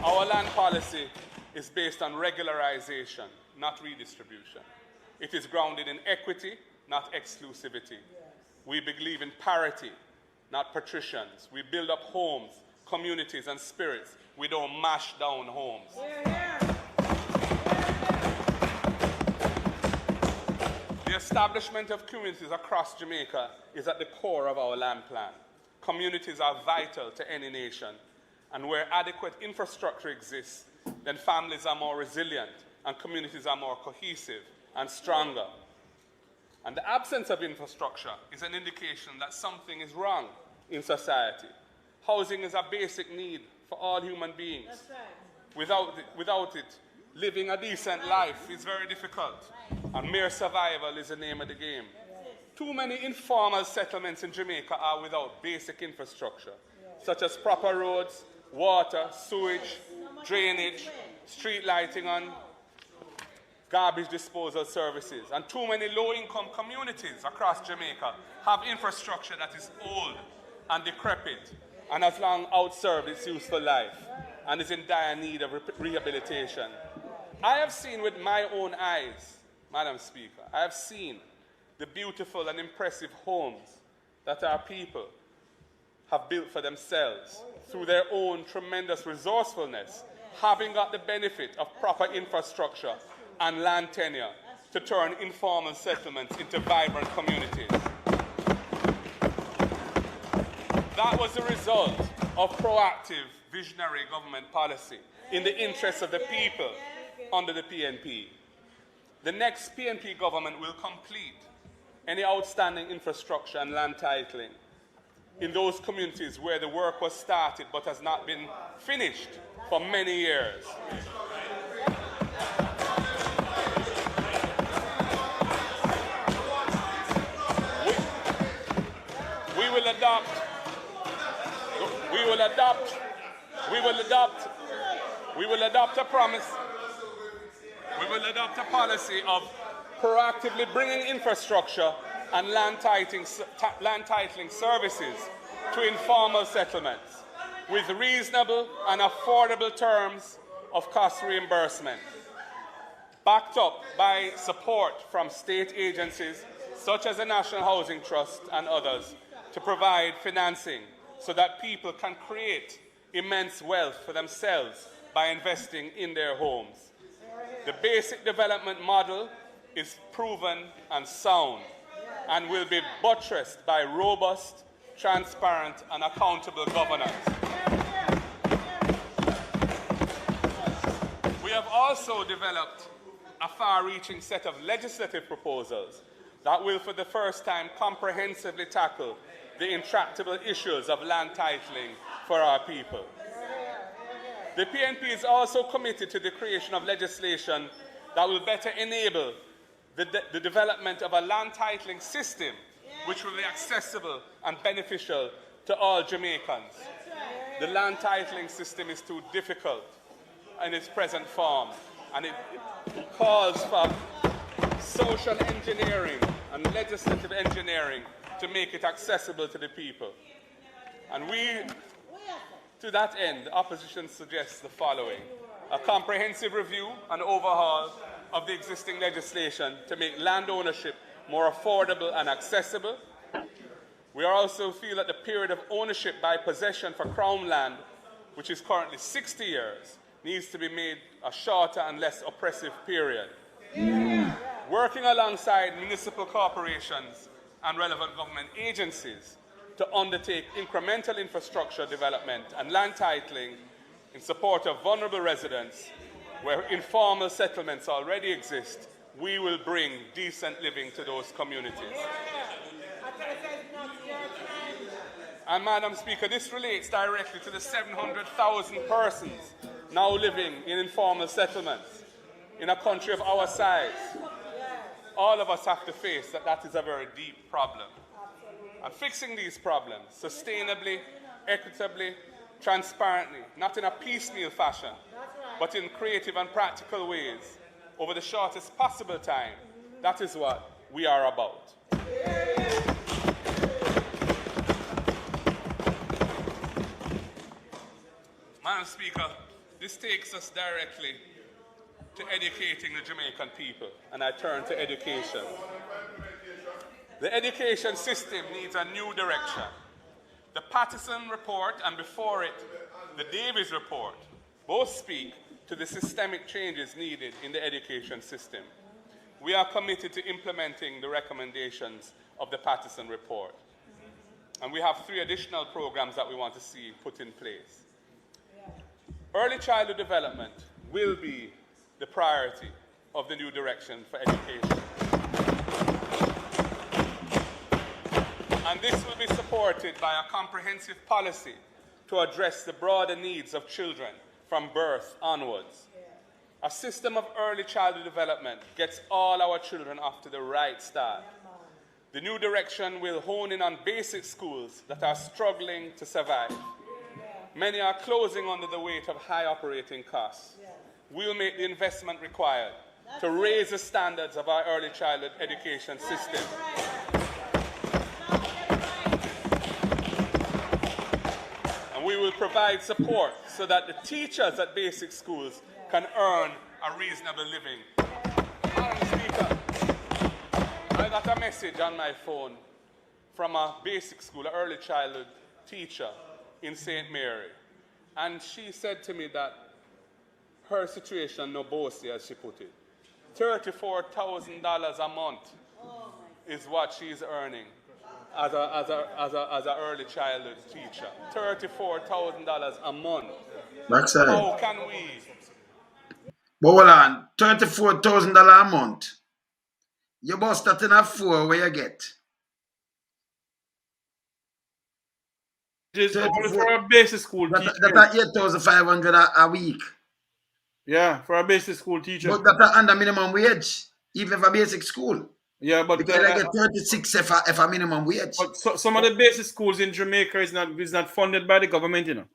Speaker 3: Our land policy is based on regularization, not redistribution. It is grounded in equity, not exclusivity. We believe in parity, not patricians. We build up homes, communities, and spirits. We don't mash down homes. The establishment of communities across Jamaica is at the core of our land plan. Communities are vital to any nation, and where adequate infrastructure exists, then families are more resilient and communities are more cohesive and stronger. And the absence of infrastructure is an indication that something is wrong in society. Housing is a basic need for all human beings.
Speaker 6: That's right.
Speaker 3: Without it, living a decent life is very difficult. And mere survival is the name of the game. Too many informal settlements in Jamaica are without basic infrastructure, such as proper roads, water, sewage, drainage, street lighting, and garbage disposal services. And too many low-income communities across Jamaica have infrastructure that is old and decrepit and has long outserved its useful life and is in dire need of rehabilitation. I have seen with my own eyes, Madam Speaker, I have seen the beautiful and impressive homes that our people have built for themselves through their own tremendous resourcefulness, having got the benefit of proper infrastructure and land tenure to turn informal settlements into vibrant communities. That was the result of proactive, visionary government policy in the interests of the people under the PNP. The next PNP government will complete any outstanding infrastructure and land titling in those communities where the work was started but has not been finished for many years. We will adopt a policy of proactively bringing infrastructure and land titling services to informal settlements with reasonable and affordable terms of cost reimbursement, backed up by support from state agencies such as the National Housing Trust and others to provide financing so that people can create immense wealth for themselves by investing in their homes. The basic development model is proven and sound and will be buttressed by robust, transparent, and accountable governance. We have also developed a far-reaching set of legislative proposals that will, for the first time, comprehensively tackle the intractable issues of land titling for our people. The PNP is also committed to the creation of legislation that will better enable the development of a land titling system which will be accessible and beneficial to all Jamaicans. The land titling system is too difficult in its present form, and it calls for social engineering and legislative engineering to make it accessible to the people. And to that end, the opposition suggests the following: a comprehensive review and overhaul of the existing legislation to make land ownership more affordable and accessible. We also feel that the period of ownership by possession for Crown land, which is currently 60 years, needs to be made a shorter and less oppressive period. Working alongside municipal corporations and relevant government agencies to undertake incremental infrastructure development and land titling in support of vulnerable residents where informal settlements already exist, we will bring decent living to those communities. And Madam Speaker, this relates directly to the 700,000 persons now living in informal settlements in a country of our size. All of us have to face that is a very deep problem. And fixing these problems sustainably, equitably, transparently, not in a piecemeal fashion, but in creative and practical ways over the shortest possible time, that is what we are about. Madam Speaker, this takes us directly to educating the Jamaican people, and I turn to education. The education system needs a new direction. The Patterson report and before it, the Davies report, both speak to the systemic changes needed in the education system. We are committed to implementing the recommendations of the Patterson report. And we have 3 additional programs that we want to see put in place. Early childhood development will be the priority of the new direction for education. And this will be supported by a comprehensive policy to address the broader needs of children from birth onwards. A system of early childhood development gets all our children off to the right start. The new direction will hone in on basic schools that are struggling to survive. Many are closing under the weight of high operating costs. We'll make the investment required to raise the standards of our early childhood education system. And we will provide support so that the teachers at basic schools can earn a reasonable living. Madam Speaker, I got a message on my phone from a basic school, an early childhood teacher in St. Mary. And she said to me that her situation no bossy, as she put it. $34,000 a month is what she's earning as a early childhood teacher. $34,000 a month.
Speaker 1: That's right.
Speaker 3: How can we?
Speaker 1: But hold on, $34,000 a month. You bust that in a 4 where you get.
Speaker 4: It is only for a basic school teacher.
Speaker 1: That's 8,500 a week.
Speaker 4: Yeah, for a basic school teacher.
Speaker 1: But that's under minimum wage, even for basic school.
Speaker 4: Yeah, but
Speaker 1: Because I get 36 if a minimum wage.
Speaker 4: But some of the basic schools in Jamaica is not funded by the government, you know.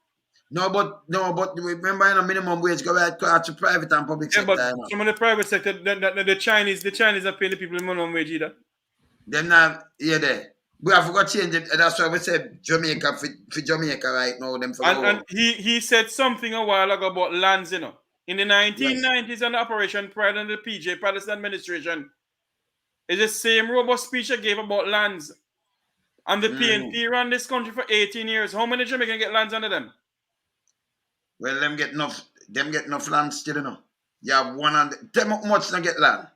Speaker 1: No, but remember, you know, minimum wage go right to private and public sector.
Speaker 4: But
Speaker 1: you know.
Speaker 4: some of the private sector, the Chinese are paying the people minimum wage either.
Speaker 1: Them not there. We have got to change it. That's why we said Jamaica for Jamaica right now. Them for
Speaker 4: and he said something a while ago about lands, you know. In the 1990s, and Operation Pride and the PJ Palace administration, it's the same robust speech I gave about lands. And the PNP ran this country for 18 years. How many Jamaicans get lands under them?
Speaker 1: Well, them get enough land still, you know. You have 100. Tell me how much they get land.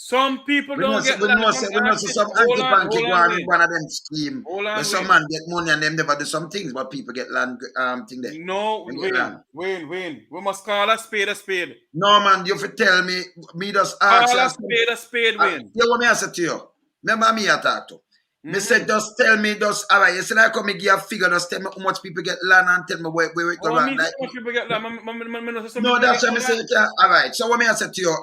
Speaker 4: Some people don't get land.
Speaker 1: We know some anti-pancake one of them scheme. Where some man get money and them never do some things, but people get land thing there.
Speaker 4: No, Wayne. We must call a spade a spade.
Speaker 1: No, man, you have to tell me just ask.
Speaker 4: Call a spade, Wayne.
Speaker 1: You want me to say to you? Remember me I talk to? Me said, just tell me, all right, you said I come and give a figure, just tell me how much people get land and tell me where it go wrong. Like,
Speaker 4: how much people get land?
Speaker 1: No, that's what I say. All right, so what me I say to you,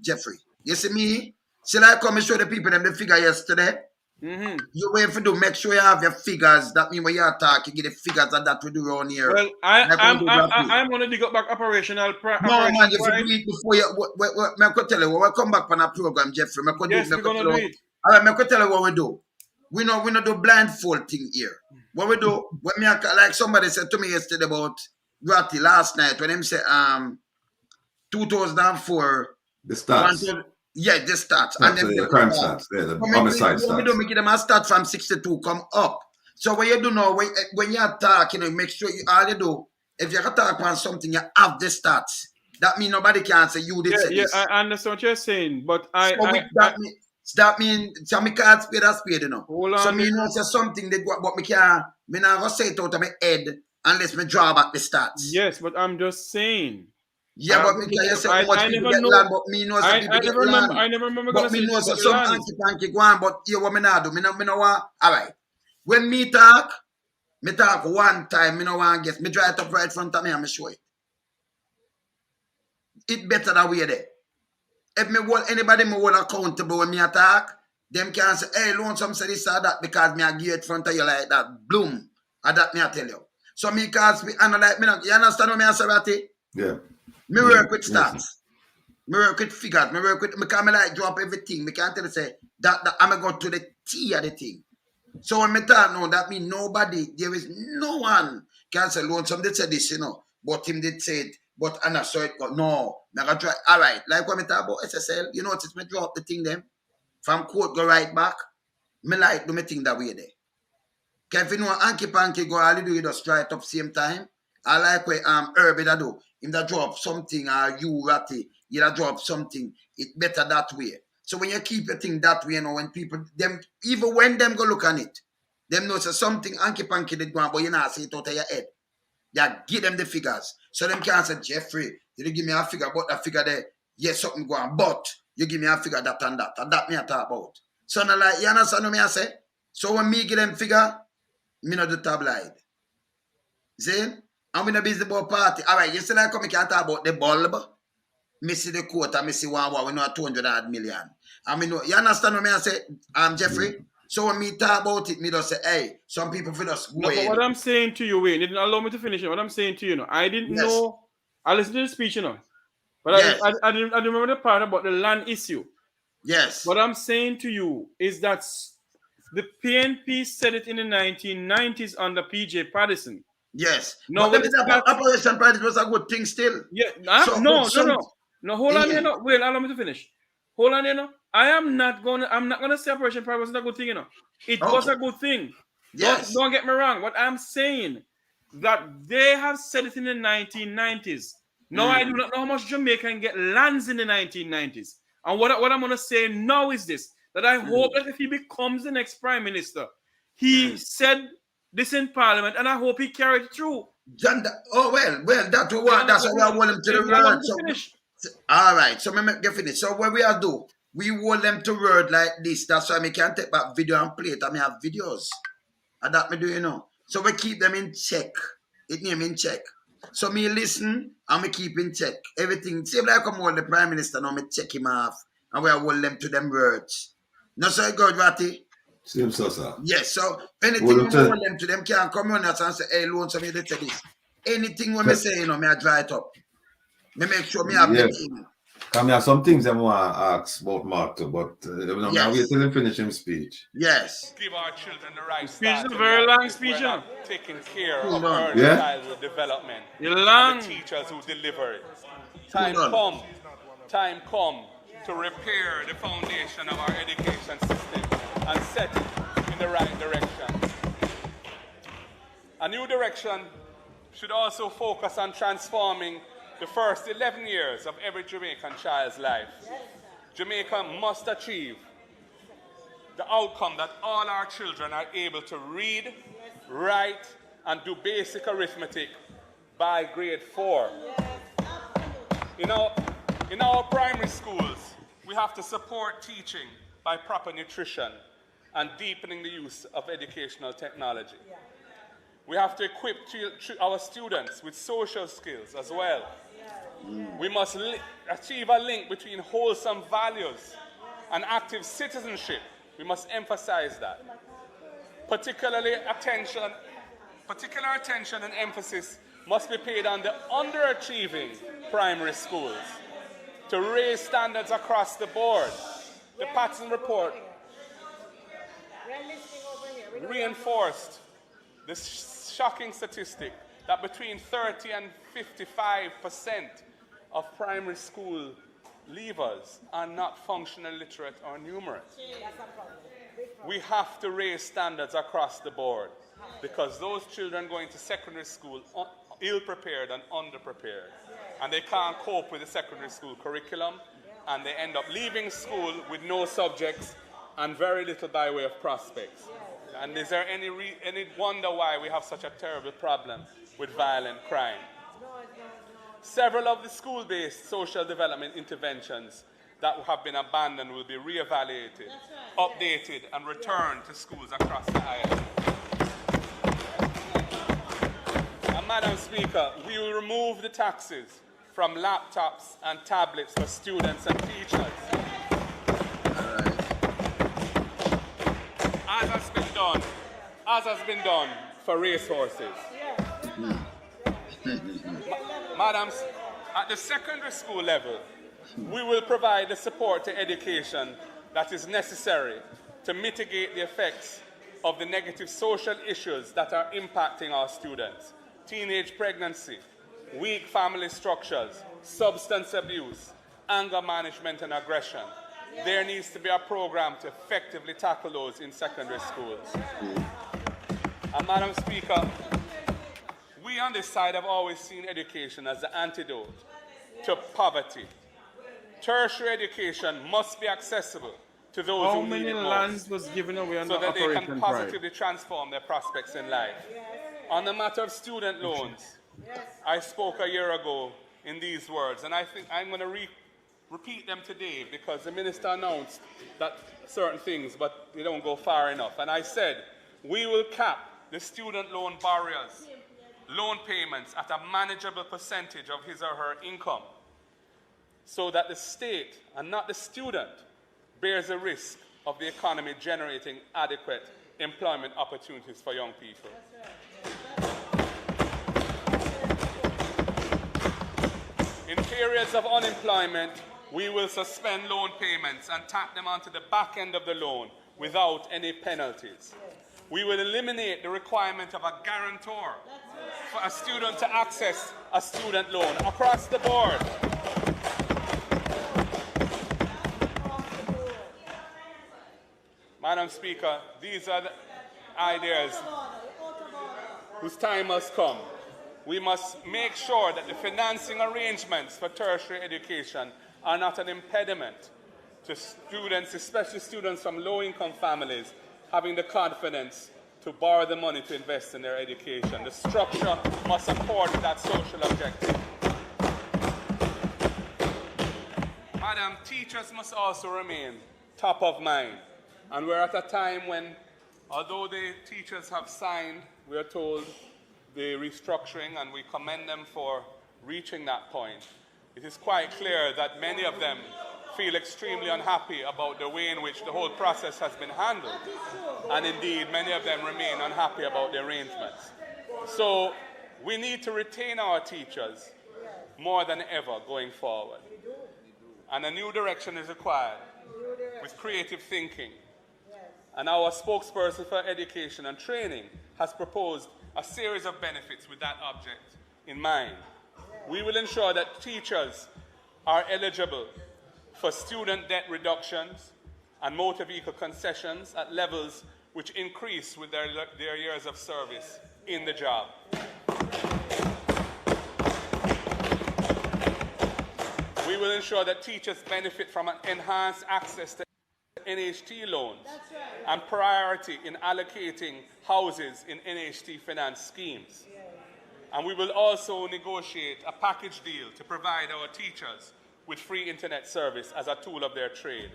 Speaker 1: Jeffrey? You see me? Should I come and show the people them the figure yesterday? You wait for do make sure you have your figures. That mean when you talk, you get the figures that we do around here.
Speaker 4: Well, I'm gonna dig up back operational.
Speaker 1: No, man, you have to do it before you. I could tell you, when we come back on a program, Jeffrey.
Speaker 4: Yes, we're gonna do it.
Speaker 1: All right, I could tell you what we do. We not do blindfold thing here. What we do, when me like somebody said to me yesterday about Ratty last night when him say 2004.
Speaker 2: The stats.
Speaker 1: Yeah, the stats.
Speaker 2: And then the crime stats. Yeah, the homicide stats.
Speaker 1: We do make them a start from 62 come up. So what you do now, when you attack, you know, make sure all you do, if you attack on something, you have the stats. That means nobody can say you did say this.
Speaker 4: I understand what you're saying, but
Speaker 1: that means so me can't spade a spade, you know. So me know say something that but me can't not gonna say it out of my head unless me draw back the stats.
Speaker 4: Yes, but I'm just saying.
Speaker 1: Yeah, but you say how much people get land, but me know some people get land.
Speaker 4: I never remember
Speaker 1: but me know some anti-pancake one, but you what me not do. Me no want. All right. When me talk one time, me no want guess. Me draw it up right in front of me and me show it. It better that way there. If me hold anybody me hold accountable when me attack, them can say, hey, Lonesome say this or that because me I give it in front of you like that. Bloom. And that me I tell you. So me can't speak and like me you understand what me I say, Ratty?
Speaker 2: Yeah.
Speaker 1: Me work with stats. Me work with figures. Me work with me can me like drop everything. Me can't tell you say that I'm going to the T of the thing. So when me talk now, that means nobody, there is no one can say Lonesome did say this, you know, but him did say it. But Anna saw it go, no, I got try. All right, like when we talk about SSL, you notice me drop the thing them from court go right back. Me like do me thing that way there. Cause if you know Anki Panky go all you do, you just try it up same time. I like where Herbie that do. Him that drop something or you Ratty, you that drop something, it better that way. So when you keep your thing that way, you know, when people them even when them go look on it, them know say something Anki Panky did go on, but you not see it out of your head. Yeah, give them the figures. So them can't say, Jeffrey, you give me a figure, but that figure there, yes, something go on. But you give me a figure that and that. And that me I talk about. So now like, you understand what me I say? So when me give them figure, me not do tabloid. See? I'm in a busy about party. All right, you see like come can talk about the bulb. Me see the quote and me see one we know 200 odd million. I mean, you understand what me I say? Jeffrey. So when me talk about it, me just say, hey, some people feel just
Speaker 4: No, but what I'm saying to you, Wayne, you didn't allow me to finish it. What I'm saying to you, I didn't know. I listened to the speech, but I didn't remember the part about the land issue.
Speaker 1: Yes.
Speaker 4: What I'm saying to you is that the PNP said it in the 1990s under PJ Patterson.
Speaker 1: Yes.
Speaker 4: No,
Speaker 1: but Operation Pride was a good thing still.
Speaker 4: Yeah.
Speaker 1: So,
Speaker 4: No. Hold on, Wait, allow me to finish. Hold on, I'm not gonna say Operation Pride wasn't a good thing, It was a good thing.
Speaker 1: Yes.
Speaker 4: Don't get me wrong. What I'm saying that they have said it in the 1990s. No, I do not know how much Jamaica can get lands in the 1990s. And what I'm gonna say now is this: that I hope that if he becomes the next prime minister, he said this in Parliament, and I hope he carried it through.
Speaker 1: Well, that's what we are hold them to the word. So, all right, so me get finished. So what we are do, we hold them to word like this. That's why me can take back video and play it. I have videos. And that me do, So we keep them in check. It name in check. So me listen and me keep in check. Everything. Same like I'm hold the prime minister now, me check him off. And we are hold them to them words. No, so good, Ratty.
Speaker 2: Same so, sir.
Speaker 1: Yes, so anything you hold them to them can come on and say, hey, Lonesome, you did this. Anything when me say, me I dry it up. Me make sure me have the thing.
Speaker 2: Come here, some things I want to ask about Mark too, but now wait till him finish his speech.
Speaker 1: Yes.
Speaker 3: Give our children the right
Speaker 4: start. Speech is a very long speech,
Speaker 3: taking care of early childhood development. And the teachers who deliver it. Time come to repair the foundation of our education system and set it in the right direction. A new direction should also focus on transforming the first 11 years of every Jamaican child's life. Jamaica must achieve the outcome that all our children are able to read, write, and do basic arithmetic by grade 4. In our primary schools, we have to support teaching by proper nutrition and deepening the use of educational technology. We have to equip our students with social skills as well. We must achieve a link between wholesome values and active citizenship. We must emphasize that. Particular attention and emphasis must be paid on the underachieving primary schools to raise standards across the board. The Patterson report reinforced the shocking statistic that between 30 and 55% of primary school leavers are not functionally literate or numerate. We have to raise standards across the board because those children going to secondary school are ill-prepared and underprepared. And they can't cope with the secondary school curriculum, and they end up leaving school with no subjects and very little by way of prospects. And is there any wonder why we have such a terrible problem with violent crime? Several of the school-based social development interventions that have been abandoned will be re-evaluated, updated, and returned to schools across the island. And Madam Speaker, we will remove the taxes from laptops and tablets for students and teachers. As has been done for racehorses. Madams, at the secondary school level, we will provide the support to education that is necessary to mitigate the effects of the negative social issues that are impacting our students. Teenage pregnancy, weak family structures, substance abuse, anger management and aggression. There needs to be a program to effectively tackle those in secondary schools. And Madam Speaker, we on this side have always seen education as the antidote to poverty. Tertiary education must be accessible to those who need it most. How many lands was given away under Operation Pride? So that they can positively transform their prospects in life. On the matter of student loans, I spoke a year ago in these words, and I think I'm going to repeat them today because the minister announced that certain things, but they don't go far enough. And I said, we will cap the student loan borrowers' loan payments at a manageable percentage of his or her income so that the state and not the student bears the risk of the economy generating adequate employment opportunities for young people. In periods of unemployment, we will suspend loan payments and tack them onto the back end of the loan without any penalties. We will eliminate the requirement of a guarantor for a student to access a student loan across the board. Madam Speaker, these are the ideas whose time has come. We must make sure that the financing arrangements for tertiary education are not an impediment to students, especially students from low-income families, having the confidence to borrow the money to invest in their education. The structure must accord with that social objective. Madam, teachers must also remain top of mind. And we're at a time when, although the teachers have signed, we're told, the restructuring, and we commend them for reaching that point, it is quite clear that many of them feel extremely unhappy about the way in which the whole process has been handled. And indeed, many of them remain unhappy about the arrangements. So we need to retain our teachers more than ever going forward. And a new direction is required with creative thinking. And our spokesperson for education and training has proposed a series of benefits with that object in mind. We will ensure that teachers are eligible for student debt reductions and motor vehicle concessions at levels which increase with their years of service in the job. We will ensure that teachers benefit from an enhanced access to NHT loans and priority in allocating houses in NHT finance schemes. And we will also negotiate a package deal to provide our teachers with free internet service as a tool of their trade.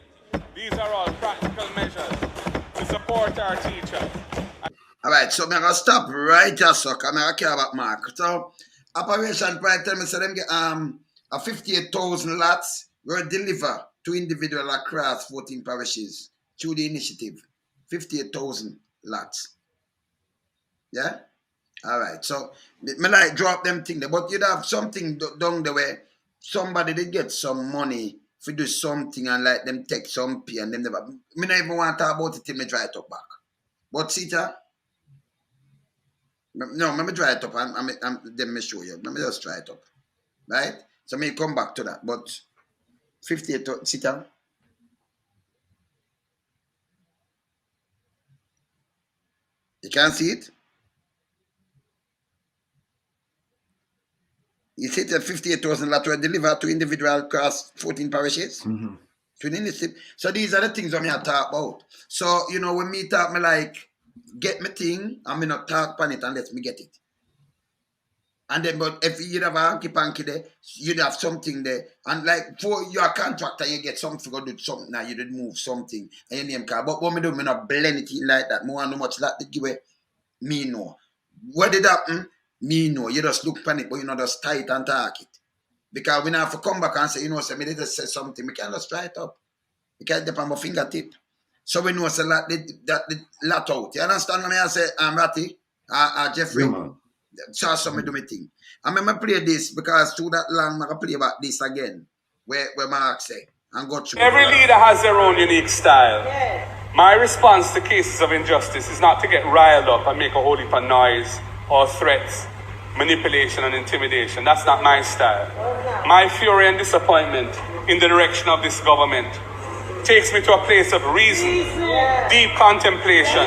Speaker 3: These are all practical measures to support our teachers.
Speaker 1: All right, so I'm going to stop right here, so I'm going to care about Mark. So, Operation Pride tell me, so them get a 58,000 lots were delivered to individual across 14 parishes through the initiative. 58,000 lots. Yeah? All right, so me like drop them thing there, but you'd have something down the way. Somebody did get some money to do something and like them take some pay and them never. Me not even want to talk about it till me dry it up back. But see that? No, let me dry it up and then me show you. Let me just dry it up. Right? So me come back to that. But 58, see that? You can't see it? You see that 58,000 lots were delivered to individual across 14 parishes? Mm-hmm. To the initiative. So these are the things I'm here to talk about. So, you know, when me talk, me like, get me thing, and me not talk on it unless me get it. And then, but if you'd have a hanky-panky there, you'd have something there. And like, for your contractor, you get something, go do something, now you did move something, and your name card. But what me do, me not blend it in like that. Me want to know much that they give me know. What did happen? Me know. You just look panic, but you know, just tie it and talk it. Because we have to come back and say, you know, say, me just say something. We can't just try it up. We can't dip on my fingertip. So we know say that the lot out. You understand what I say? Ratty, Jeffrey. Yeah, so some do me thing. I'm going to play this because through that long, I'm going to play about this again. Where Mark say and go through.
Speaker 3: Every leader has their own unique style. Yeah. My response to cases of injustice is not to get riled up and make a whole heap of noise or threats, manipulation and intimidation. That's not my style. My fury and disappointment in the direction of this government takes me to a place of reason, deep contemplation,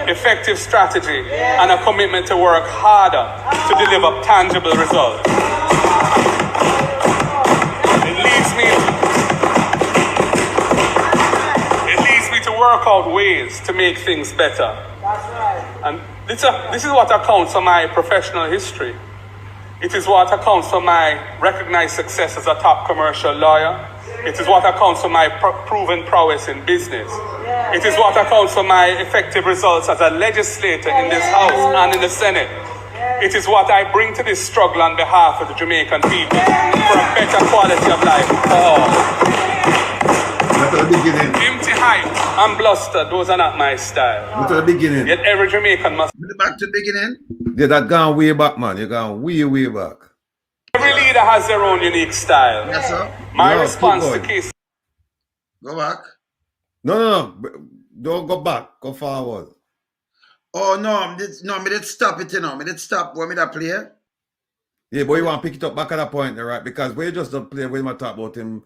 Speaker 3: effective strategy, and a commitment to work harder to deliver tangible results. It leads me to work out ways to make things better. And this is what accounts for my professional history. It is what accounts for my recognized success as a top commercial lawyer. It is what accounts for my proven prowess in business. It is what accounts for my effective results as a legislator in this House and in the Senate. It is what I bring to this struggle on behalf of the Jamaican people for a better quality of life for all.
Speaker 2: That's the beginning.
Speaker 3: Empty hype and bluster, those are not my style.
Speaker 2: That's the beginning.
Speaker 3: Yet every Jamaican must.
Speaker 1: Back to the beginning.
Speaker 2: Yeah, that gone way back, man. You're gone way back.
Speaker 3: Every leader has their own unique style.
Speaker 1: Yes, sir.
Speaker 3: My
Speaker 2: No,
Speaker 3: response
Speaker 2: keep
Speaker 3: to
Speaker 2: going.
Speaker 3: case.
Speaker 1: Go back.
Speaker 2: No. Don't go back. Go forward.
Speaker 1: Oh, no, me did stop it, you know. Me did stop. Want me to play?
Speaker 2: Yeah, but you want to pick it up back at that point, right? Because we just don't play when we talk about him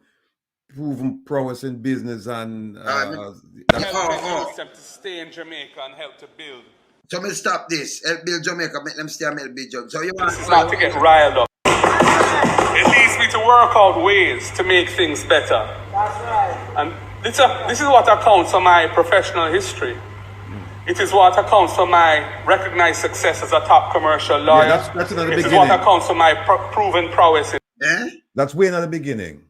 Speaker 2: proven prowess in business and
Speaker 3: Help them to stay in Jamaica and help to build.
Speaker 1: So me stop this. Help build Jamaica, make them stay and make big job. So you want
Speaker 3: This is not to get riled up. It leads me to work out ways to make things better.
Speaker 6: That's right.
Speaker 3: And this is what accounts for my professional history. It is what accounts for my recognized success as a top commercial lawyer.
Speaker 2: Yeah, that's another
Speaker 3: It is
Speaker 2: beginning.
Speaker 3: what accounts for my proven prowess in.
Speaker 2: That's way in the beginning.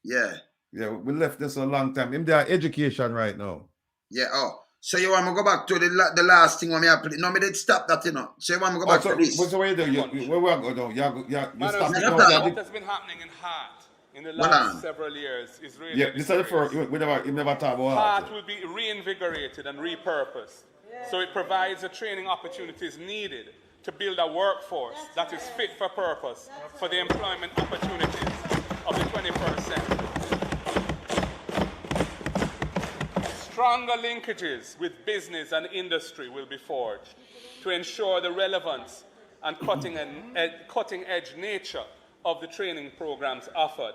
Speaker 1: Yeah.
Speaker 2: Yeah, we left this a long time. In their education right now.
Speaker 1: Yeah, oh. So you want me to go back to the last thing when me play? No, me did stop that, you know. So you want me to go back to this?
Speaker 2: So what you do? Where we are going? You stop
Speaker 3: Madam,
Speaker 2: now.
Speaker 3: what has been happening in Heart in the last several years is really.
Speaker 2: Yeah, this is the first. We never talk about
Speaker 3: Heart will be reinvigorated and repurposed. So it provides the training opportunities needed to build a workforce that is fit for purpose for the employment opportunities of the 21st century. Stronger linkages with business and industry will be forged to ensure the relevance and cutting-edge nature of the training programs offered.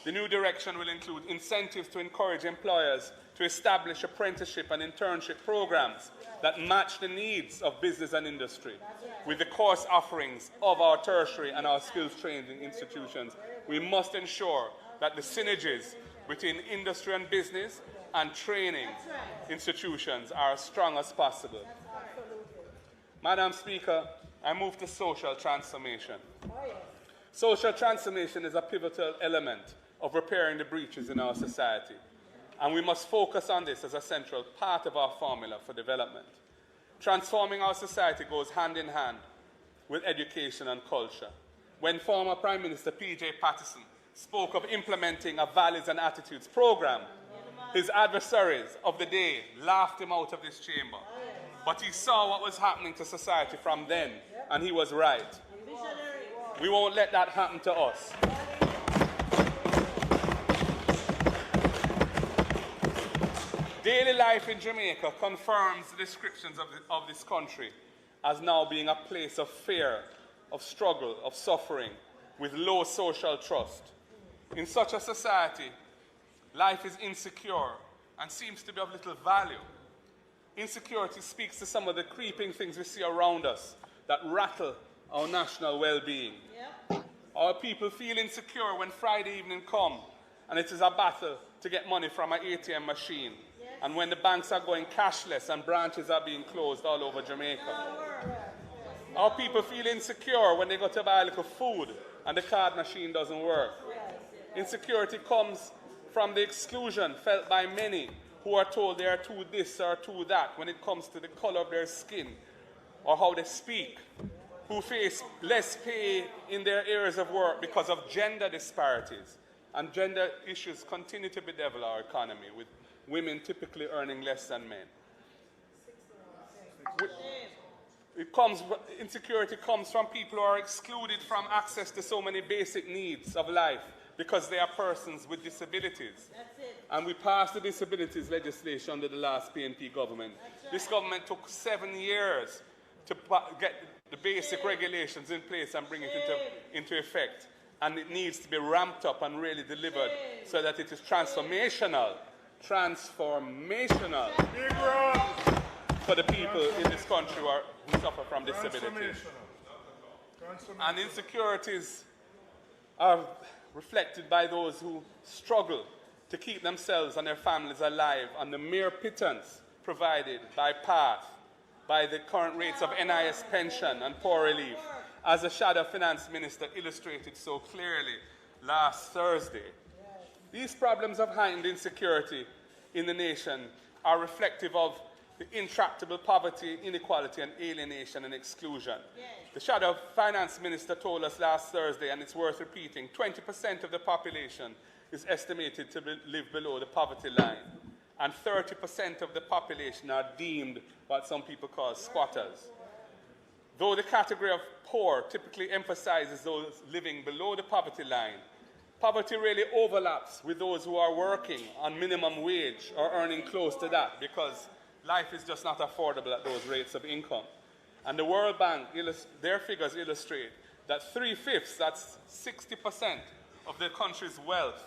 Speaker 3: The new direction will include incentives to encourage employers to establish apprenticeship and internship programs that match the needs of business and industry with the course offerings of our tertiary and our skills training institutions. We must ensure that the synergies between industry and business and training institutions are as strong as possible. Madam Speaker, I move to social transformation. Social transformation is a pivotal element of repairing the breaches in our society, and we must focus on this as a central part of our formula for development. Transforming our society goes hand in hand with education and culture. When former Prime Minister P.J. Patterson spoke of implementing a values and attitudes program, his adversaries of the day laughed him out of this chamber. But he saw what was happening to society from then, and he was right. We won't let that happen to us. Daily life in Jamaica confirms the descriptions of this country as now being a place of fear, of struggle, of suffering, with low social trust. In such a society, life is insecure and seems to be of little value. Insecurity speaks to some of the creeping things we see around us that rattle our national well-being. Yeah. Our people feel insecure when Friday evening comes and it is a battle to get money from an ATM machine. Yes. And when the banks are going cashless and branches are being closed all over Jamaica. Our people feel insecure when they go to buy a little food and the card machine doesn't work. Insecurity comes from the exclusion felt by many who are told they are too this or too that when it comes to the color of their skin or how they speak, who face less pay in their areas of work because of gender disparities. And gender issues continue to bedevil our economy, with women typically earning less than men. Insecurity comes from people who are excluded from access to so many basic needs of life because they are persons with disabilities. And we passed the disabilities legislation under the last PNP government. This government took 7 years to get the basic regulations in place and bring it into effect. And it needs to be ramped up and really delivered so that it is transformational for the people in this country who suffer from disabilities. And insecurities are reflected by those who struggle to keep themselves and their families alive on the mere pittance provided by PATH, by the current rates of NIS pension and poor relief, as the Shadow Finance Minister illustrated so clearly last Thursday. These problems of heightened insecurity in the nation are reflective of the intractable poverty, inequality, and alienation and exclusion. Yes. The Shadow Finance Minister told us last Thursday, and it's worth repeating, 20% of the population is estimated to live below the poverty line, and 30% of the population are deemed what some people call squatters. Though the category of poor typically emphasizes those living below the poverty line, poverty really overlaps with those who are working on minimum wage or earning close to that, because life is just not affordable at those rates of income. And the World Bank, their figures illustrate that 3/5, that's 60% of the country's wealth,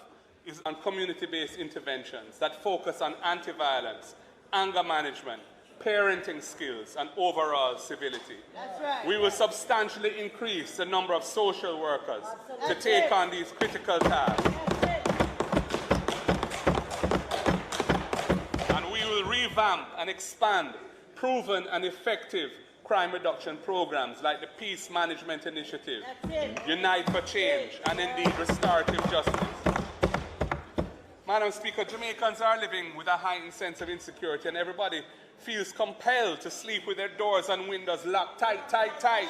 Speaker 3: is on community-based interventions that focus on anti-violence, anger management, parenting skills, and overall civility.
Speaker 6: That's right.
Speaker 3: We will substantially increase the number of social workers to take on these critical tasks. Revamp and expand proven and effective crime reduction programs like the Peace Management Initiative, Unite for Change, and indeed restorative justice. Madam Speaker, Jamaicans are living with a heightened sense of insecurity, and everybody feels compelled to sleep with their doors and windows locked tight, tight, tight.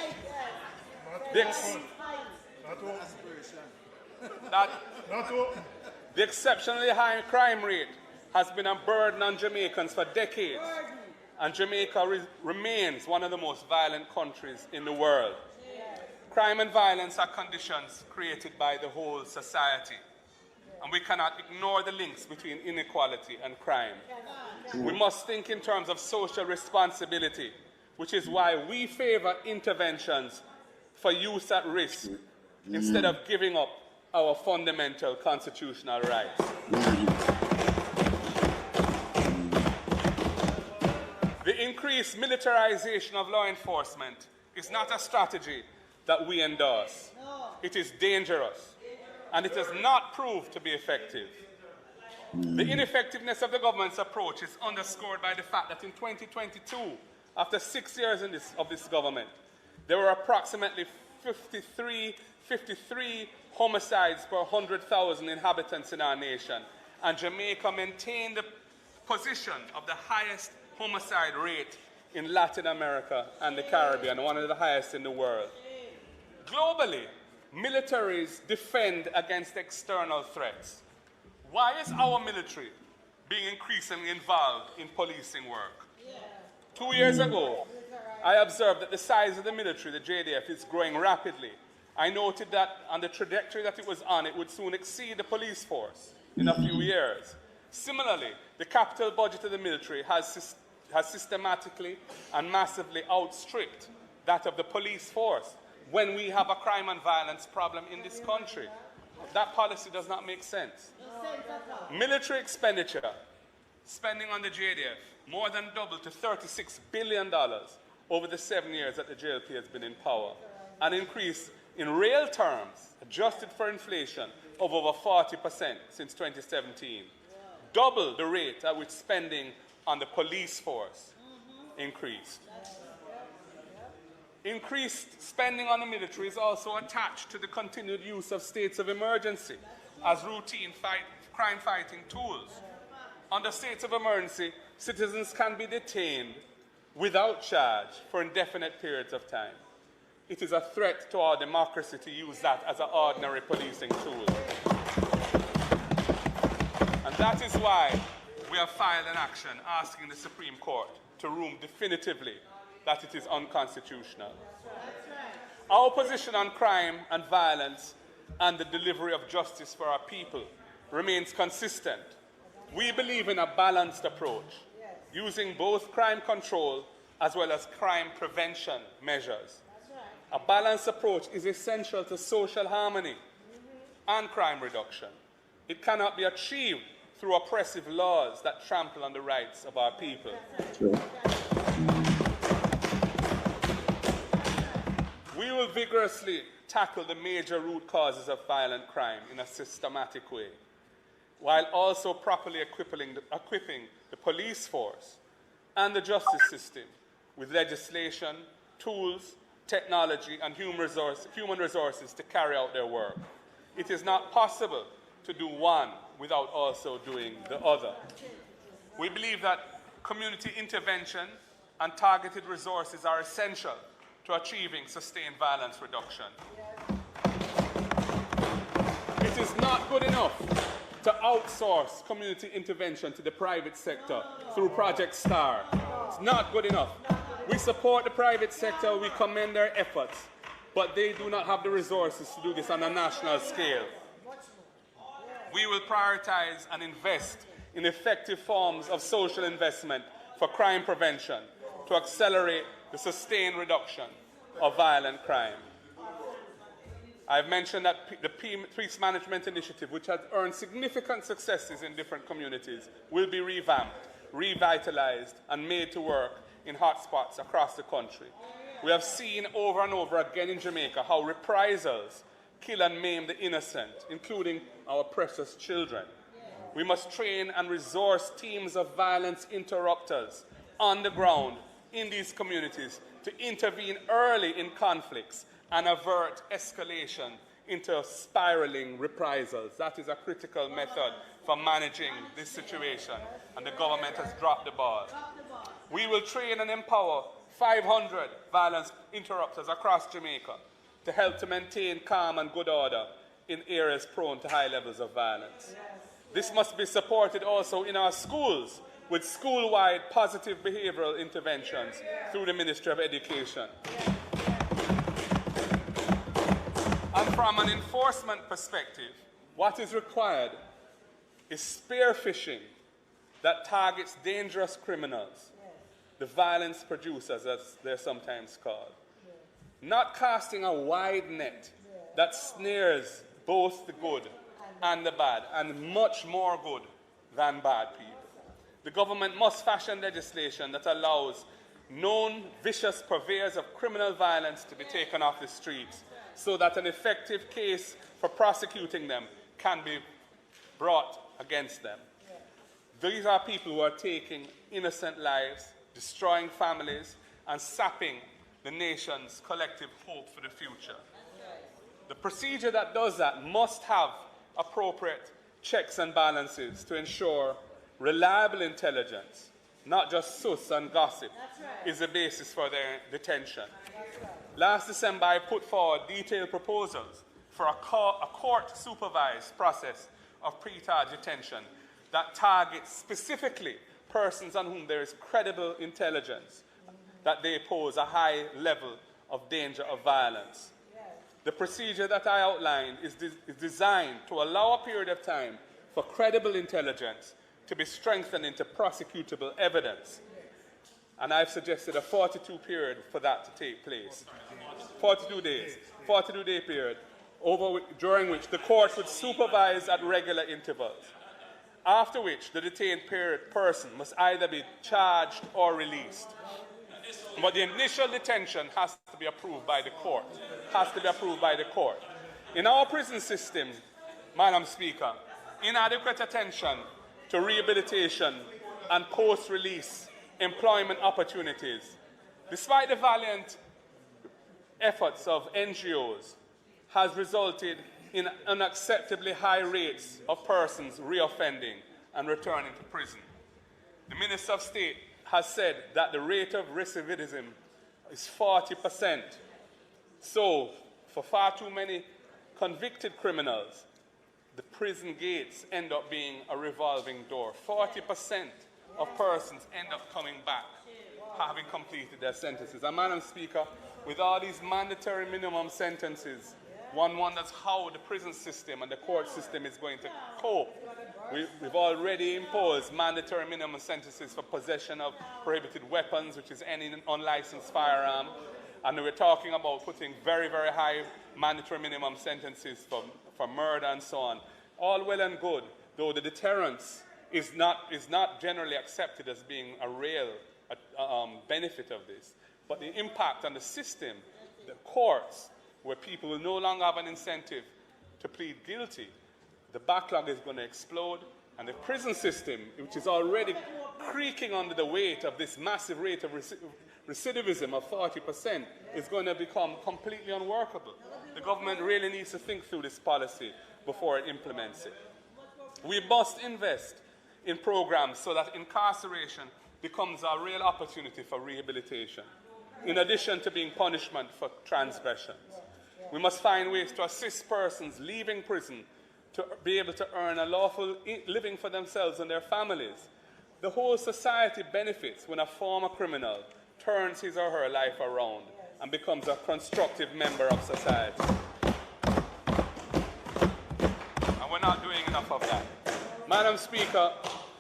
Speaker 3: The exceptionally high crime rate has been a burden on Jamaicans for decades, and Jamaica remains one of the most violent countries in the world. Crime and violence are conditions created by the whole society, and we cannot ignore the links between inequality and crime. We must think in terms of social responsibility, which is why we favor interventions for youth at risk instead of giving up our fundamental constitutional rights. The increased militarization of law enforcement is not a strategy that we endorse. It is dangerous, and it has not proved to be effective. The ineffectiveness of the government's approach is underscored by the fact that in 2022, after 6 years of this government, there were approximately 53 homicides per 100,000 inhabitants in our nation, and Jamaica maintained the position of the highest homicide rate in Latin America and the Caribbean, one of the highest in the world. Globally, militaries defend against external threats. Why is our military being increasingly involved in policing work? 2 years ago, I observed that the size of the military, the JDF, is growing rapidly. I noted that on the trajectory that it was on, it would soon exceed the police force in a few years. Similarly, the capital budget of the military has systematically and massively outstripped that of the police force when we have a crime and violence problem in this country. That policy does not make sense. Military expenditure, spending on the JDF, more than doubled to $36 billion over the 7 years that the JLP has been in power, an increase in real terms, adjusted for inflation, of over 40% since 2017. Double the rate at which spending on the police force increased. Increased spending on the military is also attached to the continued use of states of emergency as routine crime-fighting tools. Under states of emergency, citizens can be detained without charge for indefinite periods of time. It is a threat to our democracy to use that as an ordinary policing tool. And that is why we have filed an action asking the Supreme Court to rule definitively that it is unconstitutional. Our position on crime and violence and the delivery of justice for our people remains consistent. We believe in a balanced approach, using both crime control as well as crime prevention measures. A balanced approach is essential to social harmony and crime reduction. It cannot be achieved through oppressive laws that trample on the rights of our people. We will vigorously tackle the major root causes of violent crime in a systematic way, while also properly equipping the police force and the justice system with legislation, tools, technology, and human resources to carry out their work. It is not possible to do one without also doing the other. We believe that community intervention and targeted resources are essential to achieving sustained violence reduction. It is not good enough to outsource community intervention to the private sector through Project STAR. It's not good enough. We support the private sector, we commend their efforts, but they do not have the resources to do this on a national scale. We will prioritize and invest in effective forms of social investment for crime prevention to accelerate the sustained reduction of violent crime. I've mentioned that the Peace Management Initiative, which has earned significant successes in different communities, will be revamped, revitalized, and made to work in hotspots across the country. We have seen over and over again in Jamaica how reprisals kill and maim the innocent, including our precious children. We must train and resource teams of violence interrupters on the ground in these communities to intervene early in conflicts and avert escalation into spiraling reprisals. That is a critical method for managing this situation, and the government has dropped the ball. We will train and empower 500 violence interrupters across Jamaica to help to maintain calm and good order in areas prone to high levels of violence. This must be supported also in our schools with school-wide positive behavioral interventions through the Ministry of Education. And from an enforcement perspective, what is required is spear phishing that targets dangerous criminals, the violence producers as they're sometimes called. Not casting a wide net that snares both the good and the bad, and much more good than bad people. The government must fashion legislation that allows known vicious purveyors of criminal violence to be taken off the streets so that an effective case for prosecuting them can be brought against them. These are people who are taking innocent lives, destroying families, and sapping the nation's collective hope for the future. The procedure that does that must have appropriate checks and balances to ensure reliable intelligence, not just sus and gossip, is the basis for their detention. Last December, I put forward detailed proposals for a court-supervised process of pre-charge detention that targets specifically persons on whom there is credible intelligence that they pose a high level of danger of violence. The procedure that I outlined is designed to allow a period of time for credible intelligence to be strengthened into prosecutable evidence. And I've suggested a 42 period for that to take place. 42 days, 42-day period, during which the court would supervise at regular intervals, after which the detained person must either be charged or released. But the initial detention has to be approved by the court. In our prison system, Madam Speaker, inadequate attention to rehabilitation and post-release employment opportunities, despite the valiant efforts of NGOs, has resulted in unacceptably high rates of persons reoffending and returning to prison. The Minister of State has said that the rate of recidivism is 40%. So, for far too many convicted criminals, the prison gates end up being a revolving door. 40% of persons end up coming back, having completed their sentences. And Madam Speaker, with all these mandatory minimum sentences, one wonders how the prison system and the court system is going to cope. We've already imposed mandatory minimum sentences for possession of prohibited weapons, which is any unlicensed firearm. And we're talking about putting very, very high mandatory minimum sentences for murder and so on. All well and good, though the deterrence is not generally accepted as being a real benefit of this. But the impact on the system, the courts, where people will no longer have an incentive to plead guilty, the backlog is going to explode, and the prison system, which is already creaking under the weight of this massive rate of recidivism of 40%, is going to become completely unworkable. The government really needs to think through this policy before it implements it. We must invest in programs so that incarceration becomes a real opportunity for rehabilitation, in addition to being punishment for transgressions. We must find ways to assist persons leaving prison to be able to earn a lawful living for themselves and their families. The whole society benefits when a former criminal turns his or her life around and becomes a constructive member of society. And we're not doing enough of that. Madam Speaker,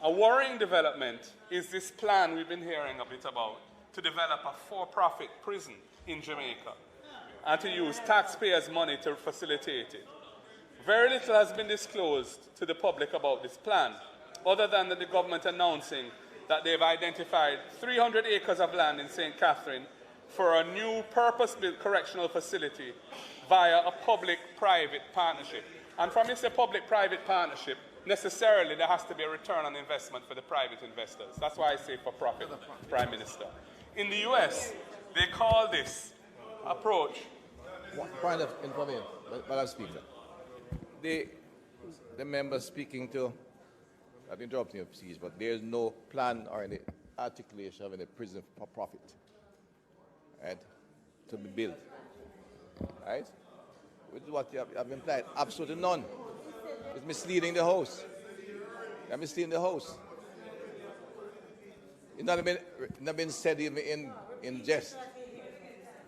Speaker 3: a worrying development is this plan we've been hearing a bit about to develop a for-profit prison in Jamaica and to use taxpayers' money to facilitate it. Very little has been disclosed to the public about this plan, other than the government announcing that they've identified 300 acres of land in St. Catherine for a new purpose-built correctional facility via a public-private partnership. And from this public-private partnership, necessarily there has to be a return on investment for the private investors. That's why I say for profit, Prime Minister. In the US, they call this approach.
Speaker 7: One point of information, Madam Speaker. The member speaking to, I've interrupted your speech, but there is no plan or any articulation of any prison for profit, right, to be built, right? Which is what you have implied. Absolutely none. It's misleading the House. You're misleading the House. It's not been said even in jest.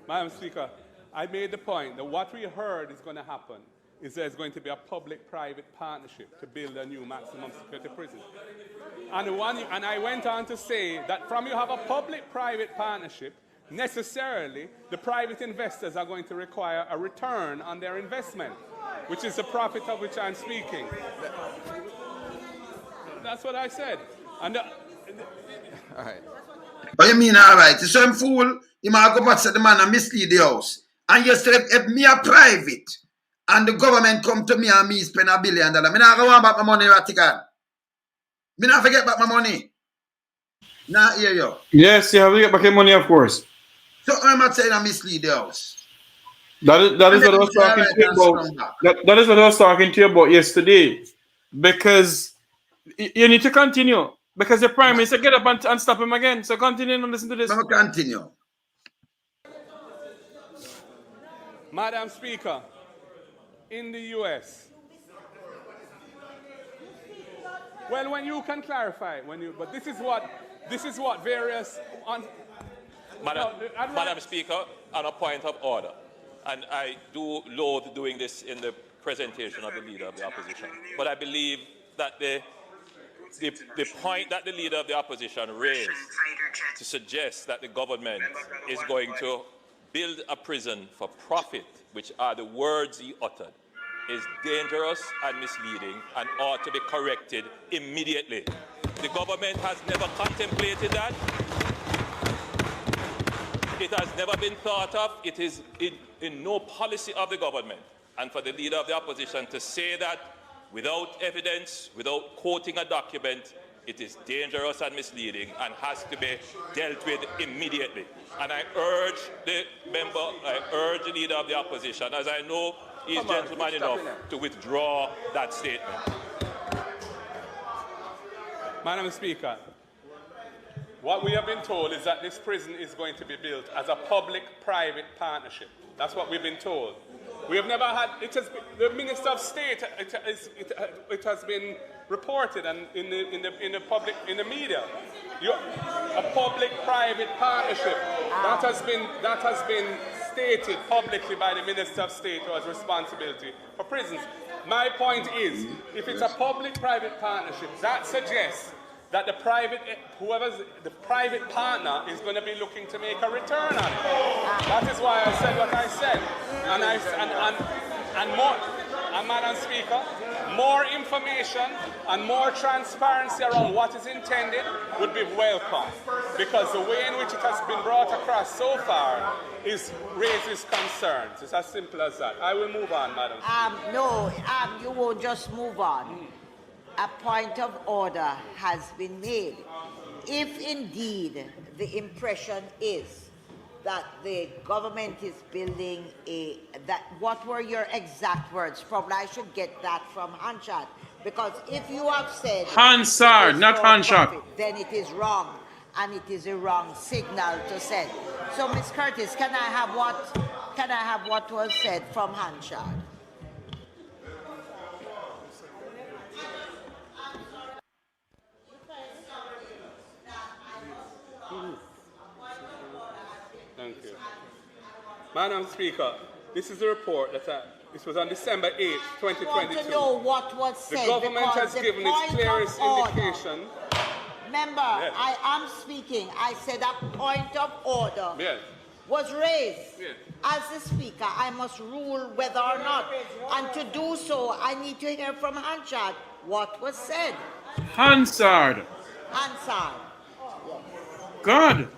Speaker 3: Madam Speaker, I made the point that what we heard is going to happen is there's going to be a public-private partnership to build a new maximum security prison. And I went on to say that from you have a public-private partnership, necessarily the private investors are going to require a return on their investment, which is the profit of which I'm speaking. That's what I said. And
Speaker 7: all right.
Speaker 1: What you mean, all right? So I'm fool. You might go back to the man and mislead the House. And yesterday, if me a private, and the government come to me and me spend $1 billion, me not go want back my money, Rattigan. Me not forget back my money. Now hear you.
Speaker 4: Yes, you have to get back your money, of course.
Speaker 1: So I'm not saying I mislead the House.
Speaker 4: That is what I was talking to you about. That is what I was talking to you about yesterday. Because you need to continue. Because the Prime Minister get up and stop him again. So continue and listen to this.
Speaker 1: Let me continue.
Speaker 3: Madam Speaker, in the US, well, when you can clarify, but this is what various
Speaker 8: Madam Speaker, on a point of order, and I do loathe doing this in the presentation of the Leader of the Opposition, but I believe that the point that the Leader of the Opposition raised to suggest that the government is going to build a prison for profit, which are the words he uttered, is dangerous and misleading and ought to be corrected immediately. The government has never contemplated that. It has never been thought of. It is in no policy of the government. And for the Leader of the Opposition to say that without evidence, without quoting a document, it is dangerous and misleading and has to be dealt with immediately. And I urge the Leader of the Opposition, as I know he is gentleman enough, to withdraw that statement.
Speaker 3: Madam Speaker, what we have been told is that this prison is going to be built as a public-private partnership. That's what we've been told. We have never had, the Minister of State, it has been reported and in the media. A public-private partnership. That has been stated publicly by the Minister of State who has responsibility for prisons. My point is, if it's a public-private partnership, that suggests that the private partner is going to be looking to make a return on it. That is why I said what I said. And Madam Speaker, more information and more transparency around what is intended would be welcome, because the way in which it has been brought across so far raises concerns. It's as simple as that. I will move on, Madam Speaker.
Speaker 6: No, you won't just move on. A point of order has been made. If indeed the impression is that the government is building what were your exact words? Probably I should get that from Hanshat. Because if you have said
Speaker 4: Hansard, not Hanshot.
Speaker 6: profit, then it is wrong, and it is a wrong signal to send. So, Ms. Curtis, can I have what was said from Hansard?
Speaker 3: Thank you. Madam Speaker, this is the report that this was on December 8th,
Speaker 6: I want
Speaker 3: 2022.
Speaker 6: to know what was said.
Speaker 3: The government has
Speaker 6: because
Speaker 3: given
Speaker 6: the
Speaker 3: its
Speaker 6: point
Speaker 3: clearest
Speaker 6: of order-
Speaker 3: indication.
Speaker 6: Member,
Speaker 3: Yes.
Speaker 6: I am speaking. I said a point of order
Speaker 3: Yes.
Speaker 6: was raised.
Speaker 3: Yes.
Speaker 6: As the Speaker, I must rule whether or not. And to do so, I need to hear from Hansard what was said.
Speaker 4: Hansard.
Speaker 6: Hansard.
Speaker 4: God.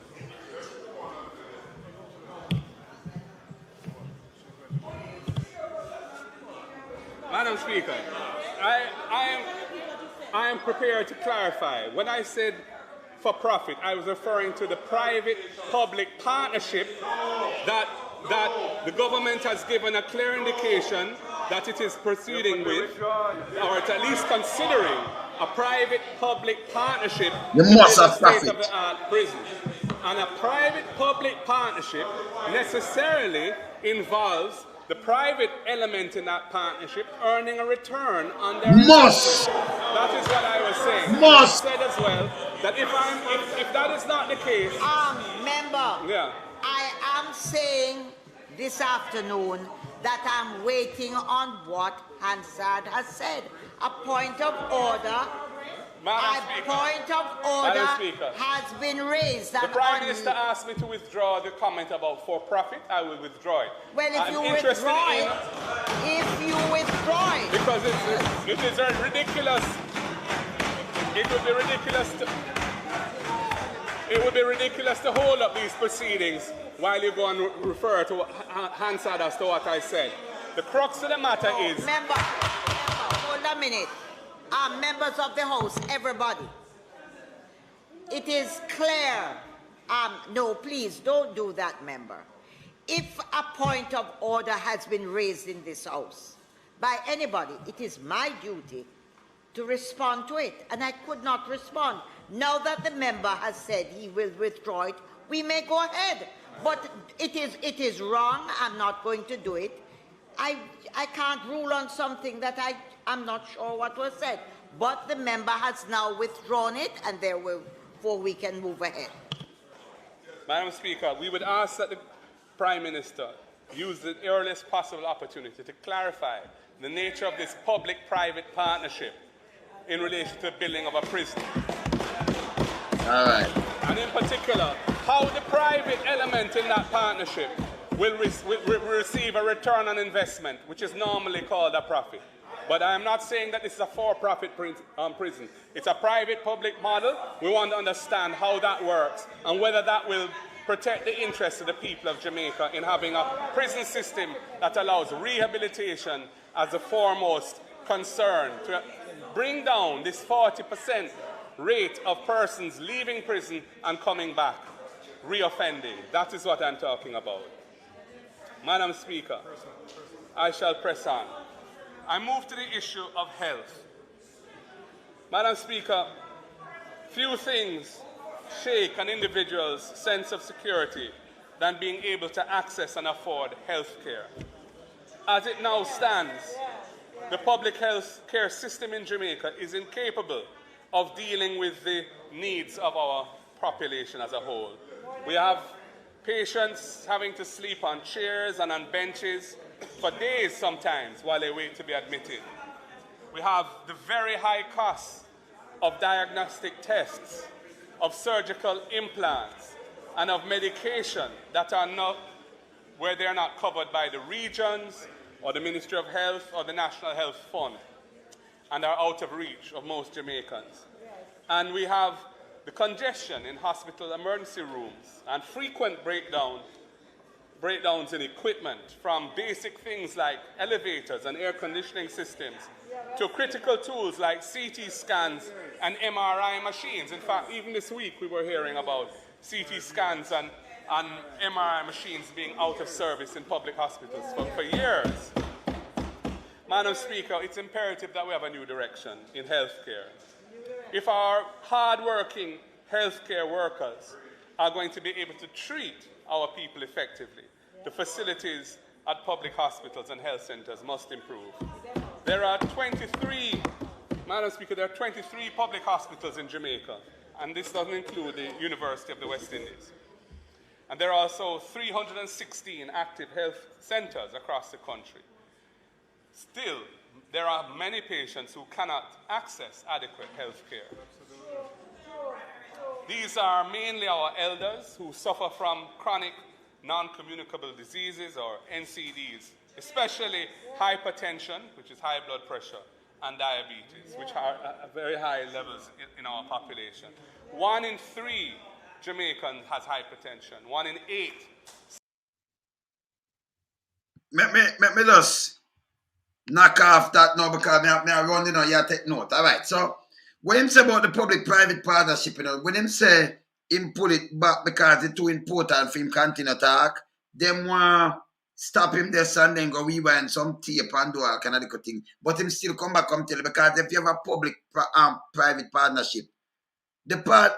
Speaker 3: Madam Speaker, I am prepared to clarify. When I said for profit, I was referring to the private-public partnership that the government has given a clear indication that it is proceeding with, or at least considering a private-public partnership
Speaker 1: You
Speaker 3: to
Speaker 1: must
Speaker 3: build
Speaker 1: have
Speaker 3: a
Speaker 1: profit.
Speaker 3: state-of-the-art prison. And a private-public partnership necessarily involves the private element in that partnership earning a return on their
Speaker 1: Must.
Speaker 3: investment. That is what I was saying.
Speaker 1: Must.
Speaker 3: I said as well that if that is not the case,
Speaker 6: Member,
Speaker 3: yeah.
Speaker 6: I am saying this afternoon that I'm waiting on what Hansard has said. A point of order.
Speaker 3: Madam
Speaker 6: A
Speaker 3: Speaker,
Speaker 6: point of order
Speaker 3: Madam Speaker,
Speaker 6: has been raised.
Speaker 3: the
Speaker 6: and
Speaker 3: Prime
Speaker 6: on-
Speaker 3: Minister asked me to withdraw the comment about for-profit. I will withdraw it.
Speaker 6: Well, if
Speaker 3: I'm
Speaker 6: you
Speaker 3: interested
Speaker 6: withdraw
Speaker 3: in-
Speaker 6: it,
Speaker 3: because it is ridiculous. It would be ridiculous to hold up these proceedings while you go and refer to Hansard as to what I said. The crux of the matter is.
Speaker 6: Member, hold a minute. Members of the House, everybody. It is clear. No, please don't do that, member. If a point of order has been raised in this House by anybody, it is my duty to respond to it, and I could not respond. Now that the member has said he will withdraw it, we may go ahead. But it is wrong. I'm not going to do it. I can't rule on something that I'm not sure what was said. But the member has now withdrawn it, and therefore we can move ahead.
Speaker 3: Madam Speaker, we would ask that the Prime Minister use the earliest possible opportunity to clarify the nature of this public-private partnership in relation to the building of a prison.
Speaker 1: All right.
Speaker 3: And in particular, how the private element in that partnership will receive a return on investment, which is normally called a profit. But I am not saying that this is a for-profit prison. It's a private-public model. We want to understand how that works and whether that will protect the interests of the people of Jamaica in having a prison system that allows rehabilitation as the foremost concern to bring down this 40% rate of persons leaving prison and coming back, reoffending. That is what I'm talking about. Madam Speaker, I shall press on. I move to the issue of health. Madam Speaker, few things shake an individual's sense of security than being able to access and afford health care. As it now stands, the public health care system in Jamaica is incapable of dealing with the needs of our population as a whole. We have patients having to sleep on chairs and on benches for days sometimes while they wait to be admitted. We have the very high costs of diagnostic tests, of surgical implants, and of medication that are not, where they are not covered by the regions or the Ministry of Health or the National Health Fund, and are out of reach of most Jamaicans. And we have the congestion in hospital emergency rooms and frequent breakdowns in equipment, from basic things like elevators and air conditioning systems to critical tools like CT scans and MRI machines. In fact, even this week we were hearing about CT scans and MRI machines being out of service in public hospitals for years. Madam Speaker, it's imperative that we have a new direction in healthcare. If our hard-working healthcare workers are going to be able to treat our people effectively, the facilities at public hospitals and health centers must improve. There are 23, Madam Speaker, there are 23 public hospitals in Jamaica, and this doesn't include the University of the West Indies. And there are also 316 active health centers across the country. Still, there are many patients who cannot access adequate health care. These are mainly our elders who suffer from chronic non-communicable diseases or NCDs, especially hypertension, which is high blood pressure, and diabetes, which are at very high levels in our population. 1 in 3 Jamaicans has hypertension. 1 in 8.
Speaker 1: Me just knock off that now because me run, you know, you take note. All right, so when him say about the public-private partnership, you know, when him say him pull it back because it's too important for him continue to talk, them want stop him there and then go rewind some tape and do all kind of little thing. But him still come back come tell you because if you have a public-private partnership, the part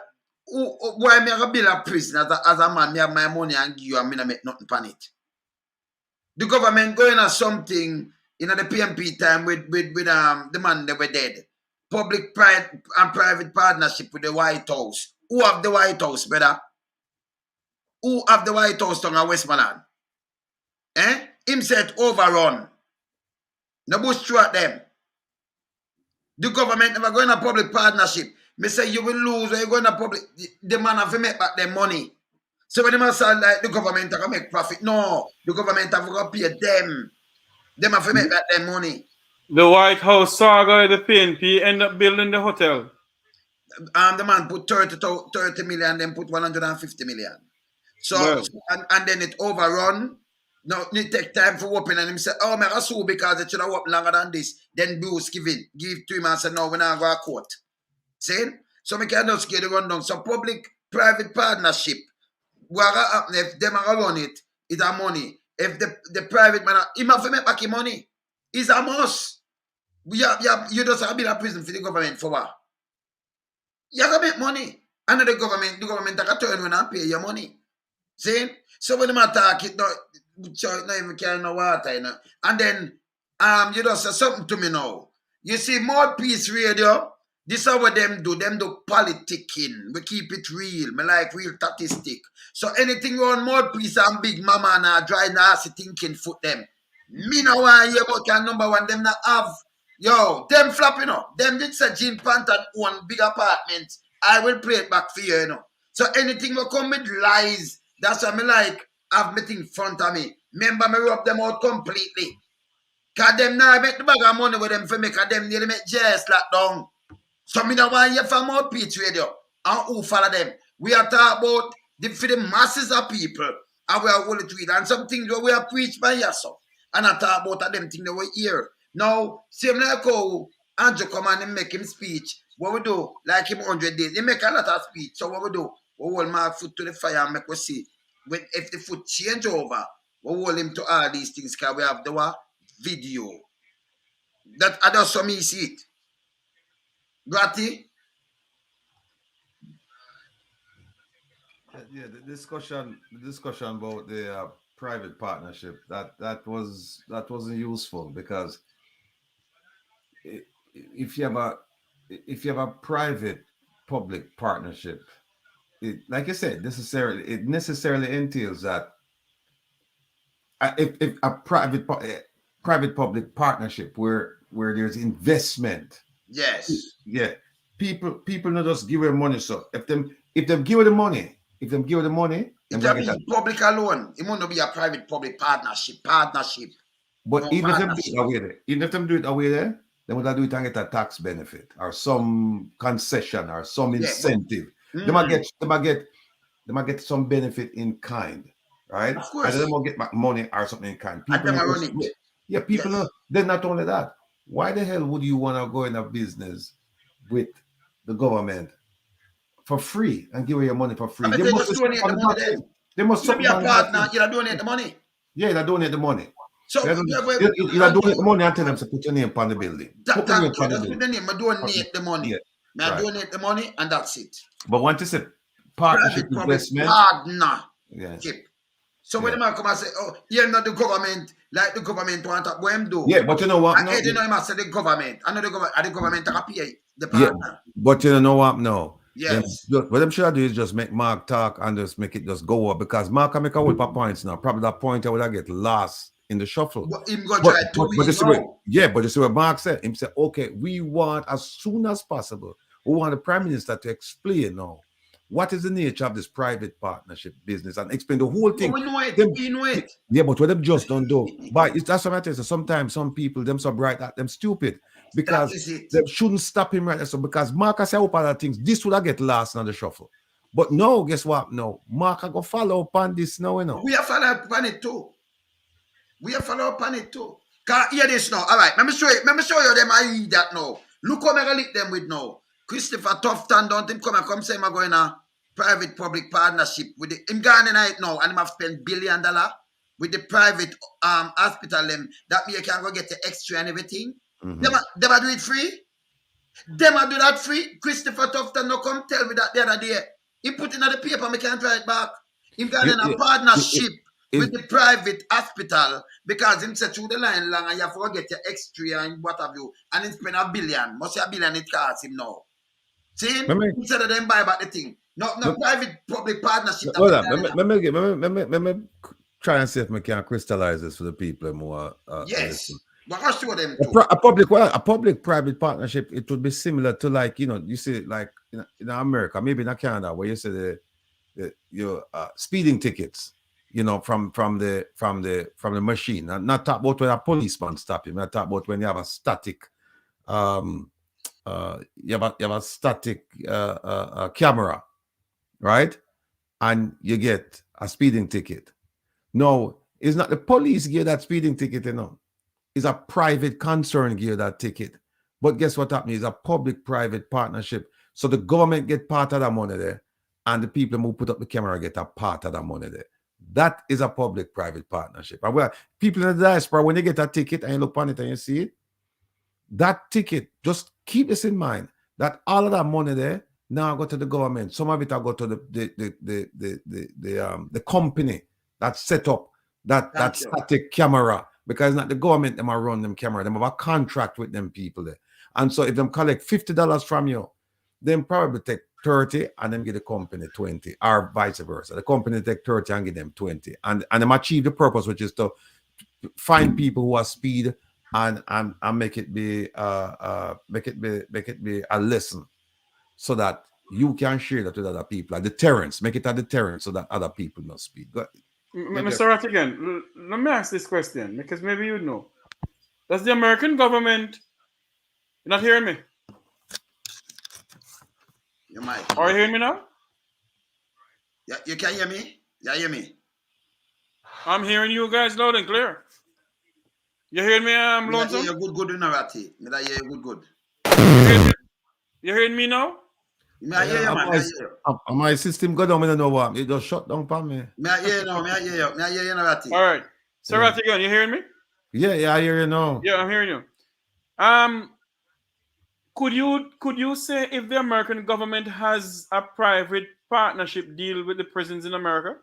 Speaker 1: why me a bill a prison as a man, me have my money and give you and me not make nothing on it. The government going on something in the PMP time with the man that were dead. Public and private partnership with the White House. Who have the White House, brother? Who have the White House down at Westmoreland? Him said overrun. No bush through at them. The government never going to public partnership. Me say you will lose when you go in a public. The man have to make back their money. So when the man say like the government have to make profit. No, the government have to pay them. Them have to make back their money.
Speaker 4: The White House saga, the PNP end up building the hotel.
Speaker 1: The man put 30 million, then put 150 million. So
Speaker 4: Well.
Speaker 1: and then it overrun. Now it take time for open and him say, oh man, I sue because it should have worked longer than this. Then Bruce give to him and say, no, we're not going to court. See? So we can just get the rundown. So public-private partnership, what happen if them are run it, it's a money. If the private man, he have to make back his money. It's a must. You just have to be in prison for the government for what? You have to make money. And the government can turn around and pay your money. See? So when they attack it, so not even carry no water, you know. And then you just say something to me now. You see, more peace radio. This is what them do. Them do politicking. We keep it real. Me like real statistic. So anything on more peace and big mama and a dry nasty thinking foot them. Me no want hear about can number one. Them not have. Yo, them flapping up. Them did say Jean Panton own big apartment. I will play it back for you, you know. So anything will come with lies. That's why me like have me thing in front of me. Remember me rub them out completely. Cause them now make the bag of money with them for me. Cause them nearly make jails lock down. So me don't want to hear from more Peach Radio and who follow them. We are talking about for the masses of people and we are going to read. And some things we are preached by yourself. And I talk about them things that we hear. Now, same like how Andrew come and make him speech. What we do, like him 100 days, he make a lot of speech. So what we do, we hold my foot to the fire and make we see. If the foot change over, we hold him to all these things because we have the video. That I just saw me see it. Gratty?
Speaker 2: Yeah, the discussion about the private partnership that wasn't useful because if you have a private public partnership, it, like I said, it necessarily entails that if a private public partnership where there's investment.
Speaker 1: Yes.
Speaker 2: Yeah. People not just give them money. So if them give you the money,
Speaker 1: it can be public alone. It won't be a private public partnership.
Speaker 2: But
Speaker 1: no
Speaker 2: even
Speaker 1: partnership.
Speaker 2: if them do it away there, then would I do it and get a tax benefit or some concession or some incentive. They might get some benefit in kind, right?
Speaker 1: Of course.
Speaker 2: And then they might get back money or something in kind.
Speaker 1: And them are running.
Speaker 2: Yeah, people know. Then not only that, why the hell would you want to go in a business with the government for free and give away your money for free?
Speaker 1: They must donate the money then.
Speaker 2: They must
Speaker 1: be a partner, you donate the money.
Speaker 2: Yeah, they donate the money.
Speaker 1: So
Speaker 2: you are doing the money and tell them to put your name on the building.
Speaker 1: Thank you. That's with the name. I donate the money.
Speaker 2: Yeah,
Speaker 1: I
Speaker 2: right.
Speaker 1: donate the money and that's it.
Speaker 2: But once you say partnership
Speaker 1: Private-public
Speaker 2: investment,
Speaker 1: partnership. So when the man come and say, oh, you're not the government, like the government want to go and do.
Speaker 2: yeah, but you know what?
Speaker 1: I you know, I say the government. I know the government can pay the
Speaker 2: Yeah,
Speaker 1: partner.
Speaker 2: but you know what? No.
Speaker 1: Yes.
Speaker 2: What I'm sure I do is just make Mark talk and just make it just go up because Mark can make a whole points now. Probably that point I would have get lost in the shuffle.
Speaker 1: But him go try to
Speaker 2: but you see but you see what Mark said. He said, okay, we want as soon as possible, we want the Prime Minister to explain now what is the nature of this private partnership business and explain the whole thing.
Speaker 1: But we know it. We know it.
Speaker 2: Yeah, but what them just don't do. But that's what I tell you. Sometimes some people, them so bright that them stupid. Because they shouldn't stop him right there. So because Mark has said up other things, this would have get lost in the shuffle. But no, guess what? No, Mark I go follow up on this now, you know.
Speaker 1: We have follow up on it too. Can't hear this now. All right, let me show you them. I read that now. Look how I link them with now. Christopher Tufton, don't him come say I'm going a private-public partnership with the him gone right now, and him have spent $1 billion with the private hospital them that me can go get the extra and everything. Them do it free. Them do that free. Christopher Tufton no come tell me that the other day. He put in the paper, me can't try it back. Him got in a partnership with the private hospital because him said through the line long and you have to get your extra and what have you. And he spend $1 billion. Must say $1 billion it costs him now. See? Instead of them buy back the thing. No private-public partnership.
Speaker 2: Hold on. Let me try and see if we can crystallize this for the people more.
Speaker 1: Yes. But I'll show them too.
Speaker 2: A public-private partnership, it would be similar to like, you know, you see like in America, maybe in Canada, where you say your speeding tickets, you know, from the machine. Not talk about when a policeman stop you. Not talk about when you have a static you have a static camera, right? And you get a speeding ticket. No, it's not the police give that speeding ticket, you know. It's a private concern give that ticket. But guess what happens? It's a public-private partnership. So the government get part of that money there, and the people who put up the camera get a part of that money there. That is a public-private partnership. And well, people in the diaspora, when they get a ticket and you look on it and you see it, that ticket, just keep this in mind, that all of that money there now go to the government. Some of it will go to the company that set up that static camera, because it's not the government that run them camera. They have a contract with them people there. And so if them collect $50 from you, then probably take 30 and then give the company 20, or vice versa. The company take 30 and give them 20. And them achieve the purpose, which is to find people who are speed and make it be a lesson so that you can share that with other people. A deterrence, make it a deterrence so that other people not speed.
Speaker 4: Mr. Rattigan, let me ask this question because maybe you know. Does the American government, you're not hearing me?
Speaker 1: You might.
Speaker 4: Are you hearing me now?
Speaker 1: Yeah, you can hear me? Yeah, hear me.
Speaker 4: I'm hearing you guys loud and clear. You hearing me, Lonesome?
Speaker 1: You're good in Ratty. You're good.
Speaker 4: You hearing me now?
Speaker 1: I hear you, man.
Speaker 2: My system go down, I don't know what. It just shut down for me.
Speaker 1: I hear you now. I hear you, Ratty.
Speaker 4: All right. So, Rattigan, you hearing me?
Speaker 2: Yeah, I hear you now.
Speaker 4: Yeah, I'm hearing you. Could you say if the American government has a private partnership deal with the prisons in America?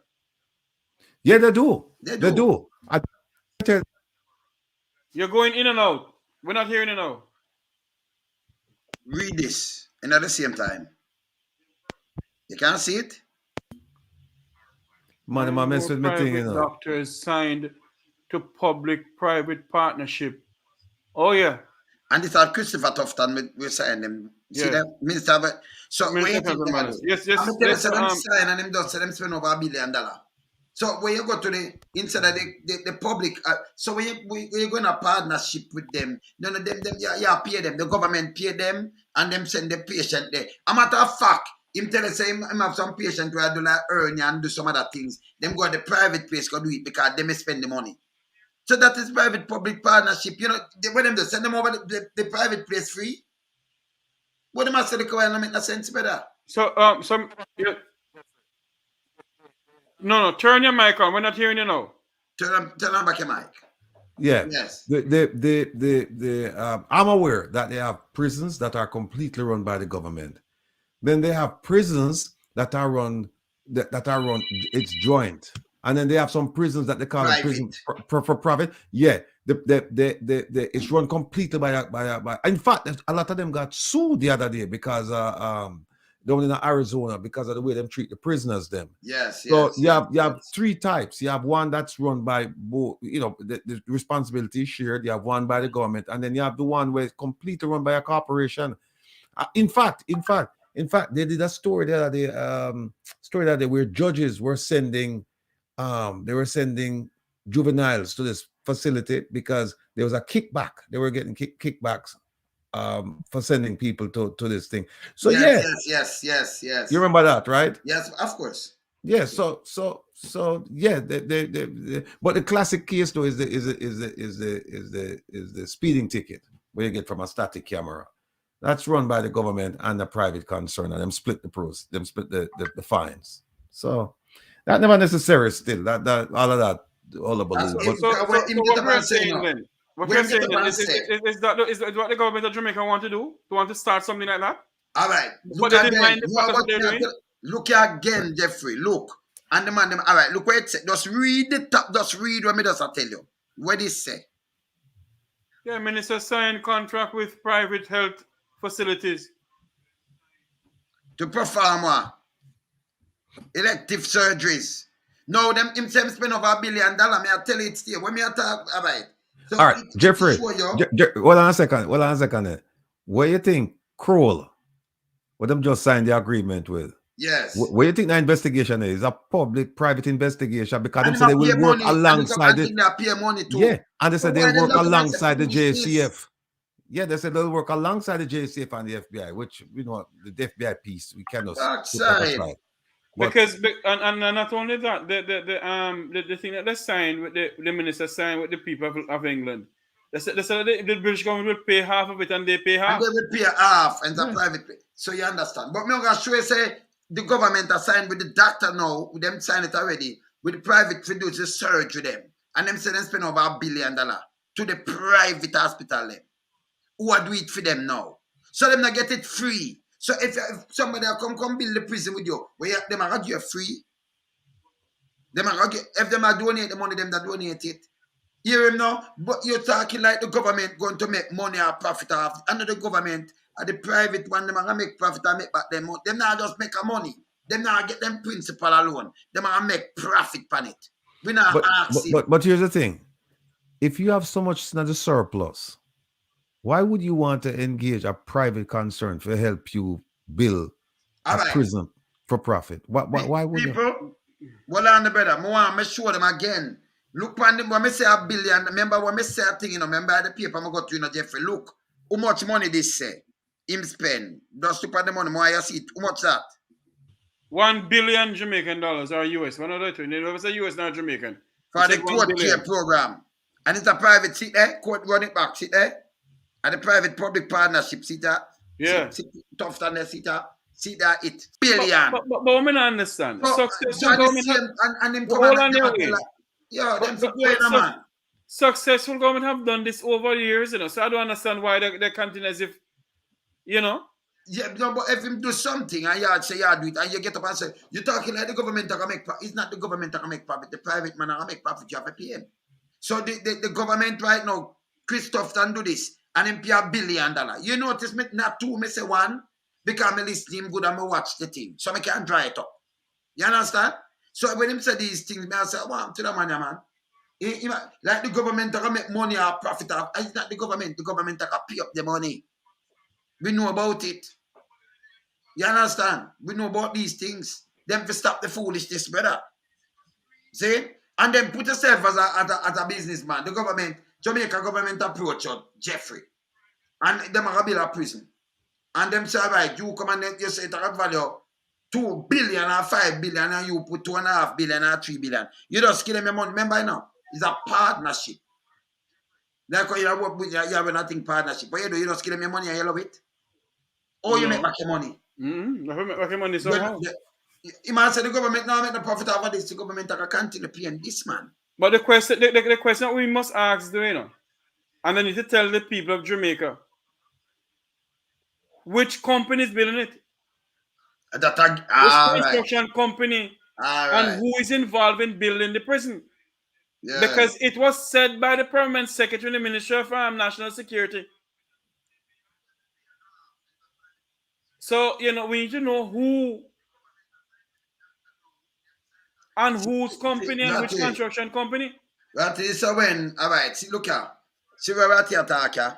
Speaker 2: Yeah, they do. They do.
Speaker 4: You're going in and out. We're not hearing it now.
Speaker 1: Read this and at the same time. You can't see it?
Speaker 2: Man, I mess with me thing, you know.
Speaker 4: Doctors signed to public-private partnership. Oh, yeah.
Speaker 1: And this are Christopher Tufton, we signed them. See them? Minister, so
Speaker 4: Minister yes.
Speaker 1: Them sign and them just say them spend over $1 billion. So when you go to instead of the public, so when you go in a partnership with them, none of them pay them. The government pay them and them send the patient there. A matter of fact, him tell us him have some patient where do like earn and do some other things. Them go to the private place go do it because they may spend the money. So that is private-public partnership. You know, when them just send them over the private place free. What them say the government make no sense better.
Speaker 4: So No, turn your mic on. We're not hearing you now.
Speaker 1: Turn on back your mic.
Speaker 2: Yeah.
Speaker 1: Yes.
Speaker 2: I'm aware that they have prisons that are completely run by the government. Then they have prisons that are run it's joint, and then they have some prisons that they call them prison for profit. Yeah, it's run completely by. In fact, a lot of them got sued the other day because down in Arizona because of the way them treat the prisoners. Them.
Speaker 1: Yes.
Speaker 2: So you have three types. You have one that's run by both. The responsibility is shared. You have one by the government, and then you have the one where it's completely run by a corporation. In fact, they did a story the other day, where judges were sending juveniles to this facility because there was a kickback. They were getting kickbacks for sending people to this thing. So
Speaker 1: yes.
Speaker 2: You remember that, right?
Speaker 1: Yes, of course.
Speaker 2: Yeah. So yeah. But the classic case though is the speeding ticket where you get from a static camera. That's run by the government and the private concern, and them split the pros, them split the fines. So that never necessary still. That all of that, all about
Speaker 4: So what we're saying then? What we're saying is that what the government of Jamaica want to do? They want to start something like that?
Speaker 1: All right.
Speaker 4: Look
Speaker 1: again, Jeffrey. Look. And the man, all right, look what it says. Just read the top, just read what me just tell you. What it say?
Speaker 4: Yeah, minister signed contract with private health facilities
Speaker 1: to perform elective surgeries. No, them himself spend over $1 billion. May I tell you it still. When me talk about it. So
Speaker 2: all right, Jeffrey. Hold on a second. What do you think, Kroll? What them just signed the agreement with?
Speaker 1: Yes.
Speaker 2: What do you think the investigation is? A public-private investigation because they said they will work alongside it.
Speaker 1: They pay money too.
Speaker 2: Yeah, and they said they'll work alongside the JCF. Yeah, they said they'll work alongside the JCF and the FBI, which the FBI piece we cannot.
Speaker 4: Because and not only that, the thing that they signed with the minister signed with the people of England. They said the British government will pay half of it and they pay half.
Speaker 1: And they will pay half and the private pay. So you understand. But me gonna show you say the government are signed with the doctor now, with them sign it already, with the private to do the surgery them. And them say they spend over $1 billion to the private hospital them. Who are do it for them now? So them not get it free. So if somebody come build the prison with you, them are gonna give you free. If them are donate the money, them that donate it. Hear him now? But you're talking like the government going to make money or profit off. And the government or the private one, them are gonna make profit and make back them money. Them not just make a money. Them not get them principal alone. Them are gonna make profit on it. We not
Speaker 2: but here's the thing. If you have so much in the surplus, why would you want to engage a private concern to help you build a prison for profit? Why would
Speaker 1: people? Well, on the brother, I want to show them again. Look, when I say $1 billion, remember when I say a thing, remember the paper I got to Jeffrey. Look, how much money this say him spend. Just look at the money, I see it. How much that?
Speaker 4: $1 billion Jamaican dollars or US. One other thing. It was a US, not Jamaican.
Speaker 1: For the court care program. And it's a private seat there. Court run it back, sit there. And the private public partnership, see that?
Speaker 4: Yeah.
Speaker 1: Tough than the see that? See that it. $1 billion.
Speaker 4: But I don't understand.
Speaker 1: Successful
Speaker 4: Successful government have done this over years, So I don't understand why they continue as if,
Speaker 1: Yeah, no, but if him do something and you say you do it and you get up and say, you're talking like the government that can make profit. It's not the government that can make profit. The private man that can make profit, you have to pay him. So the government right now, Christoph can do this and him pay $1 billion. You notice me not two, me say one, because I listen him good and I watch the thing. So I can dry it up. You understand? So when him say these things, I say, wow, to the man. Like the government that can make money or profit off. It's not the government that can pay up the money. We know about it. You understand? We know about these things. Them to stop the foolishness, brother. See? And then put yourself as a businessman. The government, Jamaica government approach you, Jeffrey. And them are build a prison. And them say, right, you come and you say it have value $2 billion or $5 billion and you put $2.5 billion or $3 billion. You just give them your money. Remember now, it's a partnership. Like you have nothing partnership. But you just give them your money and you love it. Or you make back your money.
Speaker 4: Make your money somehow.
Speaker 1: You might say the government now make the profit out of this. The government can continue paying this man.
Speaker 4: But the question that we must ask, you know, and I need to tell the people of Jamaica, which company is building it? Which construction company? And who is involved in building the prison?
Speaker 1: Yes.
Speaker 4: Because it was said by the Permanent Secretary in the Ministry of National Security. So, you know, we need to know who and whose company and which construction company.
Speaker 1: Ratty, so when, all right, see, look here. See where Ratty attack here?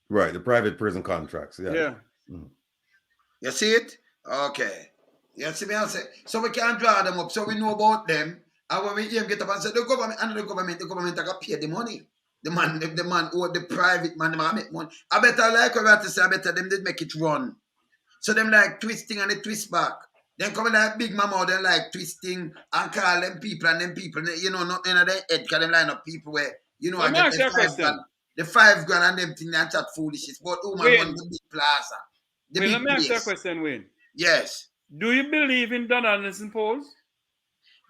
Speaker 2: Right, the private prison contracts. Yeah.
Speaker 4: Yeah.
Speaker 2: Mm.
Speaker 1: You see it? Okay. You see me? I say, so we can draw them up, so we know about them. And when we hear them get up and say, the government are pay the money. The man, or the private man, they make money. I better like what Ratty say, I better them did make it run. So them like twisting and they twist back. Then coming like big mama, they like twisting and call them people and them people, you know, not in their head, because them line up people where, you know,
Speaker 4: Let me ask you a question.
Speaker 1: The 5 grand and them thing and chat foolishness. But who man want the big plaza? The big
Speaker 4: Let me ask you a
Speaker 1: place.
Speaker 4: question, Wayne.
Speaker 1: Yes.
Speaker 4: Do you believe in Dan Anderson polls?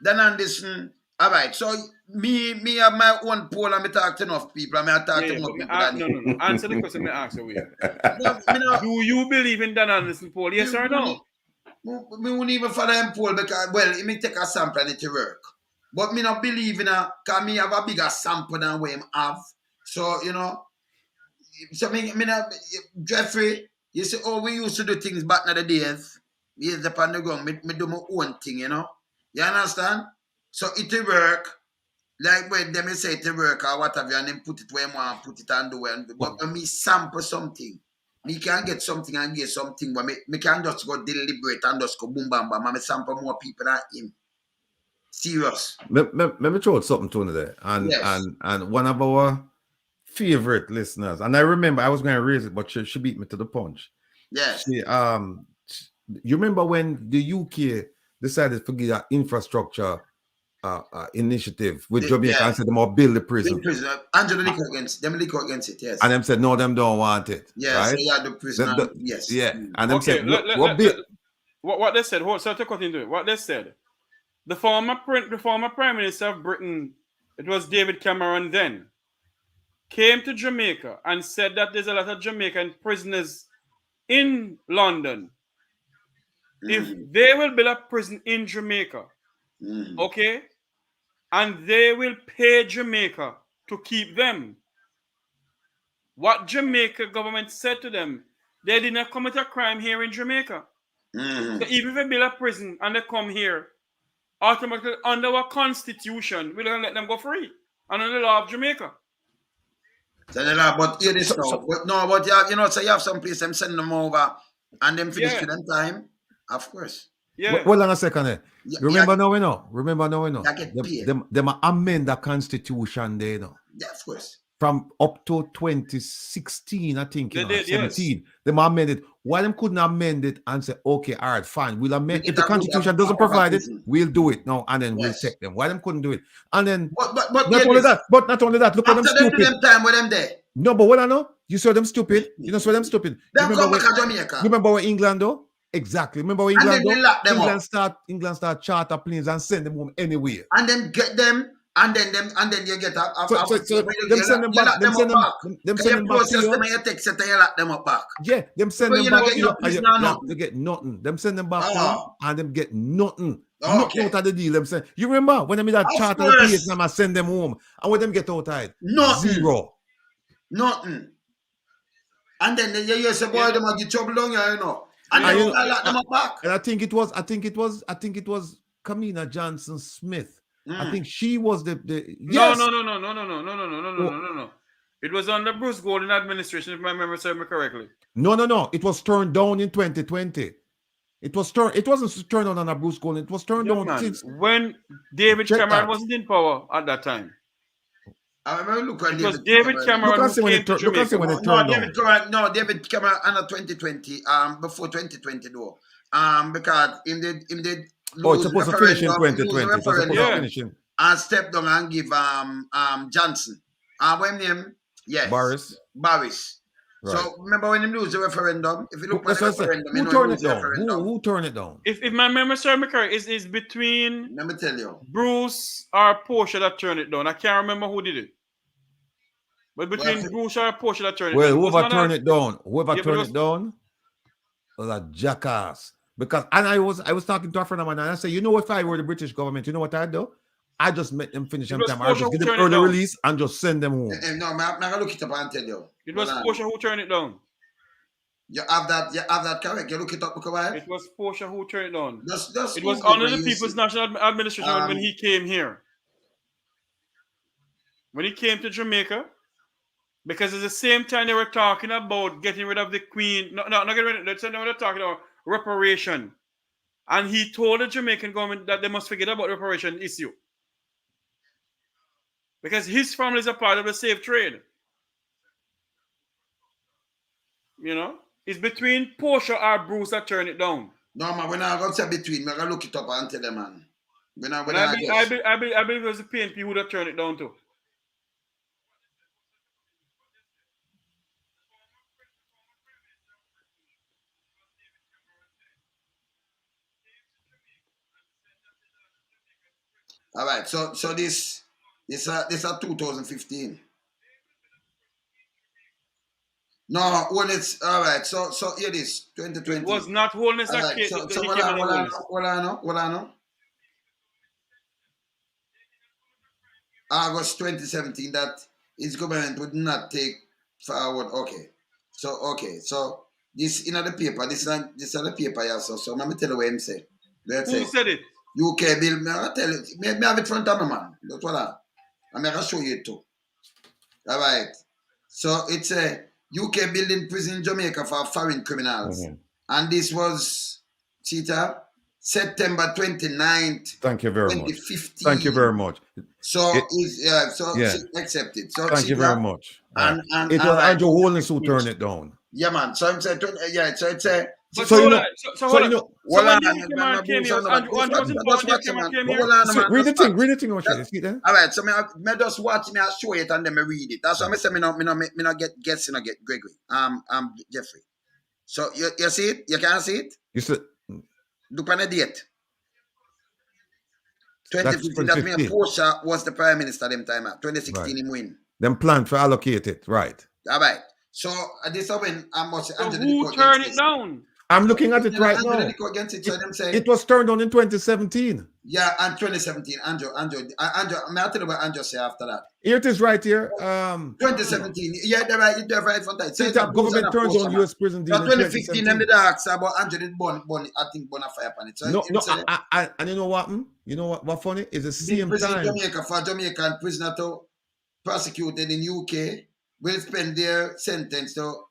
Speaker 1: Dan Anderson, all right. So me have my own poll and I talk to enough people. I talk to more people.
Speaker 4: No. Answer the question I asked you, Wayne. Do you believe in Dan Anderson poll? Yes or no?
Speaker 1: We won't even follow him poll because, well, it may take a sample and it will work. But me not believe in a, because me have a bigger sample than what him have. So, you know, so me not, Jeffrey, you see, oh, we used to do things back in the days. Years upon the ground, me do my own thing, you know. You understand? So it will work. Like when them say it will work or whatever, and then put it where you want, put it and do it. But when me sample something, me can get something and get something, but me can just go deliberate and just go boom, bam, bam, and me sample more people than him. Serious.
Speaker 2: Let me throw out something to you there. And one of our favorite listeners, and I remember I was going to raise it, but she beat me to the punch.
Speaker 1: Yes.
Speaker 2: You remember when the UK decided to give that infrastructure initiative with Jamaica and said they must build the prison.
Speaker 1: Angela lick against it, yes.
Speaker 2: And them said, no, them don't want it.
Speaker 1: Yes,
Speaker 2: right?
Speaker 1: so the prison, yes.
Speaker 2: Yeah. And them said,
Speaker 4: what they said, so to cut into it, what they said, the former Prime Minister of Britain, it was David Cameron then, came to Jamaica and said that there's a lot of Jamaican prisoners in London. If they will build a prison in Jamaica, okay, and they will pay Jamaica to keep them, what Jamaica government said to them, they did not commit a crime here in Jamaica. So even if they build a prison and they come here, automatically under our constitution, we're going to let them go free under the law of Jamaica.
Speaker 1: But here this now. But you know, so you have some place them send them over and them finish with them time. Of course.
Speaker 2: Yeah. Hold on a second. Remember now we know. Them amend the constitution there, you know.
Speaker 1: Yeah, of course.
Speaker 2: From up to 2016, I think, 17. They amended. Why them couldn't amend it and say, okay, all right, fine, we'll amend. If the constitution doesn't provide it, we'll do it now, and then we'll take them. Why them couldn't do it? And then
Speaker 1: but
Speaker 2: not only that, look at them stupid.
Speaker 1: Them time with them there.
Speaker 2: No, but what I know, you saw them stupid. You know, saw them stupid. Remember where England though? Exactly. Remember where England England start charter planes and send them home anywhere.
Speaker 1: And then get them. And then you get up.
Speaker 2: Them send them back. Them send them back to you. Yeah, them send them back to you. They get nothing. Them send them back home and them get nothing. Nothing out of the deal. Them send. You remember when them that charter the place and I send them home and when them get outside?
Speaker 1: Nothing.
Speaker 2: Zero.
Speaker 1: Nothing. And then you say, boy, them get trouble down here, you know. And then you lock them back.
Speaker 2: And I think it was Kamina Johnson Smith. I think she was the yes.
Speaker 4: No. It was under Bruce Golding administration, if my memory serves me correctly.
Speaker 2: No. It was turned down in 2020. It wasn't turned on under Bruce Golding. It was turned down since
Speaker 4: when David Cameron wasn't in power at that time.
Speaker 1: I remember
Speaker 4: David Cameron who came to Jamaica.
Speaker 1: David Cameron under 2020. Before 2020 though. Because in the
Speaker 2: it's supposed to finish in 2020.
Speaker 1: And step down and give Johnson. When name? Yes.
Speaker 2: Boris. Right.
Speaker 1: So remember when you lose the referendum? If you look at
Speaker 2: That's
Speaker 1: the
Speaker 2: what I said.
Speaker 1: referendum, you
Speaker 2: Who
Speaker 1: know
Speaker 2: turned
Speaker 1: you
Speaker 2: it
Speaker 1: lose the
Speaker 2: down?
Speaker 1: referendum.
Speaker 2: Who turned it down?
Speaker 4: If my memory serves me correct, it's between
Speaker 1: Let me tell you.
Speaker 4: Bruce or Portia that turned it down. I can't remember who did it. But between
Speaker 1: Well,
Speaker 4: Bruce or Portia that turned it
Speaker 2: Well,
Speaker 4: down.
Speaker 2: whoever turned it down,
Speaker 4: it
Speaker 2: down was a jackass. Because I was talking to a friend of mine and I said, you know, if I were the British government, you know what I'd do? I just make them finish them time. I just give them early release and just send them home.
Speaker 1: no, I'm gonna look it up and tell you.
Speaker 4: It was Portia who turned it down.
Speaker 1: You have that correct. You look it up, because
Speaker 4: it was Portia who turned it down.
Speaker 1: Just
Speaker 4: it was under the People's National Administration when he came here. When he came to Jamaica, because at the same time they were talking about getting rid of the Queen. No, not getting rid of it. They were talking about reparation. And he told the Jamaican government that they must forget about the reparation issue. Because his family is a part of the slave trade. You know? It's between Portia or Bruce that turned it down.
Speaker 1: No, man, when I go to between, I'm gonna look it up and tell them, man.
Speaker 4: I believe it was the PNP who that turned it down too.
Speaker 1: All right, so this is 2015. No, when it's all right. So here it is, 2020.
Speaker 4: It was not wholeness that
Speaker 1: right,
Speaker 4: came.
Speaker 1: So what I know. August 2017, that his government would not take forward. Okay, so this in the paper. This is the paper, yeah. So let me tell you what him say.
Speaker 4: Who said it?
Speaker 1: UK bill. I tell you, me have it front of me, man. That's what I'm gonna show you it too. All right. So it's a UK building prison in Jamaica for foreign criminals, and this was September 29th.
Speaker 2: Thank you very
Speaker 1: 2015.
Speaker 2: much. Thank you very much.
Speaker 1: So accepted. So
Speaker 2: thank you very much.
Speaker 1: And
Speaker 2: it was Andrew Holness who turned it down.
Speaker 1: Yeah, man. So I'm saying, yeah. So it's a.
Speaker 2: So you know. Read the thing. See that?
Speaker 1: All right. So me just watch me. I show it and then me read it. That's why I say me not get guessing. I get Gregory. Jeffrey. So you see it? You can see it.
Speaker 2: You see.
Speaker 1: Look on the date. 2015. That means Portia was the prime minister at them time. 2016 him win.
Speaker 2: Them plan to allocate it, right?
Speaker 1: All right. So this is when I must.
Speaker 4: So who turned it down?
Speaker 2: I'm looking at it right now. It was turned on in 2017.
Speaker 1: Yeah, and 2017. Andrew. May I tell you what Andrew say after that?
Speaker 2: Here it is right here.
Speaker 1: 2017. Yeah, they're right for that.
Speaker 2: So government turns on U.S. prison deal.
Speaker 1: 2015, them did ask about Andrew did burn, I think, burn a fire upon it. So
Speaker 2: and you know what? You know what funny? It's the same time.
Speaker 1: Jamaica, for Jamaican prisoner to prosecuted in UK will spend their sentence to.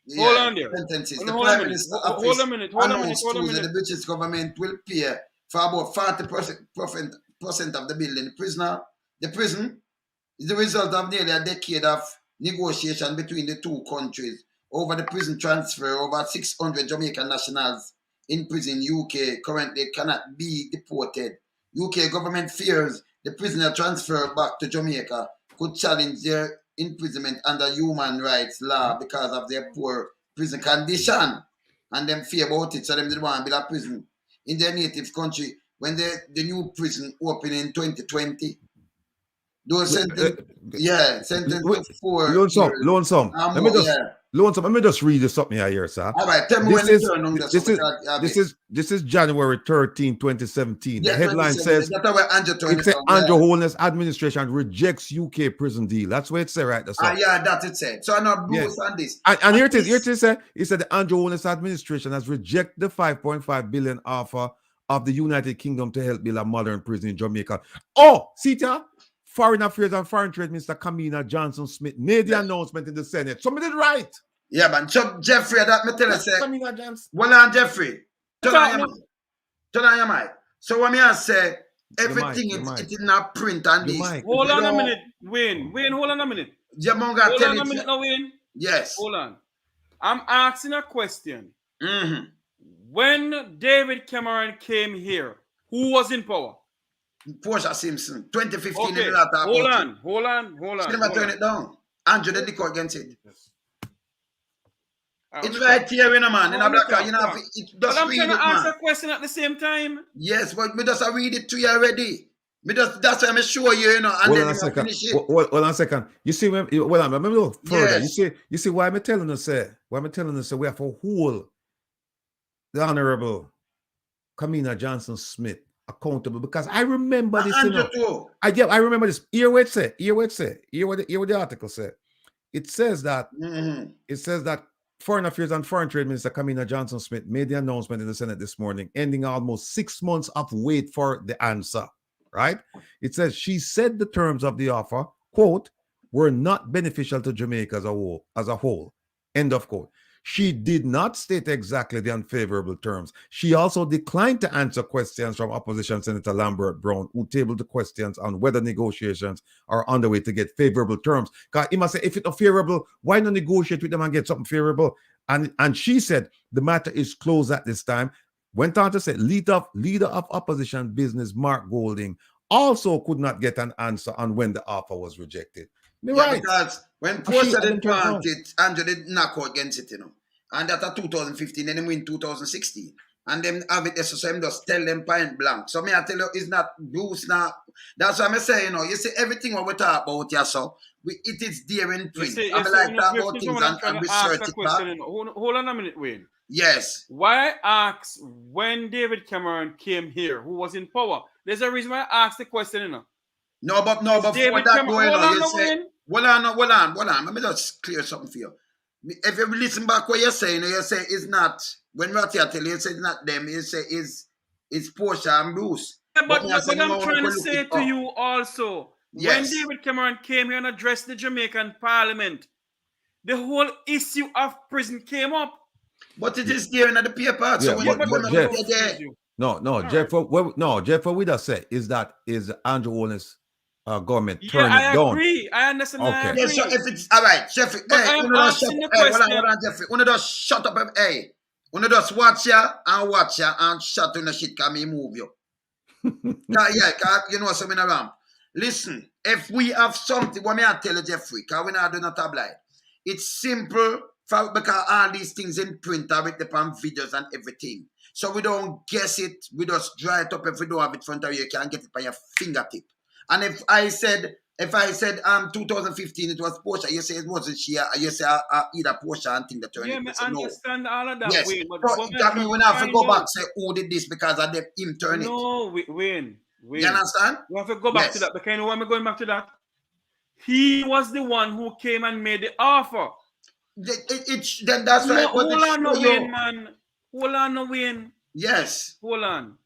Speaker 4: Yeah, hold on there.
Speaker 1: Sentences.
Speaker 4: The
Speaker 1: Prime Minister
Speaker 4: hold a minute.
Speaker 1: The British government will pay for about 40% of the building. The prison is the result of nearly a decade of negotiation between the two countries over the prison transfer. Over 600 Jamaican nationals in prison UK currently cannot be deported. UK government fears the prisoner transfer back to Jamaica could challenge their imprisonment under human rights law because of their poor prison condition, and them fear about it. So them didn't want to build a prison in their native country when the new prison opened in 2020. Those sentenced for
Speaker 2: Lonesome. Let me just read this something here, sir.
Speaker 1: All right, tell me this
Speaker 2: is January 13, 2017. The headline says Andrew Holness administration rejects UK prison deal. That's what it says right there.
Speaker 1: Yeah, that's it said. So I'm not Bruce on this.
Speaker 2: And here it is. It said the Andrew Holness administration has rejected the $5.5 billion offer of the United Kingdom to help build a modern prison in Jamaica. Oh, see that? Foreign Affairs and Foreign Trade Minister Kamina Johnson-Smith made the announcement in the Senate. Somebody did right.
Speaker 1: Yeah, man. So, Jeffrey, that me tell you, say.
Speaker 2: Kamina Johnson.
Speaker 1: Well, on Jeffrey. Turn on your mic. So, when I say everything it is not print on this.
Speaker 4: Hold on a minute, Wayne. Hold on a minute.
Speaker 1: Hold on
Speaker 4: a minute now, Wayne.
Speaker 1: Yes.
Speaker 4: Hold on. I'm asking a question.
Speaker 1: Mm-hmm.
Speaker 4: When David Cameron came here, who was in power?
Speaker 1: Portia Simpson, 2015.
Speaker 4: Okay. Hold on.
Speaker 1: She never turn it down. Andrew did the court against it. It's right here, man. In a black card,
Speaker 4: But I'm trying to answer a question at the same time.
Speaker 1: Yes, but me just read it to you already. That's why I'm sure you, and
Speaker 2: Hold
Speaker 1: then
Speaker 2: on a
Speaker 1: you
Speaker 2: second.
Speaker 1: finish it.
Speaker 2: Hold on a second. You see, let me look further.
Speaker 1: Yes.
Speaker 2: You see why I'm telling us, we have to hold the Honorable Kamina Johnson Smith accountable, because I remember this. I remember this. Hear what it say. Hear what the article said. It says that Foreign Affairs and Foreign Trade Minister Kamina Johnson Smith made the announcement in the Senate this morning, ending almost 6 months of wait for the answer. Right? It says she said the terms of the offer, quote, were not beneficial to Jamaica as a whole. End of quote. She did not state exactly the unfavorable terms. She also declined to answer questions from opposition Senator Lambert Brown, who tabled the questions on whether negotiations are underway to get favorable terms. Because he must say, if it's not favorable, why not negotiate with them and get something favorable? And she said the matter is closed at this time. Went on to say, leader of opposition business Mark Golding also could not get an answer on when the offer was rejected. Right.
Speaker 1: Because when Portia didn't want it, Andrew did knock out against it, And that's 2015, then they win 2016. And then have it, so him just tell them point blank. So me I tell you, it's not Bruce now. That's what I'm saying, you see everything what we talk about here, so it is there in print. I'm like that about things and research it back.
Speaker 4: Hold on a minute, Wayne.
Speaker 1: Yes.
Speaker 4: Why ask when David Cameron came here, who was in power? There's a reason why I asked the question,
Speaker 1: No, but
Speaker 4: David
Speaker 1: for that
Speaker 4: Cameron,
Speaker 1: going on, you say, hold on. Let me just clear something for you. If you listen back what you're saying, you say it's not, when Rattigan tell you say it's not them, you say it's Portia and Bruce.
Speaker 4: Yeah, but I'm trying to say to you also, when David Cameron came here and addressed the Jamaican Parliament, the whole issue of prison came up.
Speaker 1: But it is there in the paper. So
Speaker 2: Jeff, what we just say is that is Andrew Holness government turn it down.
Speaker 4: I understand. Okay. I agree.
Speaker 1: Yeah, so if it's all right, Jeffrey, hold on, Jeffrey. Just shut up, just watch ya and shut on the shit, can me move you. You know something around. Listen, if we have something, what may I tell you, Jeffrey, because we're not doing a tabloid. It's simple because all these things in print are with the videos and everything. So we don't guess it, we just dry it up. If we don't have it in front of you, you can get it by your fingertip. And if I said 2015 it was Portia, you say it wasn't she, you say either Portia and think that turned it.
Speaker 4: I understand all of that.
Speaker 1: Yes.
Speaker 4: Wayne, but
Speaker 1: that means we have to go back say who did this because of them him turn it.
Speaker 4: No, Wayne.
Speaker 1: You understand?
Speaker 4: We have to go back to that. Because you know why I'm going back to that? He was the one who came and made the offer.
Speaker 1: Then that's right.
Speaker 4: Hold on, Wayne, man. Hold on, Wayne.
Speaker 1: Yes.
Speaker 4: Hold on.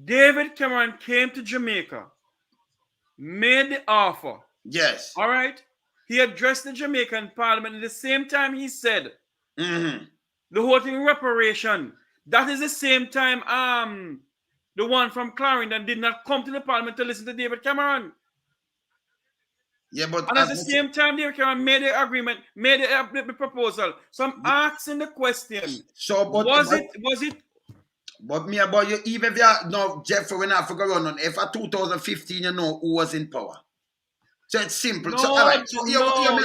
Speaker 4: David Cameron came to Jamaica, made the offer.
Speaker 1: Yes.
Speaker 4: All right. He addressed the Jamaican Parliament at the same time he said the whole thing reparation. That is the same time the one from Clarendon did not come to the Parliament to listen to David Cameron.
Speaker 1: Yeah, but
Speaker 4: at the same time, David Cameron made the agreement, made the proposal. So I'm asking the question.
Speaker 1: So, was it? But me about you, even if you no Jeffrey, we're not forgetting on. If at 2015, you know who was in power. So it's simple. So all right. So you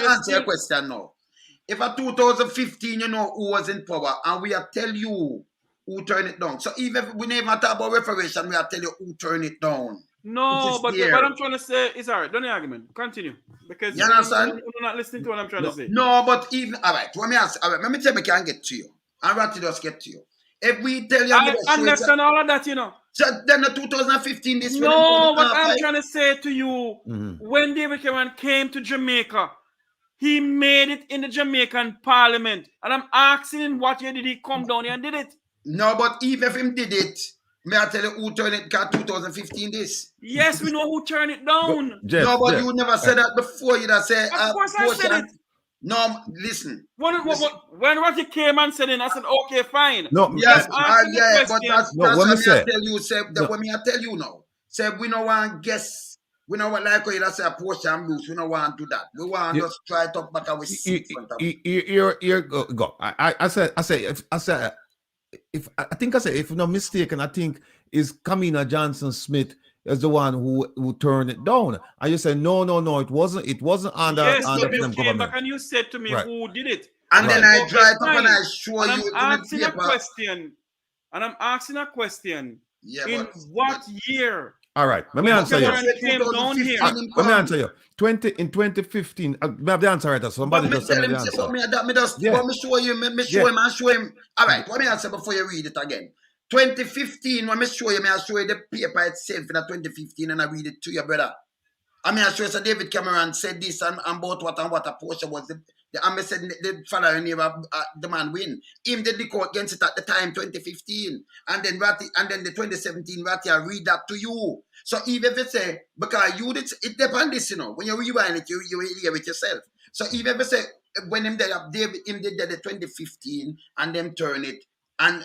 Speaker 1: answer your question now. If at 2015, you know who was in power, and we are tell you who turned it down. So even if we never talk about reparation, we are tell you who turned it down.
Speaker 4: No, but what I'm trying to say is all right. Don't argument. Continue. Because
Speaker 1: you understand?
Speaker 4: You're not listening to what I'm trying to say.
Speaker 1: No, but even all right. Let me ask. All right, let me tell me can get to you. And Ratty just get to you. If we tell you,
Speaker 4: I understand all of that, you know.
Speaker 1: So then the 2015 this.
Speaker 4: No, but I'm trying to say to you, when David Cameron came to Jamaica, he made it in the Jamaican Parliament, and I'm asking him what year did he come down here and did it?
Speaker 1: No, but even if him did it. May I tell you who turned it? 2015 this.
Speaker 4: Yes, we know who turned it down.
Speaker 1: Jeff, you never said that before. You that say.
Speaker 4: Of course I said it.
Speaker 1: No, listen.
Speaker 4: When Ratty came and said it, I said, okay, fine.
Speaker 2: No,
Speaker 1: yes, but that's what me I tell you. Say that when me I tell you now. Say we don't want guess. We don't want like you say a Portia and Bruce. We don't want to do that. We want just try to back and we see in front of
Speaker 2: you. Go. I said. If I think I said, if I'm not mistaken, I think is Kamina Johnson Smith is the one who turned it down. And you said no, it wasn't under them government.
Speaker 4: Back and you said to me who did it.
Speaker 1: And then I draw it up and I
Speaker 4: Fine.
Speaker 1: show
Speaker 4: And
Speaker 1: you
Speaker 4: I'm
Speaker 1: it in the
Speaker 4: asking a
Speaker 1: paper.
Speaker 4: question. And I'm asking a question.
Speaker 1: Yeah,
Speaker 4: in
Speaker 1: but
Speaker 4: what year?
Speaker 2: All right, let me
Speaker 4: When
Speaker 2: answer you.
Speaker 4: Cameron came down here.
Speaker 2: Let me answer you. In 2015, I have the answer right. Somebody
Speaker 1: But
Speaker 2: just send me the
Speaker 1: say,
Speaker 2: answer.
Speaker 1: but me show you, I show him. All right, let me answer before you read it again. 2015, when I show you the paper itself in 2015 and I read it to you, brother. I mean, I show you, so David Cameron said this and about what a portion was. I said the following year, the man win. Him did the court against it at the time, 2015. And then the 2017, Ratty, I read that to you. So even if you say, because you did, it depends this, you know. When you rewind it, you hear it yourself. So even if you say, when him did David, him did the 2015, and them turn it, and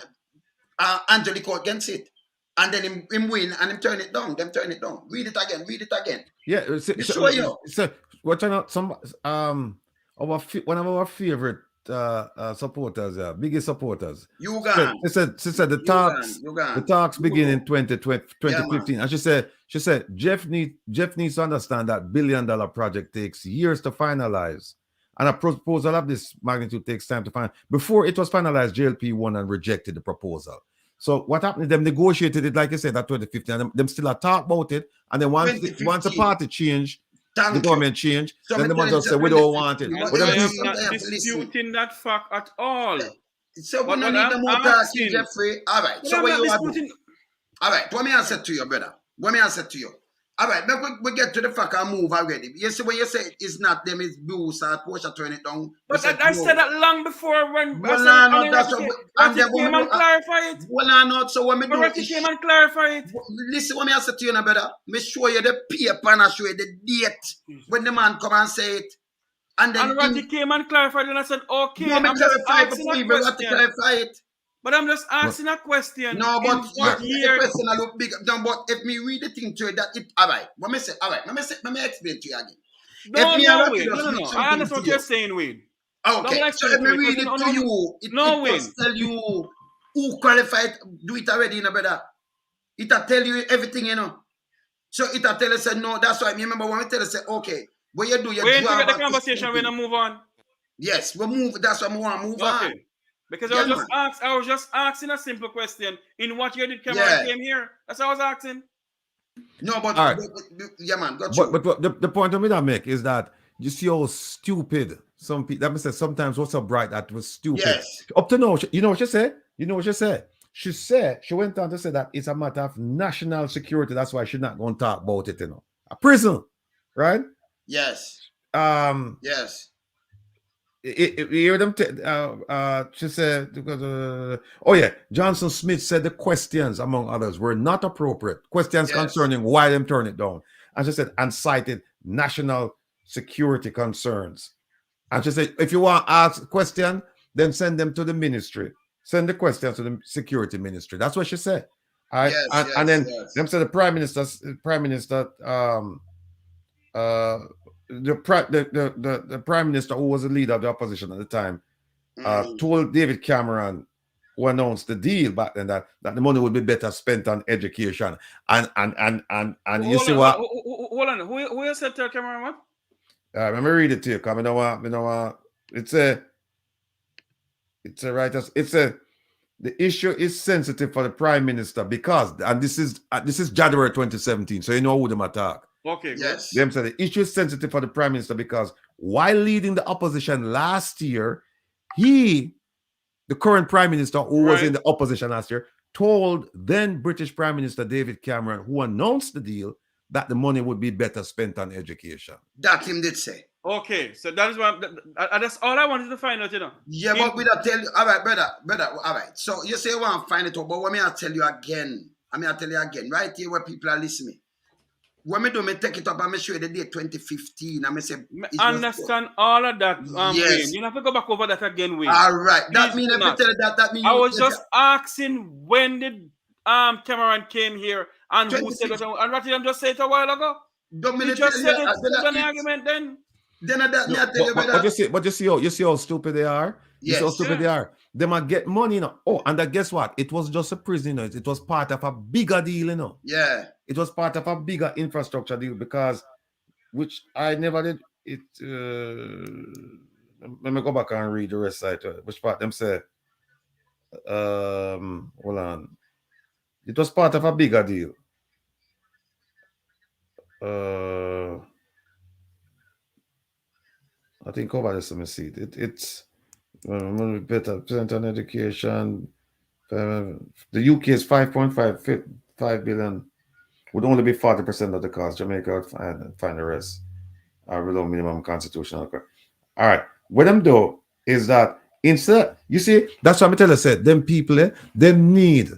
Speaker 1: Angelique court against it. And then him win and him turn it down. Them turn it down. Read it again.
Speaker 2: Yeah,
Speaker 1: Show you.
Speaker 2: So what you know, one of our favorite supporters, biggest supporters.
Speaker 1: You gone.
Speaker 2: She said the talks begin in 2015. Yeah, and she said Jeff needs to understand that $1 billion project takes years to finalize. And a proposal of this magnitude takes time to find. Before it was finalized, JLP won and rejected the proposal. So what happened? Them negotiated it, like I said, at 2015, and them still talk about it. And then once the party changed, the government changed, so then the man just said, we don't want it.
Speaker 4: I am not disputing that fact at all.
Speaker 1: So we don't need the more talking, Jeffrey. All right. So what you want to do? All right. Let me answer to you, brother. Let me answer to you. All right. We get to the fact and move already. You see, when you say it's not them, it's Bruce or Portia turn it down.
Speaker 4: But I said that long before when Ratty came and clarify it.
Speaker 1: Well, not. So when me do
Speaker 4: Ratty came and clarify it.
Speaker 1: Listen, what me answer to you now, brother. Me show you the paper and I show you the date when the man come and say it. And then
Speaker 4: Ratty came and clarified it and I said, okay,
Speaker 1: no,
Speaker 4: I'm just asking a question.
Speaker 1: Clarify it.
Speaker 4: But I'm just asking a question.
Speaker 1: No, but
Speaker 4: what year?
Speaker 1: The question I look big. No, but if me read the thing to it, that it all right. Let me say, all right. Let me explain to you again.
Speaker 4: No. I understand what you're saying, Wayne.
Speaker 1: Okay. So if me read it to you, it just tell you who qualified. Do it already, you know, brother. It'll tell you everything, you know. So it'll tell you, say no. That's why. Remember when we tell you, say okay. What you do, you
Speaker 4: wait to get the conversation when I move on.
Speaker 1: Yes, we move. That's why we want to move on.
Speaker 4: Because I was just asking a simple question. In what year did Cameron came here? That's what I was asking.
Speaker 1: No, but
Speaker 2: right.
Speaker 1: Yeah, man. Got you.
Speaker 2: But the point of me that make is that you see how stupid some people. That means sometimes what's so bright that was stupid.
Speaker 1: Yes.
Speaker 2: Up to now, you know what she said? She went on to say that it's a matter of national security. That's why she's not going to talk about it. You know, a prison, right?
Speaker 1: Yes.
Speaker 2: Yes. You hear them? She said, "Oh yeah." Johnson Smith said the questions, among others, were not appropriate. Questions concerning why them turn it down, and she said, and cited national security concerns. And she said, if you want to ask a question, then send them to the ministry. Send the questions to the security ministry. That's what she said. All right? And then them said the prime minister. The prime minister, who was the leader of the opposition at the time, told David Cameron, who announced the deal back then, that the money would be better spent on education. And you see what?
Speaker 4: Hold on. Who you said to Cameron what?
Speaker 2: Let me read it to you. Because I know what. The issue is sensitive for the prime minister because, and this is January 2017, so you know who them attack.
Speaker 4: Okay.
Speaker 1: Yes.
Speaker 2: Them said the issue is sensitive for the prime minister because while leading the opposition last year, the current prime minister who was in the opposition last year, told then British Prime Minister David Cameron, who announced the deal, that the money would be better spent on education.
Speaker 1: That him did say.
Speaker 4: Okay, so that is what that's all I wanted to find out, you know.
Speaker 1: Yeah, but we don't tell you. All right, brother. All right. So you say you want to find it out, but what me I tell you again? Right here where people are listening. When me take it up, I'm show you the date 2015. I'm say
Speaker 4: understand all of that.
Speaker 1: Yes.
Speaker 4: Wayne. You have to go back over that again, Wayne.
Speaker 1: All right. That means if you tell that. That means
Speaker 4: I was just asking when did Cameron came here and who said that, and Rattigan just said it a while ago.
Speaker 1: You
Speaker 4: just said it's an argument then.
Speaker 2: But you see how stupid they are. You see how stupid they are. They might get money, you know. Oh, and guess what? It was just a prison, you know. It was part of a bigger deal, you know.
Speaker 1: Yeah.
Speaker 2: It was part of a bigger infrastructure deal because, which I never did. let me go back and read the rest of it. Which part them say? Hold on. It was part of a bigger deal. I think over this, let me see. It's better percent on education. The UK is 5.5 billion. Would only be 40% of the cost. Jamaica would find the rest. Below minimum constitutional. All right. What them do is that instead, you see, that's what I tell you, said them people, them need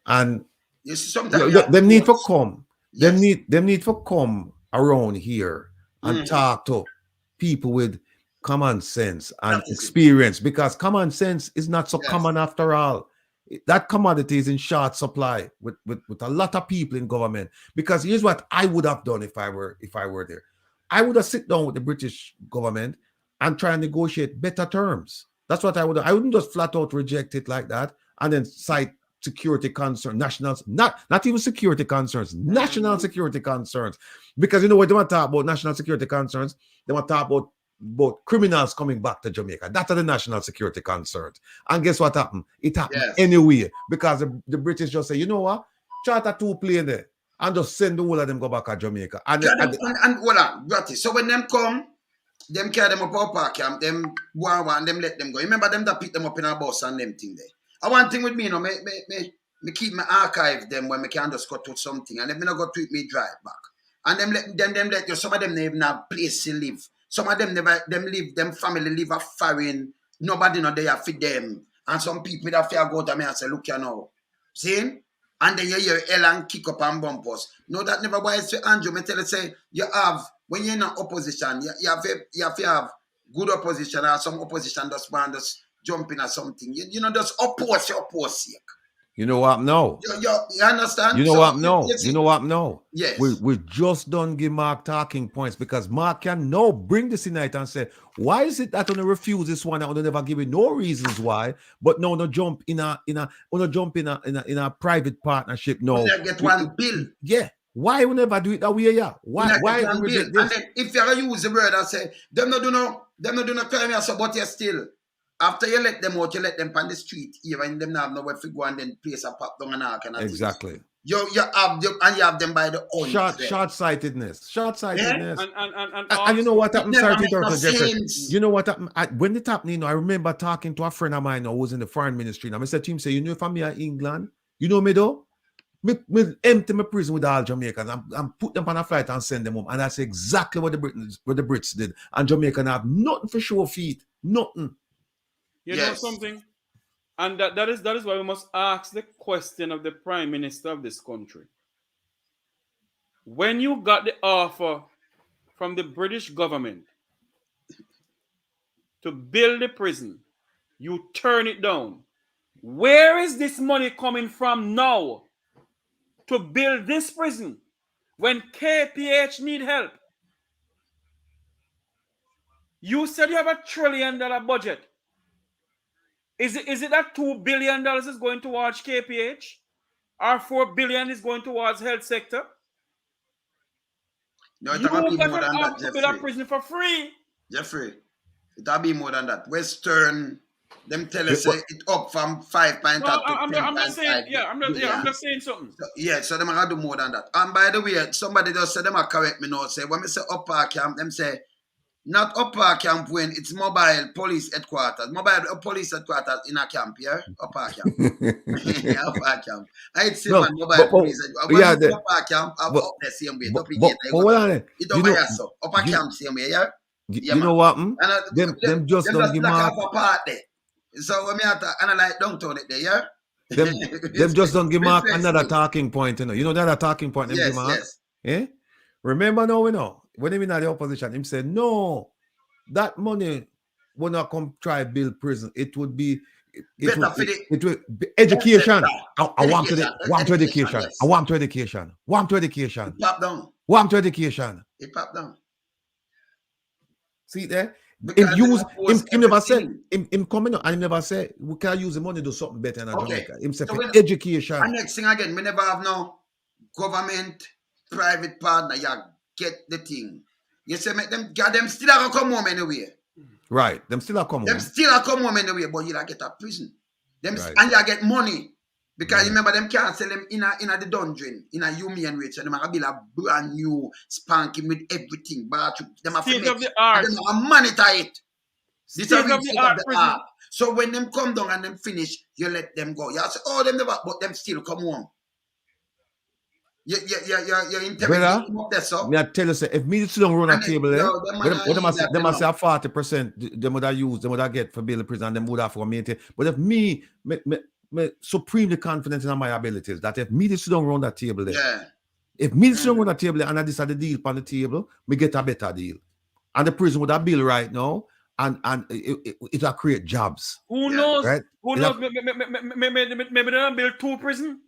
Speaker 2: and
Speaker 1: You see, sometimes
Speaker 2: them need for come.
Speaker 1: Yes.
Speaker 2: Them need for come around here and talk to people with common sense and experience, because common sense is not so common after all. That commodity is in short supply with a lot of people in government. Because here's what I would have done if I were there. I would have sit down with the British government and try and negotiate better terms. That's what I would have. I wouldn't just flat out reject it like that and then cite security concerns, not even security concerns, national security concerns. Because you know what they want to talk about national security concerns, they want to talk about criminals coming back to Jamaica. That's the national security concerns. And guess what happened? It happened anyway, because the British just say, you know what? Charter 2 plane there and just send the whole of them go back to Jamaica. And
Speaker 1: hold on, Ratty. So when them come, them carry them up our park camp, them one, them let them go. Remember them that pick them up in a bus and them thing there. I one thing with me, you know, me keep my archive them when me can just go to something, and if me not go to it, me drive back. And them let you. Some of them never even have place to live. Some of them never them family live a foreign. Nobody know they have feed them. And some people that fear go to me and say, look, you know, see? And then you hear Ellen kick up and bumpers. No, that never wise to Andrew. Me tell you, say, you have, when you're in an opposition, you have to have good opposition, or some opposition just want to jump in or something. You know, just oppose your sake.
Speaker 2: You know what? No.
Speaker 1: You understand?
Speaker 2: You know what? No. You know what? No.
Speaker 1: Yes.
Speaker 2: We just don't give Mark talking points, because Mark can now bring this tonight and say, why is it that I refuse this one? I will never give you no reasons why, but no jump in a private partnership. No.
Speaker 1: We get one bill.
Speaker 2: Yeah. Why we never do it that way? Yeah. Why we
Speaker 1: bill. And then if you use the word and say, them not do no crime, so but you still. After you let them out, you let them on the street here, and them have nowhere to go and then place a pop down and all kind of
Speaker 2: exactly.
Speaker 1: Things. You have them by the own.
Speaker 2: Short-sightedness.
Speaker 1: Yeah?
Speaker 2: And you know what happened? Sorry to interrupt, Jeffrey. You know what happened? When it happened, you know, I remember talking to a friend of mine who was in the foreign ministry. And I said to him, say, you know, if I'm here in England, you know me though? Me empty my prison with all Jamaicans and put them on a flight and send them home. And that's exactly what the Brits did. And Jamaican have nothing for show feet. Nothing.
Speaker 4: You know something? And that is why we must ask the question of the Prime Minister of this country. When you got the offer from the British government to build the prison, you turn it down. Where is this money coming from now to build this prison when KPH need help? You said you have $1 trillion budget. Is it that $2 billion is going towards KPH? Or $4 billion is going towards health sector?
Speaker 1: No, it'll be more than that,
Speaker 4: to build a prison for free.
Speaker 1: Jeffrey, it'll be more than that. Western, them tell us it up from 5 point to 10.
Speaker 4: I'm just saying, I'm just saying something.
Speaker 1: So them are do more than that. And by the way, somebody just said them are correct me now. Say when me say upper camp, them say not upper camp when it's mobile police headquarters. Mobile police headquarters in a camp, yeah? Upper camp. Yeah, upper camp. I see man mobile police headquarters. Yeah, upper camp up the same way. It over here, so upper camp same way, yeah?
Speaker 2: You know what? Them just don't give Mark.
Speaker 1: So when me have to analyze downtown it there, yeah?
Speaker 2: Them just don't give Mark another talking point, you know. You know that talking point them give Mark? Yeah? Remember now, you know, when he in the opposition, him said, no, that money will not come try build prison. It would be education. I want to education. I want to education. Want to education.
Speaker 1: It popped down.
Speaker 2: Want to education.
Speaker 1: It popped down.
Speaker 2: See there? Him never said him coming up and he never said we can use the money to do something better in Jamaica. Him said education.
Speaker 1: And next thing again, we never have no government private partner. You get the thing. You say make them still have to come home anyway.
Speaker 2: Right. Them still a come
Speaker 1: Them
Speaker 2: home.
Speaker 1: still a come home anyway, but you get a prison. Them
Speaker 2: Right.
Speaker 1: and you get money. Because
Speaker 2: Right.
Speaker 1: remember, them can't sell them in the dungeon, in a human rate. So them have to build a brand new spanking with everything. Bathroom. Them have to
Speaker 4: State
Speaker 1: make
Speaker 4: of the art.
Speaker 1: and them have to monitor it. This
Speaker 4: State
Speaker 1: is
Speaker 4: of the art prison.
Speaker 1: So when them come down and them finish, you let them go. You say, oh, them never, but them still come home. You're interrogating them up there, so.
Speaker 2: Me I tell you, say, if me sit down run a
Speaker 1: And then,
Speaker 2: table,
Speaker 1: yo, them man
Speaker 2: what them
Speaker 1: are
Speaker 2: a say,
Speaker 1: easy
Speaker 2: them a
Speaker 1: to
Speaker 2: say a 40%, them would have use, them would have get for build the prison, them would have for maintain. But if me supremely confident in my abilities, that if me sit down run that table there,
Speaker 1: Yeah.
Speaker 2: if me sit down run that table there and I decide the deal on the table, me get a better deal. And the prison would have build right now, and it will create jobs.
Speaker 4: Who knows?
Speaker 2: Right?
Speaker 4: Who knows? Maybe they'll build 2 prisons.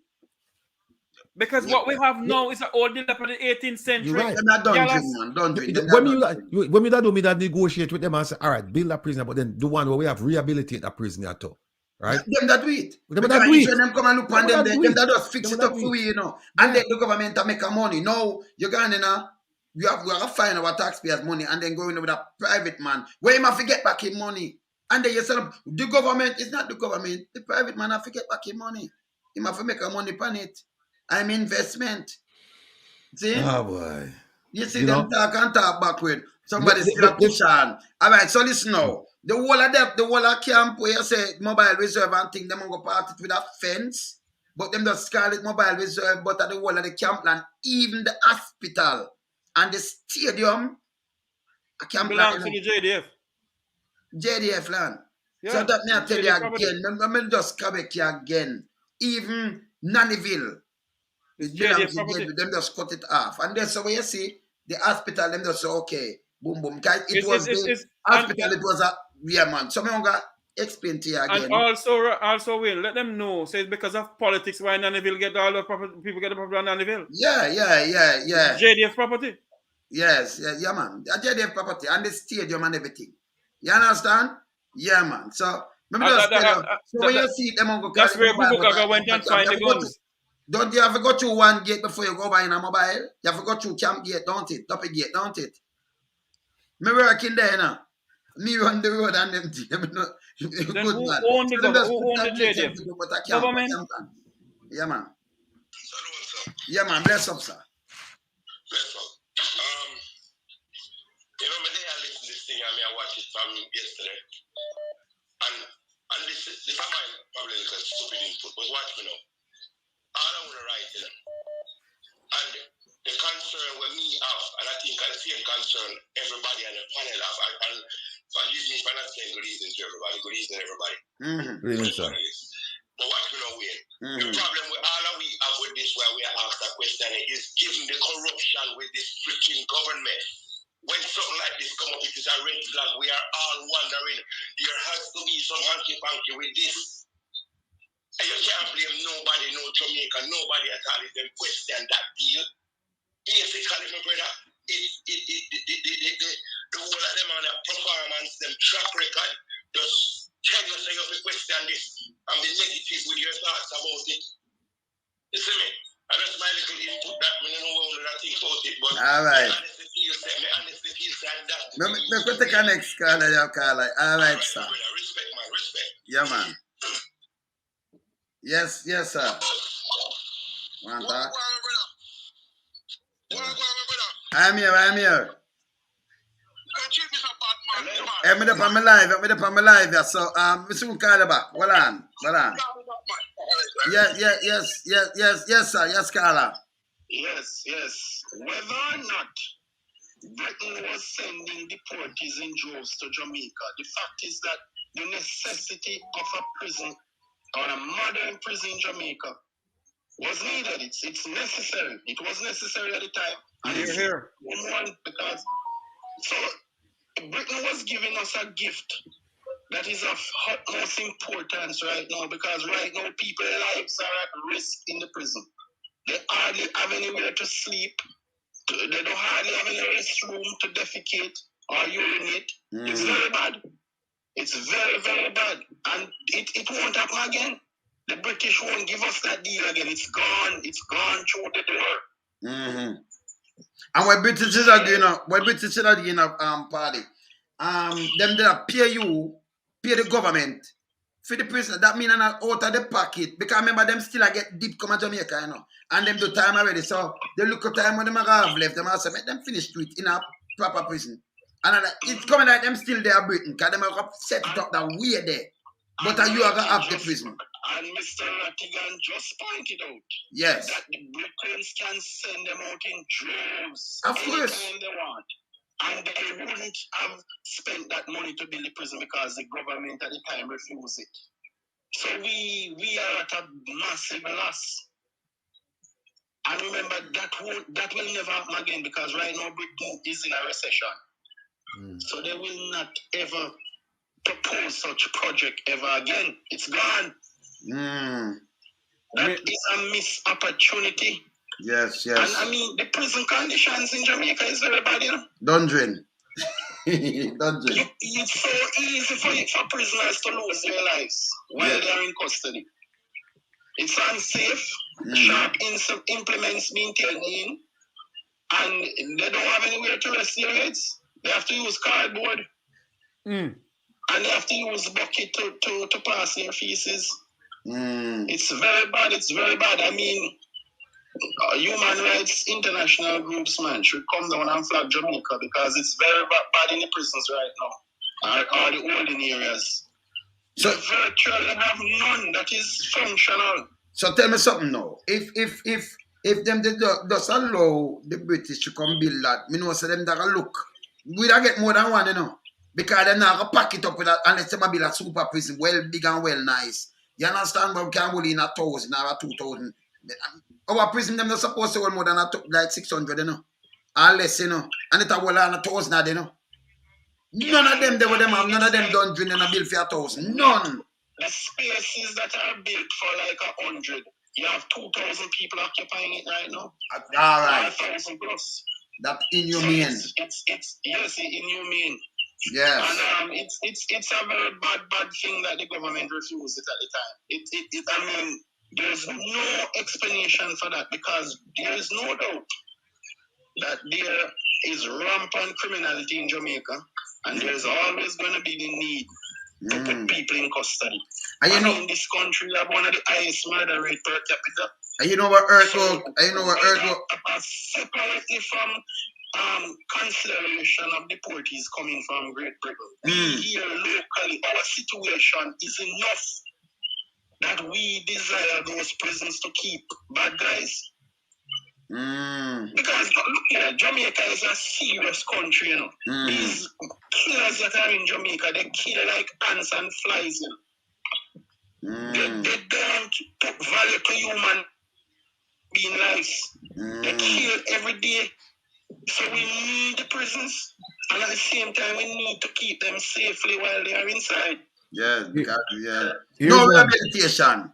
Speaker 4: Because what we have now is an old deal up in the 18th century.
Speaker 2: You're right.
Speaker 1: Them not dungeon, man. Dungeon. Them
Speaker 2: When
Speaker 1: not
Speaker 2: me that do me that negotiate with them and say, all right, build a prison, but then the one where we have rehabilitate a prisoner too. Right?
Speaker 1: Them that do it.
Speaker 2: Them
Speaker 1: Because
Speaker 2: that do
Speaker 1: if
Speaker 2: it.
Speaker 1: them come and look on them that just fix
Speaker 2: Them
Speaker 1: it
Speaker 2: that
Speaker 1: up
Speaker 2: do
Speaker 1: for
Speaker 2: it.
Speaker 1: we, you know. And then the government to make a money. No, you're going in we have to find our taxpayers' money and then go in with a private man. Where him have to get back his money. And then you say, the government is not the government. The private man have to get back his money. He have to make a money on it. I'm investment. See?
Speaker 2: Oh boy.
Speaker 1: You see
Speaker 2: You
Speaker 1: them
Speaker 2: know?
Speaker 1: talk and talk backward. Somebody
Speaker 2: The-
Speaker 1: still a
Speaker 2: the-
Speaker 1: push on. All right, so listen now. The whole of camp where you say mobile reserve and thing, them go part it with a fence. But them just call it mobile reserve, but at the whole of the camp land, even the hospital and the stadium, a camp
Speaker 4: Belongs
Speaker 1: land,
Speaker 4: to the JDF.
Speaker 1: JDF land.
Speaker 4: Yeah,
Speaker 1: So that me I tell you
Speaker 4: JDF property.
Speaker 1: again, let me just come back here again. Even Nannyville, it belongs to
Speaker 4: property.
Speaker 1: JDF, them just cut it off. And that's the way you see the hospital, them just say, okay, boom, boom. Because it was the hospital, it was a man. So I'm going to explain to you again.
Speaker 4: And also, Will, let them know. Say it's because of politics why Nannyville get all the property, people get the property on Nannyville.
Speaker 1: Yeah.
Speaker 4: JDF property.
Speaker 1: Yes, yeah, man. The JDF property and the stadium and everything. You understand? Yeah, man. So, let me just tell you. So, when you see them,
Speaker 4: that's where Google went and find the guns.
Speaker 1: Don't you have to go through one gate before you go buy in a mobile? You have to go through camp gate, don't it? Top gate, don't it? Me working there now. Me run the road and them.
Speaker 4: Then who own the JDF? Government?
Speaker 1: Yeah, man. Yeah, man. Bless up, sir.
Speaker 9: Bless up. You know, I listen to this thing and I watched it from yesterday. And this is my probably a stupid input, but watch me now. All I want to write to them. And the concern with me have, and I think I the same concern everybody on the panel have, and forgive me if I'm not saying good evening to everybody, good evening everybody.
Speaker 2: Good evening, sir.
Speaker 9: But watch me now, Wayne. The problem with all that we have with this, where we are asked that question, is given the corruption with this freaking government. When something like this come up, it is a red flag. We are all wondering, there has to be some hanky-panky with this. And you can't blame nobody, no Jamaica, nobody at all if them question that deal. Basically, my brother, the whole of them on their performance, them track record, just tell you say you have to question this and be negative with your thoughts about it. You see me? And that's my little input that I don't know what I think about it, but
Speaker 1: all right.
Speaker 9: I honestly feel sad that.
Speaker 1: Me take a next caller, you caller. All right, sir.
Speaker 9: Respect, man, respect.
Speaker 1: Yeah, man. Yes, sir. Want that? I'm here. I'm up on my live, yeah. So, we soon call you back. Hold on. Yes, sir. Yes, Carla.
Speaker 9: Yes. Whether or not Britain was sending deportees in droves to Jamaica, the fact is that the necessity of a prison or a modern prison in Jamaica was needed. It's necessary. It was necessary at the time. And it's here. Because so Britain was giving us a gift that is of utmost importance right now, because right now people's lives are at risk in the prison. They hardly have anywhere to sleep. They don't hardly have any restroom to defecate or urinate. It's very bad. It's very, very bad. And it won't happen again. The British won't give us that deal again. It's gone. It's gone through the door.
Speaker 1: And when British is again, party, them that pay the government for the prisoner. That mean I'm out of the pocket. Because remember them still get deep come to Jamaica, you know. And them do time already. So they look at time when them have left. Them also make them finish to it in a proper prison. And it's coming like them still there Britain. Because them have set it up that way there. But you are going to have the prison.
Speaker 9: And Mr. Rattigan just pointed out
Speaker 1: yes.
Speaker 9: that the Britons can send them out in droves
Speaker 1: of course.
Speaker 9: Anytime they want. And they wouldn't have spent that money to build the prison because the government at the time refused it. So we are at a massive loss. And remember, that will never happen again because right now Britain is in a recession. So they will not ever propose such project ever again. It's gone. That is a missed opportunity.
Speaker 1: Yes.
Speaker 9: And I mean, the prison conditions in Jamaica is very bad, you know.
Speaker 1: Dundrin.
Speaker 9: It's so easy for prisoners to lose their lives while they are in custody. It's unsafe. Sharp implements being taken in, and they don't have anywhere to rest their heads. They have to use cardboard. And they have to use bucket to pass their feces. It's very bad. It's very bad. I mean, human rights international groups, man, should come down and flag Jamaica because it's very bad in the prisons right now, or the holding areas. So virtually have none that is functional.
Speaker 1: So tell me something now. If them does allow the British to come build that, me know so them that look. We don't get more than one, you know. Because they're not going to pack it up with that unless they build a super prison, well big and well nice. You understand? But we can't hold in 1,000 or 2,000. Our prison, them not supposed to hold more than like 600, you know. Or less, you know. And it's a hold on 1,000, you know. None of them, none of them don't drink and a bill for 1,000. None.
Speaker 9: The spaces that are built for like 100, you have 2,000 people occupying it right now.
Speaker 1: All right.
Speaker 9: 1,000 plus.
Speaker 1: That's inhumane.
Speaker 9: So it's inhumane.
Speaker 1: Yes.
Speaker 9: And it's a very bad thing that the government refused it at the time. I mean, there's no explanation for that because there is no doubt that there is rampant criminality in Jamaica, and there's always going to be the need to put people in custody. And you know, in this country, we have one of the highest murder rate per capita.
Speaker 1: And you know what earth work?
Speaker 9: Separately from consideration of deportees coming from Great Britain, here locally, our situation is enough that we desire those prisons to keep bad guys. Because look here, Jamaica is a serious country, you know. These killers that are in Jamaica, they kill like ants and flies, you know. They don't put value to human being lives. They kill every day. So we need the prisons, and at the same time we need to keep them safely while they are inside.
Speaker 1: Yeah. No rehabilitation.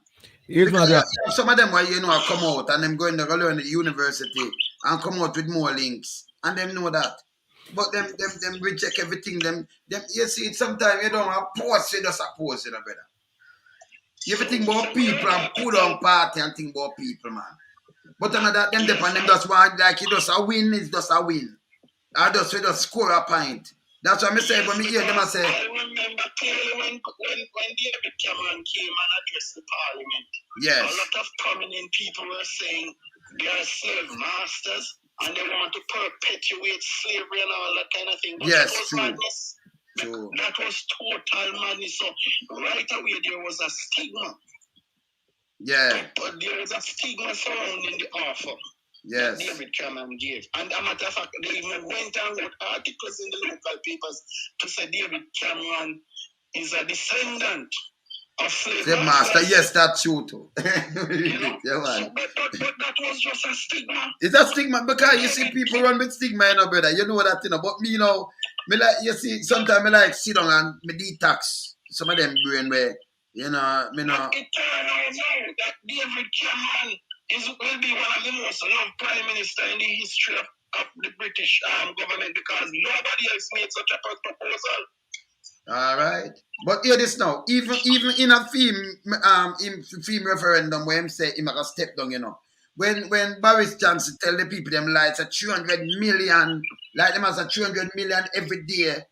Speaker 1: Some of them where you know come out and them going to go learn at the university and come out with more links, and them know that. But them reject everything. Them you see sometimes you don't have post, you just oppose, you know, brother. Everything about people and pull on party and think about people, man. But another them depend them just want like it just a win is just a win. I just score a point. That's what I say when me hear them I say.
Speaker 9: I remember clearly when David Cameron came and addressed the parliament.
Speaker 1: Yes.
Speaker 9: A lot of prominent people were saying they are slave masters and they want to perpetuate slavery and all that kind of thing. But
Speaker 1: yes,
Speaker 9: that was
Speaker 1: true.
Speaker 9: madness.
Speaker 1: True.
Speaker 9: That was total madness. So right away there was a stigma.
Speaker 1: Yeah.
Speaker 9: But there was a stigma surrounding the offer that David Cameron gave. And as a matter of fact, they even went and wrote articles in the local papers to say David Cameron is a descendant of slave
Speaker 1: master. Yes, that's true too.
Speaker 9: You know? So, but that was just a stigma.
Speaker 1: It's a stigma because you see people run with stigma, you know, brother. You know that, you know. But me, you know, me like you see, sometimes I like sit down and me detox some of them brain where. You know, me know.
Speaker 9: But it turned out now that David Cameron will be one of the most loved prime minister in the history of the British government because nobody else made such a proposal.
Speaker 1: All right, but hear this now. Even in a theme referendum where him say him a step down, you know. When Boris Johnson tell the people them like it's a 300 million, like them as a 300 million every day.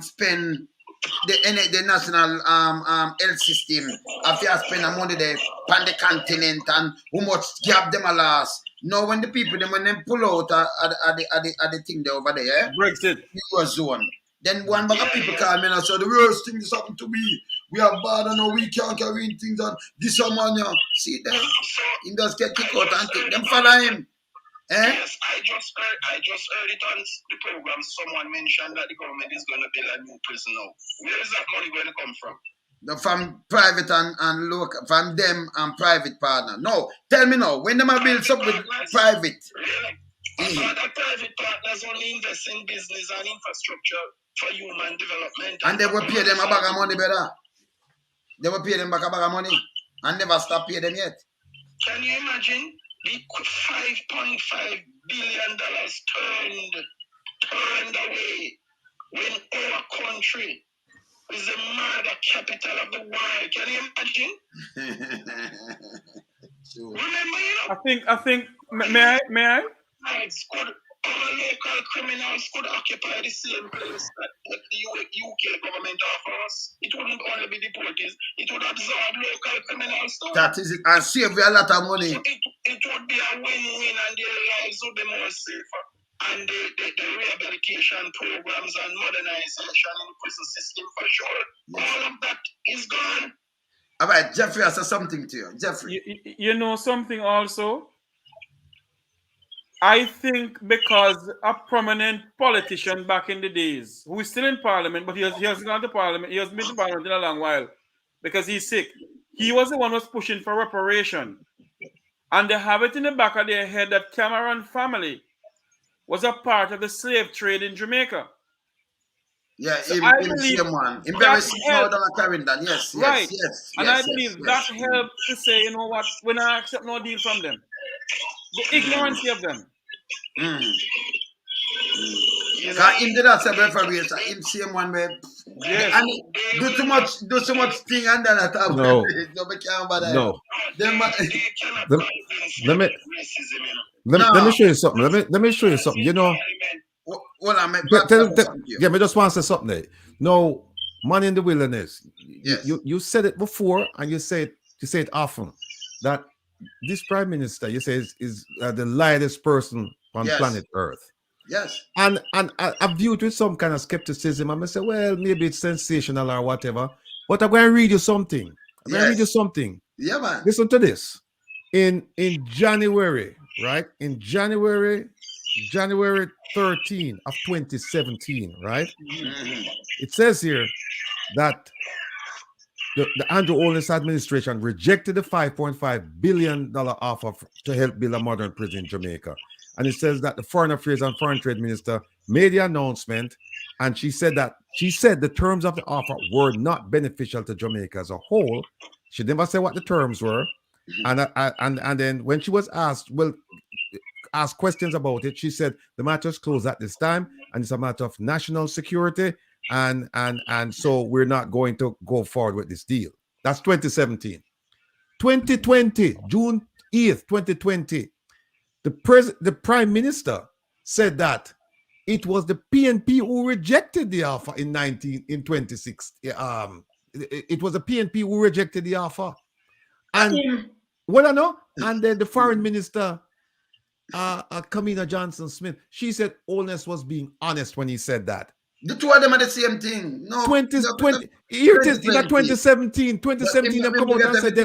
Speaker 1: spend the national health system, if you spend the money there on the continent and how much gap them a lost. Now when the people when they pull out at the thing there over there,
Speaker 4: Brexit.
Speaker 1: Eurozone. Then one bag of people call me and say the worst thing is happened to me. We are bad and now we can't carry things on this man. See there, he just get kicked out and take them follow him.
Speaker 9: Yes, I just heard it on the program. Someone mentioned that the government is going to build a new prison now. Where is that money going to come from?
Speaker 1: From private and local, from them and private partner. No, tell me now, when them a build something with private.
Speaker 9: Really? I thought that private partners only invest in business and infrastructure for human development.
Speaker 1: And they will pay them a bag of money, brother. They will pay them back a bag of money and never stop paying them yet.
Speaker 9: Can you imagine the $5.5 billion turned away when our country is the murder capital of the world? Can you imagine?
Speaker 1: Sure.
Speaker 9: Remember, you know,
Speaker 4: I think. May I?
Speaker 9: Our local criminals could occupy the same place that the UK government offers. It wouldn't only be deportees, it would absorb local criminals too.
Speaker 1: That is it, and save you a lot of money.
Speaker 9: So it would be a win-win and their lives would be more safer. And the rehabilitation programs and modernization in the prison system for sure. Yes. All of that is gone.
Speaker 1: All right, Jeffrey, I said something to you. Jeffrey.
Speaker 4: You know something also? I think because a prominent politician back in the days, who is still in parliament, but he hasn't gone to parliament, he hasn't been to parliament in a long while because he's sick. He was the one who was pushing for reparation. And they have it in the back of their head that Cameron family was a part of the slave trade in Jamaica.
Speaker 1: Yeah, so I believe one. In very Carrington, yes,
Speaker 4: right.
Speaker 1: Yes,
Speaker 4: and I believe that helped to say, you know what, we're not accept no deal from them. The ignorance of them.
Speaker 1: You know, him did that reparation. Him same one where and do too much thing and then I thought
Speaker 2: no. Let me show you something. Let me show you something. You know, me just want to say something there. No, man in the wilderness. Yes. You said it before and you say it often that this prime minister, you say, is the lightest person on planet Earth.
Speaker 1: Yes.
Speaker 2: And I view it with some kind of skepticism. I say, well, maybe it's sensational or whatever. But I'm going to read you something.
Speaker 1: Yeah, man.
Speaker 2: Listen to this. In January, right? In January 13 of 2017, right?
Speaker 1: Mm-hmm.
Speaker 2: It says here that the Andrew Holness administration rejected the $5.5 billion offer to help build a modern prison in Jamaica. And it says that the Foreign Affairs and Foreign Trade Minister made the announcement, and she said the terms of the offer were not beneficial to Jamaica as a whole. She never said what the terms were. And then when she was asked questions about it, she said the matter is closed at this time, and it's a matter of national security. And so we're not going to go forward with this deal. That's 2017. 2020, June 8th, 2020, the Prime Minister said that it was the PNP who rejected the offer in 26. It was the PNP who rejected the offer. And well, I know. And then the Foreign Minister, Kamina Johnson-Smith, she said Holness was being honest when he said that.
Speaker 1: The two of them are the same thing. No,
Speaker 2: 2020. Here it is in 2017. 2017, they come out and said,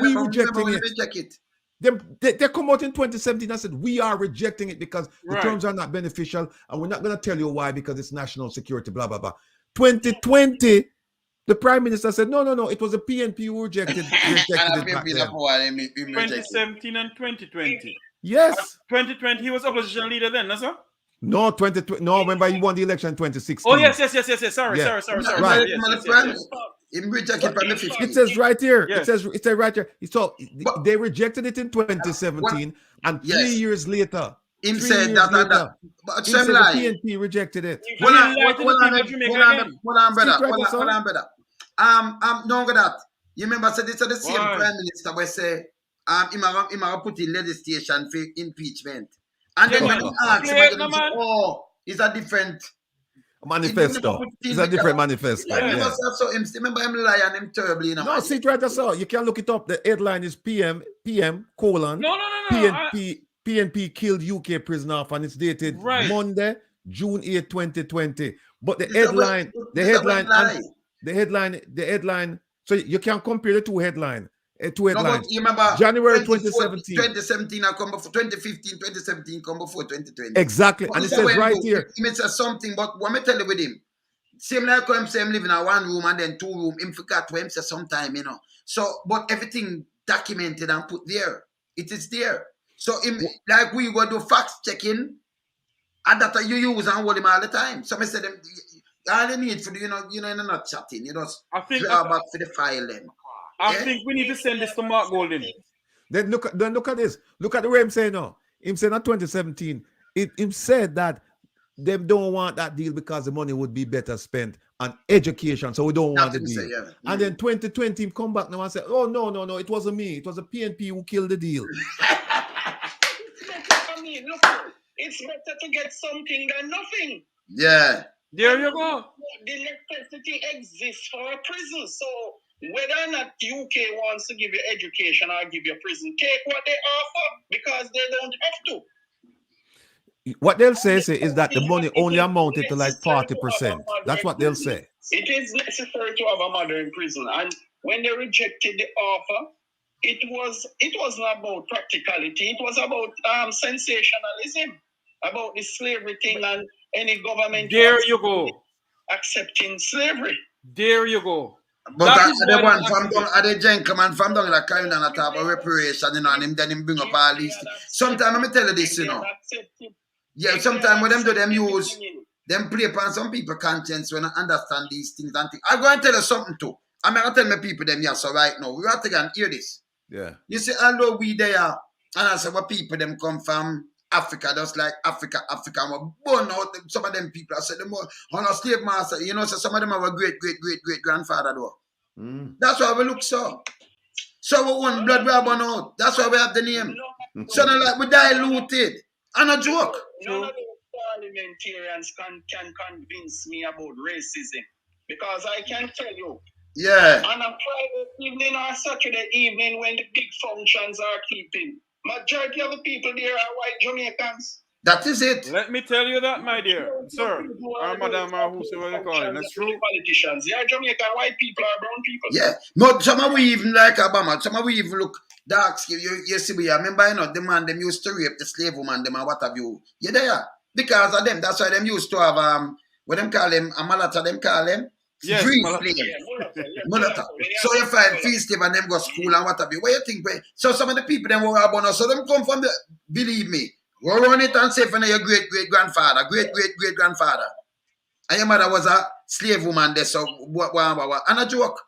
Speaker 2: we rejecting it. They come out in 2017 and said, we are rejecting it because the terms are not beneficial and we're not going to tell you why because it's national security, blah, blah, blah. 2020, the Prime Minister said, no, it was the PNP who rejected it back then.
Speaker 4: 2017 and 2020.
Speaker 2: Yes.
Speaker 4: 2020, he was opposition leader then, no, sir?
Speaker 2: No, 2020. No, remember he won the election in 2016.
Speaker 4: Oh, yes. Sorry.
Speaker 2: Right. It says right here. Yes. It says right here. So they rejected it in 2017, and 3 years later,
Speaker 1: him said that. But
Speaker 2: the PNP rejected it.
Speaker 1: Hold on, brother. No, that. You remember, so this is the same Prime Minister where say, he put in legislation for impeachment. And then when he asks, it's a different.
Speaker 2: manifesto. It's a different manifesto.
Speaker 1: Yeah. So remember him lie and him terribly.
Speaker 2: No, see it right as well. You can look it up. The headline is PM colon
Speaker 4: No.
Speaker 2: PNP killed UK prisoner off, and it's dated Monday, June 8, 2020. But the headline. So you can compare the two headlines.
Speaker 1: No, but you remember
Speaker 2: January 2017.
Speaker 1: 2017 come before 2015, 2017 come before 2020.
Speaker 2: Exactly.
Speaker 1: But
Speaker 2: and it says right here.
Speaker 1: He says something, but what me tell you with him, same like him say him live in a one room and then two room, him forgot what him say sometime, you know. So, but everything documented and put there. It is there. So him, like we go do fact checking, and that you use and hold him all the time. So I said them all you need for the, you're not chatting, you just draw back for the file then.
Speaker 4: I think we need to send this to Mark Golding.
Speaker 2: Then look at this. Look at the way him saying now. Him saying in 2017, him said that they don't want that deal because the money would be better spent on education. So we don't want the deal. And then 2020, him come back now and say, oh, no, it wasn't me. It was the PNP who killed the deal.
Speaker 9: Look, it's better to get something than nothing.
Speaker 1: Yeah.
Speaker 4: There you go.
Speaker 9: The necessity exists for a prison. So whether or not UK wants to give you education or give you prison, take what they offer because they don't have to.
Speaker 2: What they'll say is that the money only amounted to like 40%. That's what they'll say.
Speaker 9: It is necessary to have a mother in prison. And when they rejected the offer, it wasn't about practicality. It was about sensationalism, about the slavery thing and any government.
Speaker 4: There you go.
Speaker 9: Accepting slavery.
Speaker 4: There you go.
Speaker 1: But the one from down at the gentleman from down the carrying on a talk about reparation, and him then him bring up all these things. Sometimes let me tell you this, Yeah, sometimes when them do them use them play upon some people conscience when I understand these things and things. I'm going to tell you something too. I'm going to tell my people them so right now. We have to hear this.
Speaker 2: Yeah.
Speaker 1: You see, although we there, and I say what people them come from Africa, just like Africa were born out. Some of them people I said them more on a slave master, so some of them have a great grandfather though. That's why we look so. So we want blood we are born out. That's why we have the name. So not like we diluted. And a joke.
Speaker 9: None of those parliamentarians can convince me about racism. Because I can tell you, on a Friday evening or Saturday evening when the big functions are keeping, majority of the people there are white Jamaicans.
Speaker 1: That is it.
Speaker 4: Let me tell you that, my dear. Sir, or madam, or whosoever you call it. That's true.
Speaker 9: Politicians. They are Jamaican white people or brown people.
Speaker 1: Yeah. No, some of we even like Obama. Some of we even look dark skin. You see, we remember, the man them used to rape the slave woman, them and what have you. You there? Because of them. That's why them used to have, what them call them, a malata, them call them.
Speaker 4: Yes,
Speaker 1: free slave. Mulata. So you find free slave and them go school and what have you. What you think? So some of the people them were born, so them come from the, believe me, go run it and say for your great-great-grandfather, great-great-great-grandfather. And your mother was a slave woman there, so what, and a joke.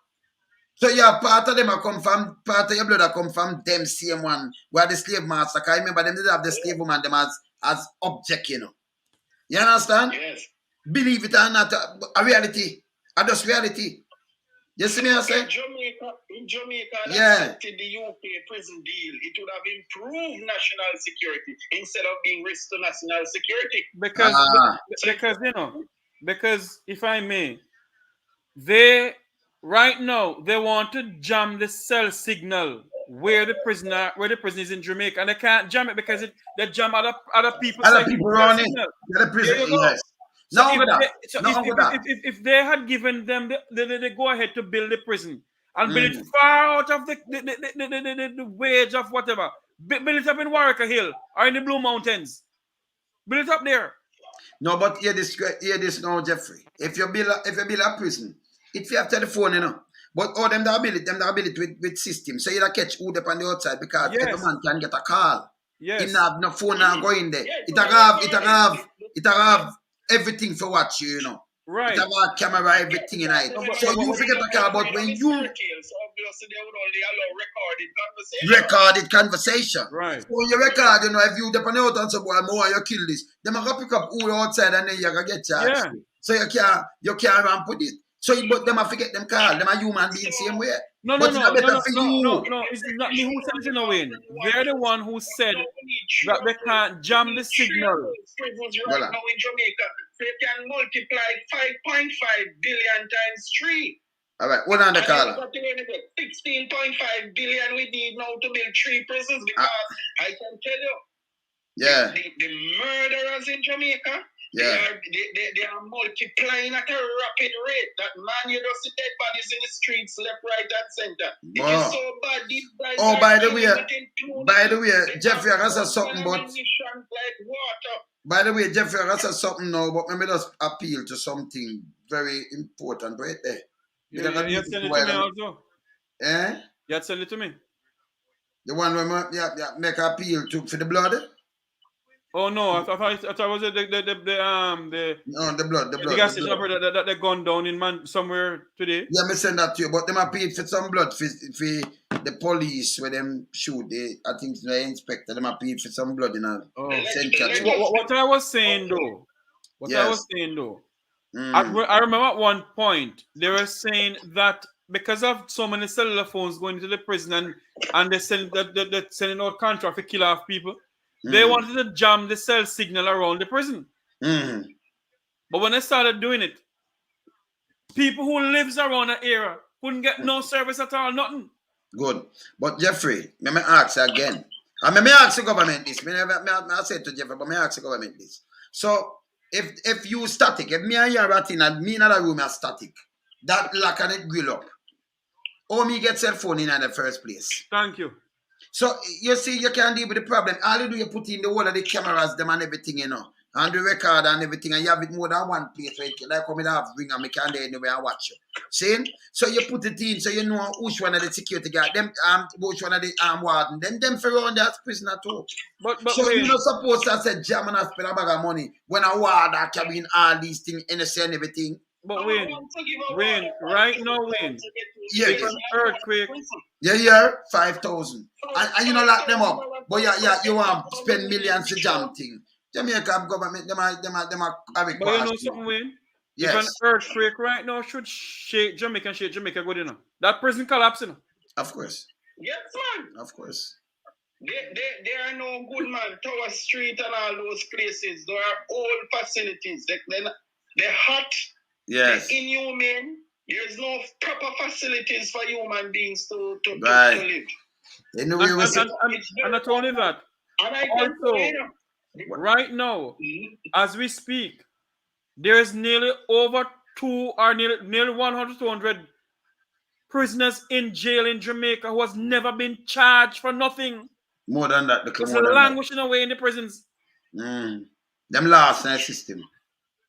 Speaker 1: So yeah, part of them come from, part of your blood come from them same one, where the slave master, because I remember them did have the slave woman them as object, You understand?
Speaker 9: Yes.
Speaker 1: Believe it or not, a reality. A just reality. You see me I say?
Speaker 9: In Jamaica, accepted the UK prison deal, it would have improved national security instead of being risk to national security.
Speaker 4: Because if I may, they right now they want to jam the cell signal where the prison is in Jamaica, and they can't jam it because they jam other people.
Speaker 1: Other people running. The prison, yes.
Speaker 4: So if they had given them the go ahead to build the prison and build it far out of the wage of whatever, build it up in Warwick Hill or in the Blue Mountains, build it up there.
Speaker 1: No, but hear this now, Jeffrey. If you build a prison, if you have telephone, but all them that build it with system, so you don't catch who up on the outside because every man can get a call.
Speaker 4: Yes.
Speaker 1: Him not have no phone now go in there. It have everything for watch you,
Speaker 4: Right.
Speaker 1: It have a camera, everything in it. So you forget to care about when you
Speaker 9: obviously they would only allow
Speaker 1: recorded conversation.
Speaker 4: Right.
Speaker 1: So you record, if you depend on out and say, boy, more you kill this, them are gonna pick up all outside and then you're gonna get charged.
Speaker 4: Yeah.
Speaker 1: So you can't ramp with it. So but them are forget them call, them are human beings same way.
Speaker 4: No. It's not me who said it in a way. They're the one who said that they can't jam the signal.
Speaker 9: Prisons right now in Jamaica. So you can multiply 5.5 billion times 3.
Speaker 1: All right, hold on the caller.
Speaker 9: 16.5 billion we need now to build 3 prisons because I can tell you, the murderers in Jamaica, they are multiplying at a rapid rate. That man, you don't see dead bodies in the streets, left, right, and center. It is so bad. These guys
Speaker 1: by the way, Jeffrey, I said something, but
Speaker 9: like water.
Speaker 1: by the way, Jeffrey, I said something now, but let me just appeal to something very important right there.
Speaker 4: You send it to me also.
Speaker 1: Eh?
Speaker 4: You send it to me.
Speaker 1: The one where make appeal to for the blood.
Speaker 4: Oh no! I thought it was the
Speaker 1: blood.
Speaker 4: The gas station operator that they gone down in somewhere today.
Speaker 1: Yeah, me send that to you. But them appeal for some blood for the police where them shoot. I think the inspector them appeal for some blood in a
Speaker 4: What I was saying though. I remember at one point they were saying that because of so many cellular phones going into the prison and they sending out contract to kill off people. They wanted to jam the cell signal around the prison. But when they started doing it, people who lives around the area couldn't get no service at all, nothing.
Speaker 1: Good. But Jeffrey, let me ask again. I may ask the government this. I said to Jeffrey, but I ask the government this. So, if you static, if me and you are ratting and me in another room are static, that lock and it grill up. Or me get cell phone in the first place.
Speaker 4: Thank you.
Speaker 1: So, you see, you can deal with the problem. All you do, you put in the whole of the cameras, them and everything, you know, and the record and everything, and you have it more than one place where you like come in have ring and me can there anywhere and watch you. See? So, you put it in so you know which one of the security guard, them, which one of the warden, then them for around that prisoner too.
Speaker 4: But
Speaker 1: so, you're not supposed to say jam and spend a bag of money when a warden carrying all these things, NSA and everything.
Speaker 4: But Wayne, right now, Wayne,
Speaker 1: if
Speaker 4: an earthquake.
Speaker 1: Yeah, 5,000. And you know, lock them up. But you want to spend millions to jam thing. Jamaica government, them are
Speaker 4: But you know something, Wayne?
Speaker 1: Yes.
Speaker 4: If an earthquake right now should shake Jamaica good enough. That prison collapsing.
Speaker 1: Of course.
Speaker 9: Yes, man.
Speaker 1: Of course.
Speaker 9: There are no good man. Tower Street and all those places. There are old facilities. They're hot.
Speaker 1: Yes.
Speaker 9: They're inhumane. There's no proper facilities for human beings to live.
Speaker 4: And not only that, also, right now, as we speak, there's nearly over nearly 100 to 200 prisoners in jail in Jamaica who has never been charged for nothing.
Speaker 1: More than that.
Speaker 4: Because they're languishing away in the prisons.
Speaker 1: Them lost in the system.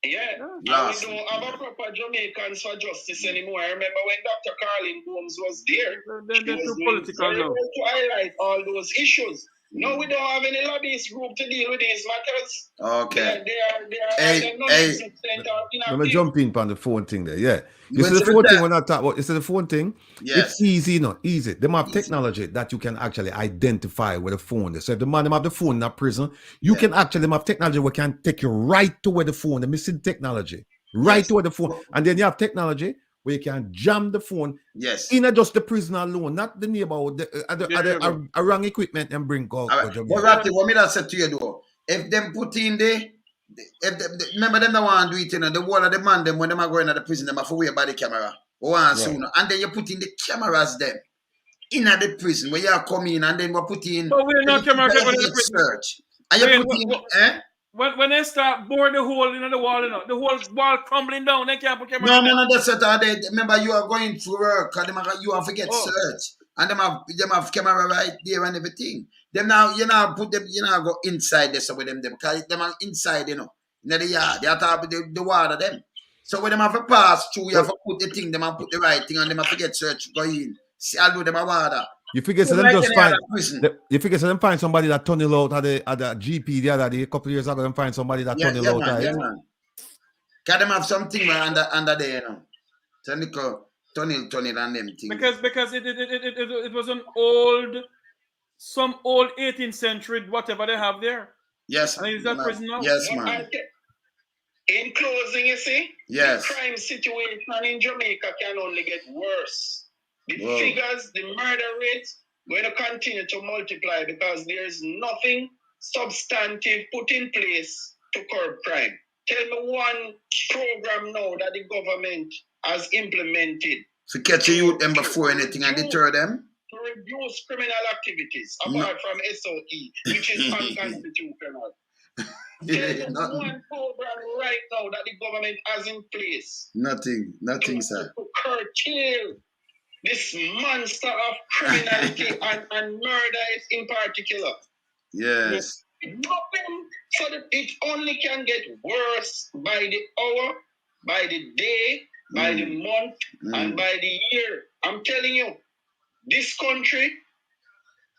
Speaker 9: Yeah, and we don't have a proper Jamaicans for justice anymore. I remember when Dr. Carlin Gomes was there,
Speaker 4: they're too political now.
Speaker 9: To highlight all those issues. No, we don't have any lobbyist group to deal with these matters.
Speaker 1: Okay.
Speaker 9: They are
Speaker 2: let me jump in on the phone thing there. Yeah. You see the phone thing when I talk about, you see the phone thing?
Speaker 1: Yes.
Speaker 2: It's easy, easy. They have technology that you can actually identify with the phone is. So if the man have the phone in that prison, you can actually have technology where can take you right to where the phone, the missing technology, right to where the phone. And then you have technology where you can jam the phone in just the prison alone, not the neighborhood, the wrong equipment and bring out.
Speaker 1: But Ratty, what me that said to you though, if them put in remember them that want to do it, you know, the wall of the man, them when them are going to the prison, them have to wear by the camera. Sooner. And then you put in the cameras them in the prison where you come in and then we put in
Speaker 4: we're not camera in the prison.
Speaker 1: Search. And you put in
Speaker 4: when they start boring the hole in the wall, you know, the whole wall crumbling down, they can't put camera.
Speaker 1: No, that's it. Remember, you are going to work, and you have to get search, and them have camera right there and everything. Them now, put them, go inside there so with them because them are inside, you know, in the yard. They have to have the water them. So when them have to pass through, you have to put the thing, them and put the right thing, and them have to get search, go in. See, I'll do them a water.
Speaker 2: You figure so them just find. You figure so them find somebody that tunnel out at the GP the other day, a couple of years ago. Them find somebody that tunnel out.
Speaker 1: Man. Can them have something under there, you know? So they call tunnel and them things.
Speaker 4: Because it was some old 18th century whatever they have there.
Speaker 1: Yes.
Speaker 4: And is that prison now?
Speaker 1: Yes, man.
Speaker 9: In closing, you see,
Speaker 1: yes,
Speaker 9: the crime situation in Jamaica can only get worse. The figures, the murder rates, going to continue to multiply because there is nothing substantive put in place to curb crime. Tell me one program now that the government has implemented.
Speaker 1: To catch the youth them before anything and deter them?
Speaker 9: To reduce criminal activities, apart from SOE, which is unconstitutional. Tell me one program right now that the government has in place.
Speaker 1: Nothing, sir.
Speaker 9: To curtail this monster of criminality and murder in particular.
Speaker 1: Yes.
Speaker 9: Nothing, so that it only can get worse by the hour, by the day, by the month, and by the year. I'm telling you, this country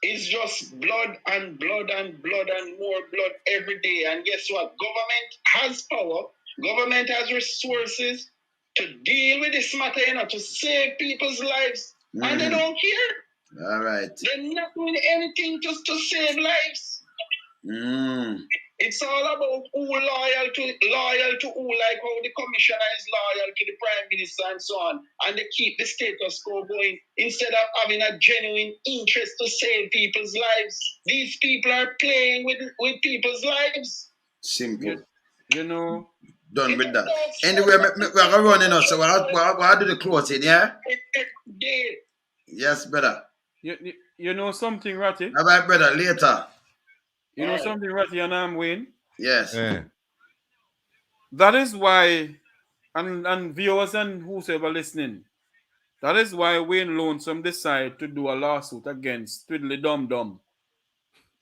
Speaker 9: is just blood and blood and blood and more blood every day. And guess what? Government has power. Government has resources to deal with this matter, to save people's lives. And they don't care.
Speaker 1: All right.
Speaker 9: They're not doing anything just to save lives. It's all about who loyal to who, like how the commissioner is loyal to the prime minister and so on, and they keep the status quo going instead of having a genuine interest to save people's lives. These people are playing with people's lives.
Speaker 1: Simple.
Speaker 4: You know.
Speaker 1: Done with that. Anyway, we're going to run in, so we'll do the closing, yeah? Yes, brother.
Speaker 4: You know something, Ratty?
Speaker 1: All right, brother, later.
Speaker 4: You know something, Ratty, and I'm Wayne?
Speaker 1: Yes.
Speaker 2: Yeah.
Speaker 4: That is why, and viewers and whosoever listening, that is why Wayne Lonesome decided to do a lawsuit against Twiddly Dum Dum.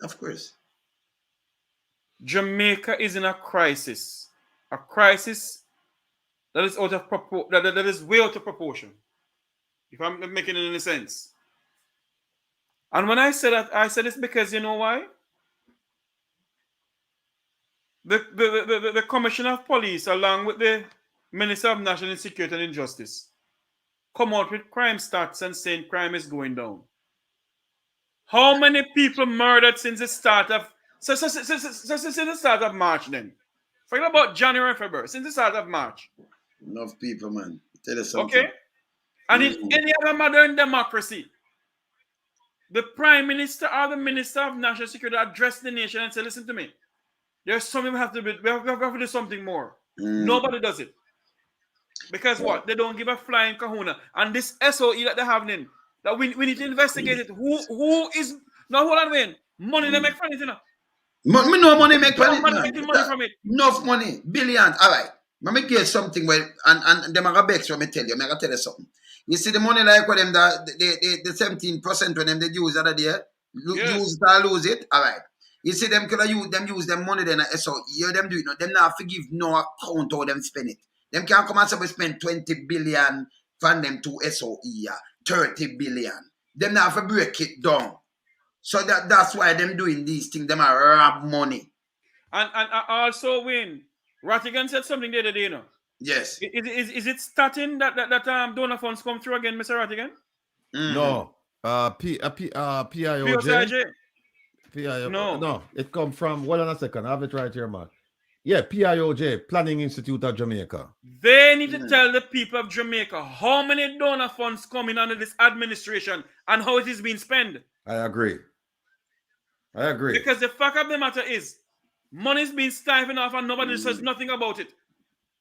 Speaker 1: Of course.
Speaker 4: Jamaica is in a crisis. A crisis that is out of that is way out of proportion. If I'm making any sense. And when I said that, I said it's because you know why? The Commissioner of Police, along with the Minister of National Security and Injustice, come out with crime stats and saying crime is going down. How many people murdered since the start of since the start of March then? Forget about January and February. Since the start of March.
Speaker 1: Enough people, man. Tell you something.
Speaker 4: Okay? And in any other modern democracy, the Prime Minister or the Minister of National Security address the nation and say, listen to me. There's something we have to do something more. Nobody does it. Because what? They don't give a flying kahuna. And this SOE that they're having, that we need to investigate it. Who is now hold on, Wayne. Money they make from it, you know.
Speaker 1: Me no money make from it.
Speaker 4: Making money from it.
Speaker 1: Enough money. Billions. All right. Let me get something where and them are gonna beg, so me tell you. I'm gonna tell you something. You see the money like what them the 17% when them they use the other day, use it or lose it. All right. You see them could use them money then at SOE. You them do it. No, them not forgive no account how them spend it. Them can't come and say we spend 20 billion from them to SOE, 30 billion. Them not have to break it down. So that's why them doing these things. Them are rob money.
Speaker 4: And also Wayne, Rattigan said something the other day, you know.
Speaker 1: Yes.
Speaker 4: Is it starting that donor funds come through again, Mr. Rattigan?
Speaker 2: No. PIOJ. No, it come from, hold on a second, I have it right here, man. Yeah, PIOJ, Planning Institute of Jamaica.
Speaker 4: They need to tell the people of Jamaica how many donor funds come in under this administration and how it is being spent.
Speaker 2: I agree.
Speaker 4: Because the fact of the matter is, money is being stifled off and nobody says nothing about it.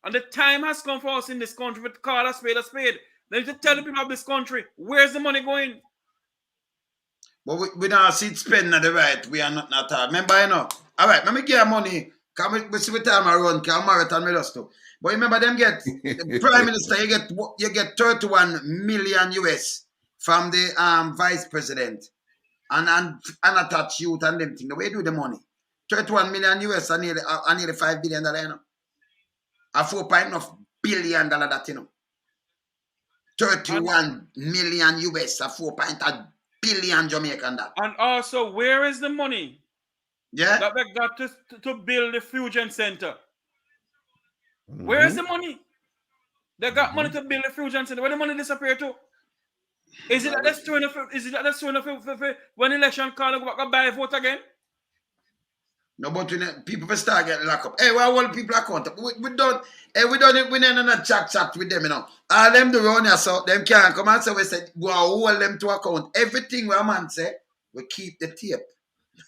Speaker 4: And the time has come for us in this country to call a spade a spade. They need to tell the people of this country, where's the money going?
Speaker 1: But we don't see it spend at the right. We are not at all. Remember, you know. All right, let me get money. Can we see what time I run? Can marathon me just too. But remember, them get the Prime Minister. You get 31 million US from the Vice President and attach youth and them thing. The way you do the money, 31 million US and nearly $5 billion. You know, a $4.9 billion that you know. 31 million US, a 4.8 billion Jamaican that.
Speaker 4: And also, where is the money?
Speaker 1: Yeah.
Speaker 4: That they got to build the Fusion Center. Where is the money? They got money to build the Fusion Center. Where the money disappear to? Is it that that's showing up when election call go buy a vote again?
Speaker 1: No, but people will start getting locked up. Hey, we hold people accountable. We don't. Hey, we don't. We not chat with them, you know. All them do run here, so them can't come and say we say go and hold them to account. Everything we a man say, we keep the tape.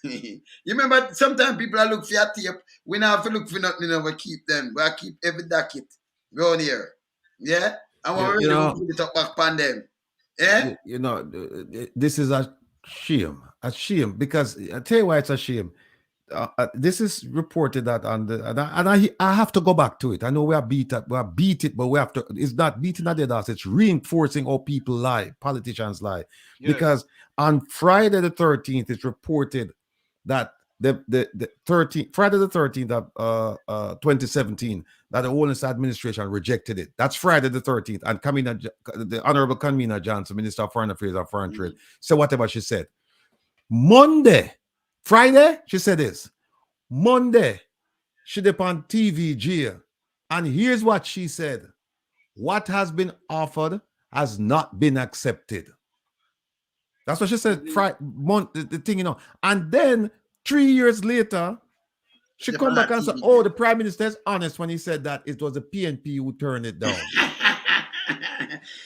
Speaker 1: You remember sometimes people are look for your tape. We not have to look for nothing, you know, we keep them. We keep every docket around here. Yeah? And we're ready to put it up back on them. Yeah?
Speaker 2: You know, this is a shame. A shame. Because I tell you why it's a shame. This is reported that on the and I have to go back to it. I know we are beat it, but we have to. It's not beating a dead horse. It's reinforcing how people lie, politicians lie. Yes. Because on Friday the 13th, it's reported that the 13th Friday the 13th of 2017 that the Holness administration rejected it. That's Friday the 13th, and the Honorable Kamina Johnson, Minister of Foreign Affairs and Foreign Trade, said whatever she said. Friday, she said this. Monday, she did on TV jail. And here's what she said. What has been offered has not been accepted. That's what she said. The thing, you know. And then 3 years later, she come back and said, oh, the Prime Minister is honest when he said that it was the PNP who turned it down.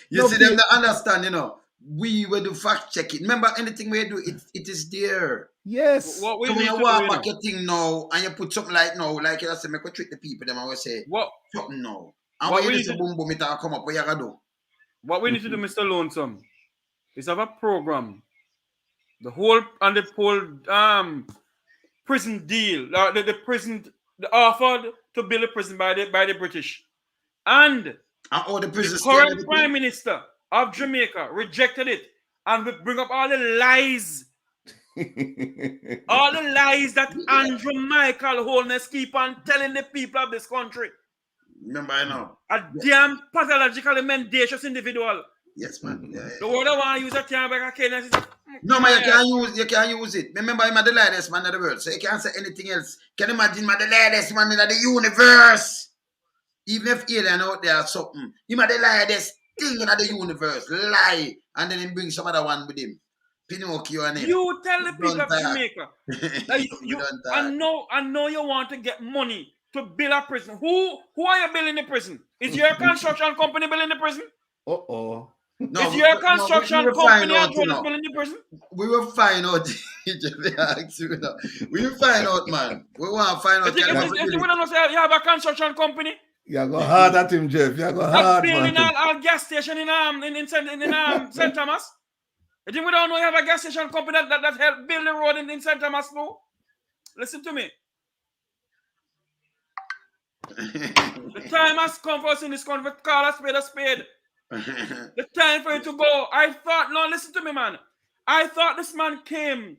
Speaker 1: You see, them to understand, you know. We will do fact checking. Remember, anything we do, it is there.
Speaker 2: Yes.
Speaker 1: So when you walk back your thing now and you put something like now, like you say, make we treat the people, them I will say something now. And when you do boom boom, it will come up, what you gotta do?
Speaker 4: What we need to do, Mr. Lonesome, is have a program. The whole prison deal, the offer to build a prison by the British. And
Speaker 1: all the
Speaker 4: current Prime Minister of Jamaica rejected it, and we bring up all the lies, all the lies that Andrew Michael Holness keep on telling the people of this country.
Speaker 1: Remember, I know.
Speaker 4: A damn pathologically mendacious individual.
Speaker 1: Yes, man. Yeah.
Speaker 4: The word I want to use a term like a
Speaker 1: no, man, you can't use it. Remember, I'm the lightest man in the world, so you can't say anything else. Can you imagine I'm the lightest man in the universe? Even if alien out there or something, he's the lightest thing in the universe, lie, and then he bring some other one with him. Pinocchio and him.
Speaker 4: You tell the people of Jamaica that I know you want to get money to build a prison. Who are you building the prison? Is your construction company building the prison?
Speaker 2: No,
Speaker 4: is your construction company building the prison?
Speaker 1: We will find out. We will find out, man. We want to find out.
Speaker 4: If you don't say you have a construction company.
Speaker 2: You go hard at him, Jeff. You go hard,
Speaker 4: building a gas station in St. Thomas. You think we don't know you have a gas station company that helped build the road in St. Thomas, no? Listen to me. The time has come for us in this country. Call a spade a spade. The time for you to go. Listen to me, man. I thought this man came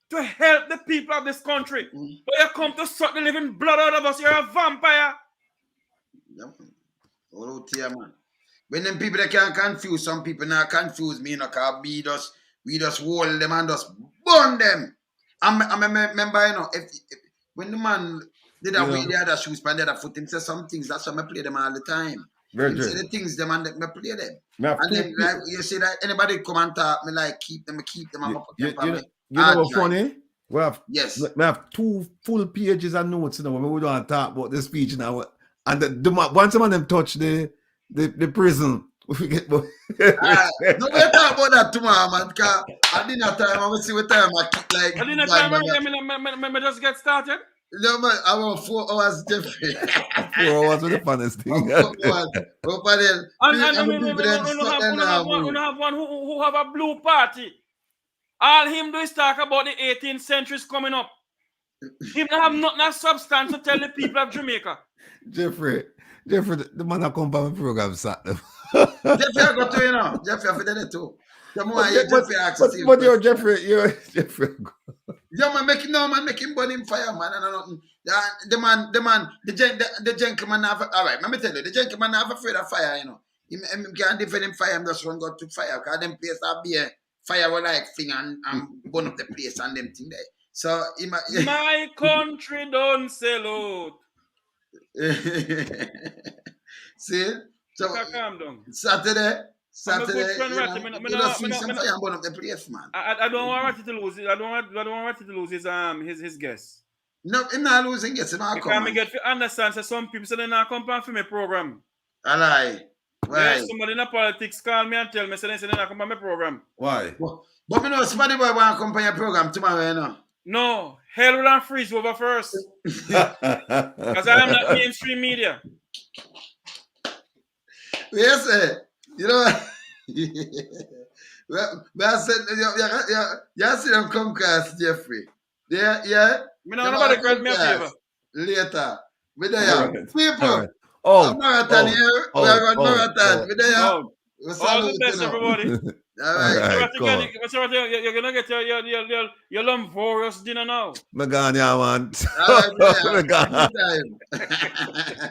Speaker 4: to help the people of this country. But you come to suck the living blood out of us. You're a vampire.
Speaker 1: Man. When them people that can't confuse, some people now confuse me, you know, because we just hold them and just burn them. I remember, you know, if when the man did that with the other shoes, and the other foot, him say some things, that's why I play them all the time. Very true. The things them and I play them. And then like, you see that anybody come and talk, me like keep them, I'm up
Speaker 2: you know what's funny? We have 2 full pages of notes, you know, when we don't talk about the speech now. And once some of them touch the prison, we get no, we
Speaker 1: talk about that tomorrow, man. Because at dinner time, I will see what time I keep like.
Speaker 4: At dinner time, I just get started.
Speaker 1: No, man, I want 4 hours different.
Speaker 2: 4 hours with the funnest thing.
Speaker 1: 4 hours.
Speaker 4: And we have one who have a blue party. All him do is talk about the 18th century coming up. Him have nothing of substance to tell the people of Jamaica.
Speaker 2: Jeffrey, the man that come by my program sat them.
Speaker 1: Jeffrey, I got to, you know. Jeffrey, I did it too.
Speaker 2: But you're Jeffrey.
Speaker 1: Yeah, man, make him burn him fire, man. The gentleman have, all right, let me tell you, the gentleman have afraid of fire, you know. He can't defend him fire, him just run go to fire, because them place have be a fire will like thing and burn up the place and them thing there. So,
Speaker 4: my country don't sell out.
Speaker 1: See? So,
Speaker 4: calm down.
Speaker 1: Saturday,
Speaker 4: I don't want Ratty to lose. I don't want Ratty to lose his guess.
Speaker 1: No, I'm not losing yes, not
Speaker 4: Because
Speaker 1: come.
Speaker 4: I get to understand that some people say they not come for my program.
Speaker 1: I lie. Why?
Speaker 4: Yeah, somebody in the politics call me and tell me say they not come for my program.
Speaker 2: Why?
Speaker 1: But me know somebody boy want to come for your program tomorrow, you know.
Speaker 4: No, hell will freeze over first. Because I am not mainstream media.
Speaker 1: Yes, you know. Well, I said, you see them come cast, Jeffrey. Yeah.
Speaker 4: Me know nobody call me a favor.
Speaker 1: Later. We there.
Speaker 2: Right.
Speaker 1: People.
Speaker 2: All right. Oh,
Speaker 1: marathon here. We are going marathon. We there.
Speaker 4: All the best, everybody.
Speaker 1: All right.
Speaker 4: You're gonna get your lumborous dinner now.
Speaker 2: Megania, man.
Speaker 1: All right,
Speaker 2: Megania.
Speaker 1: Anytime.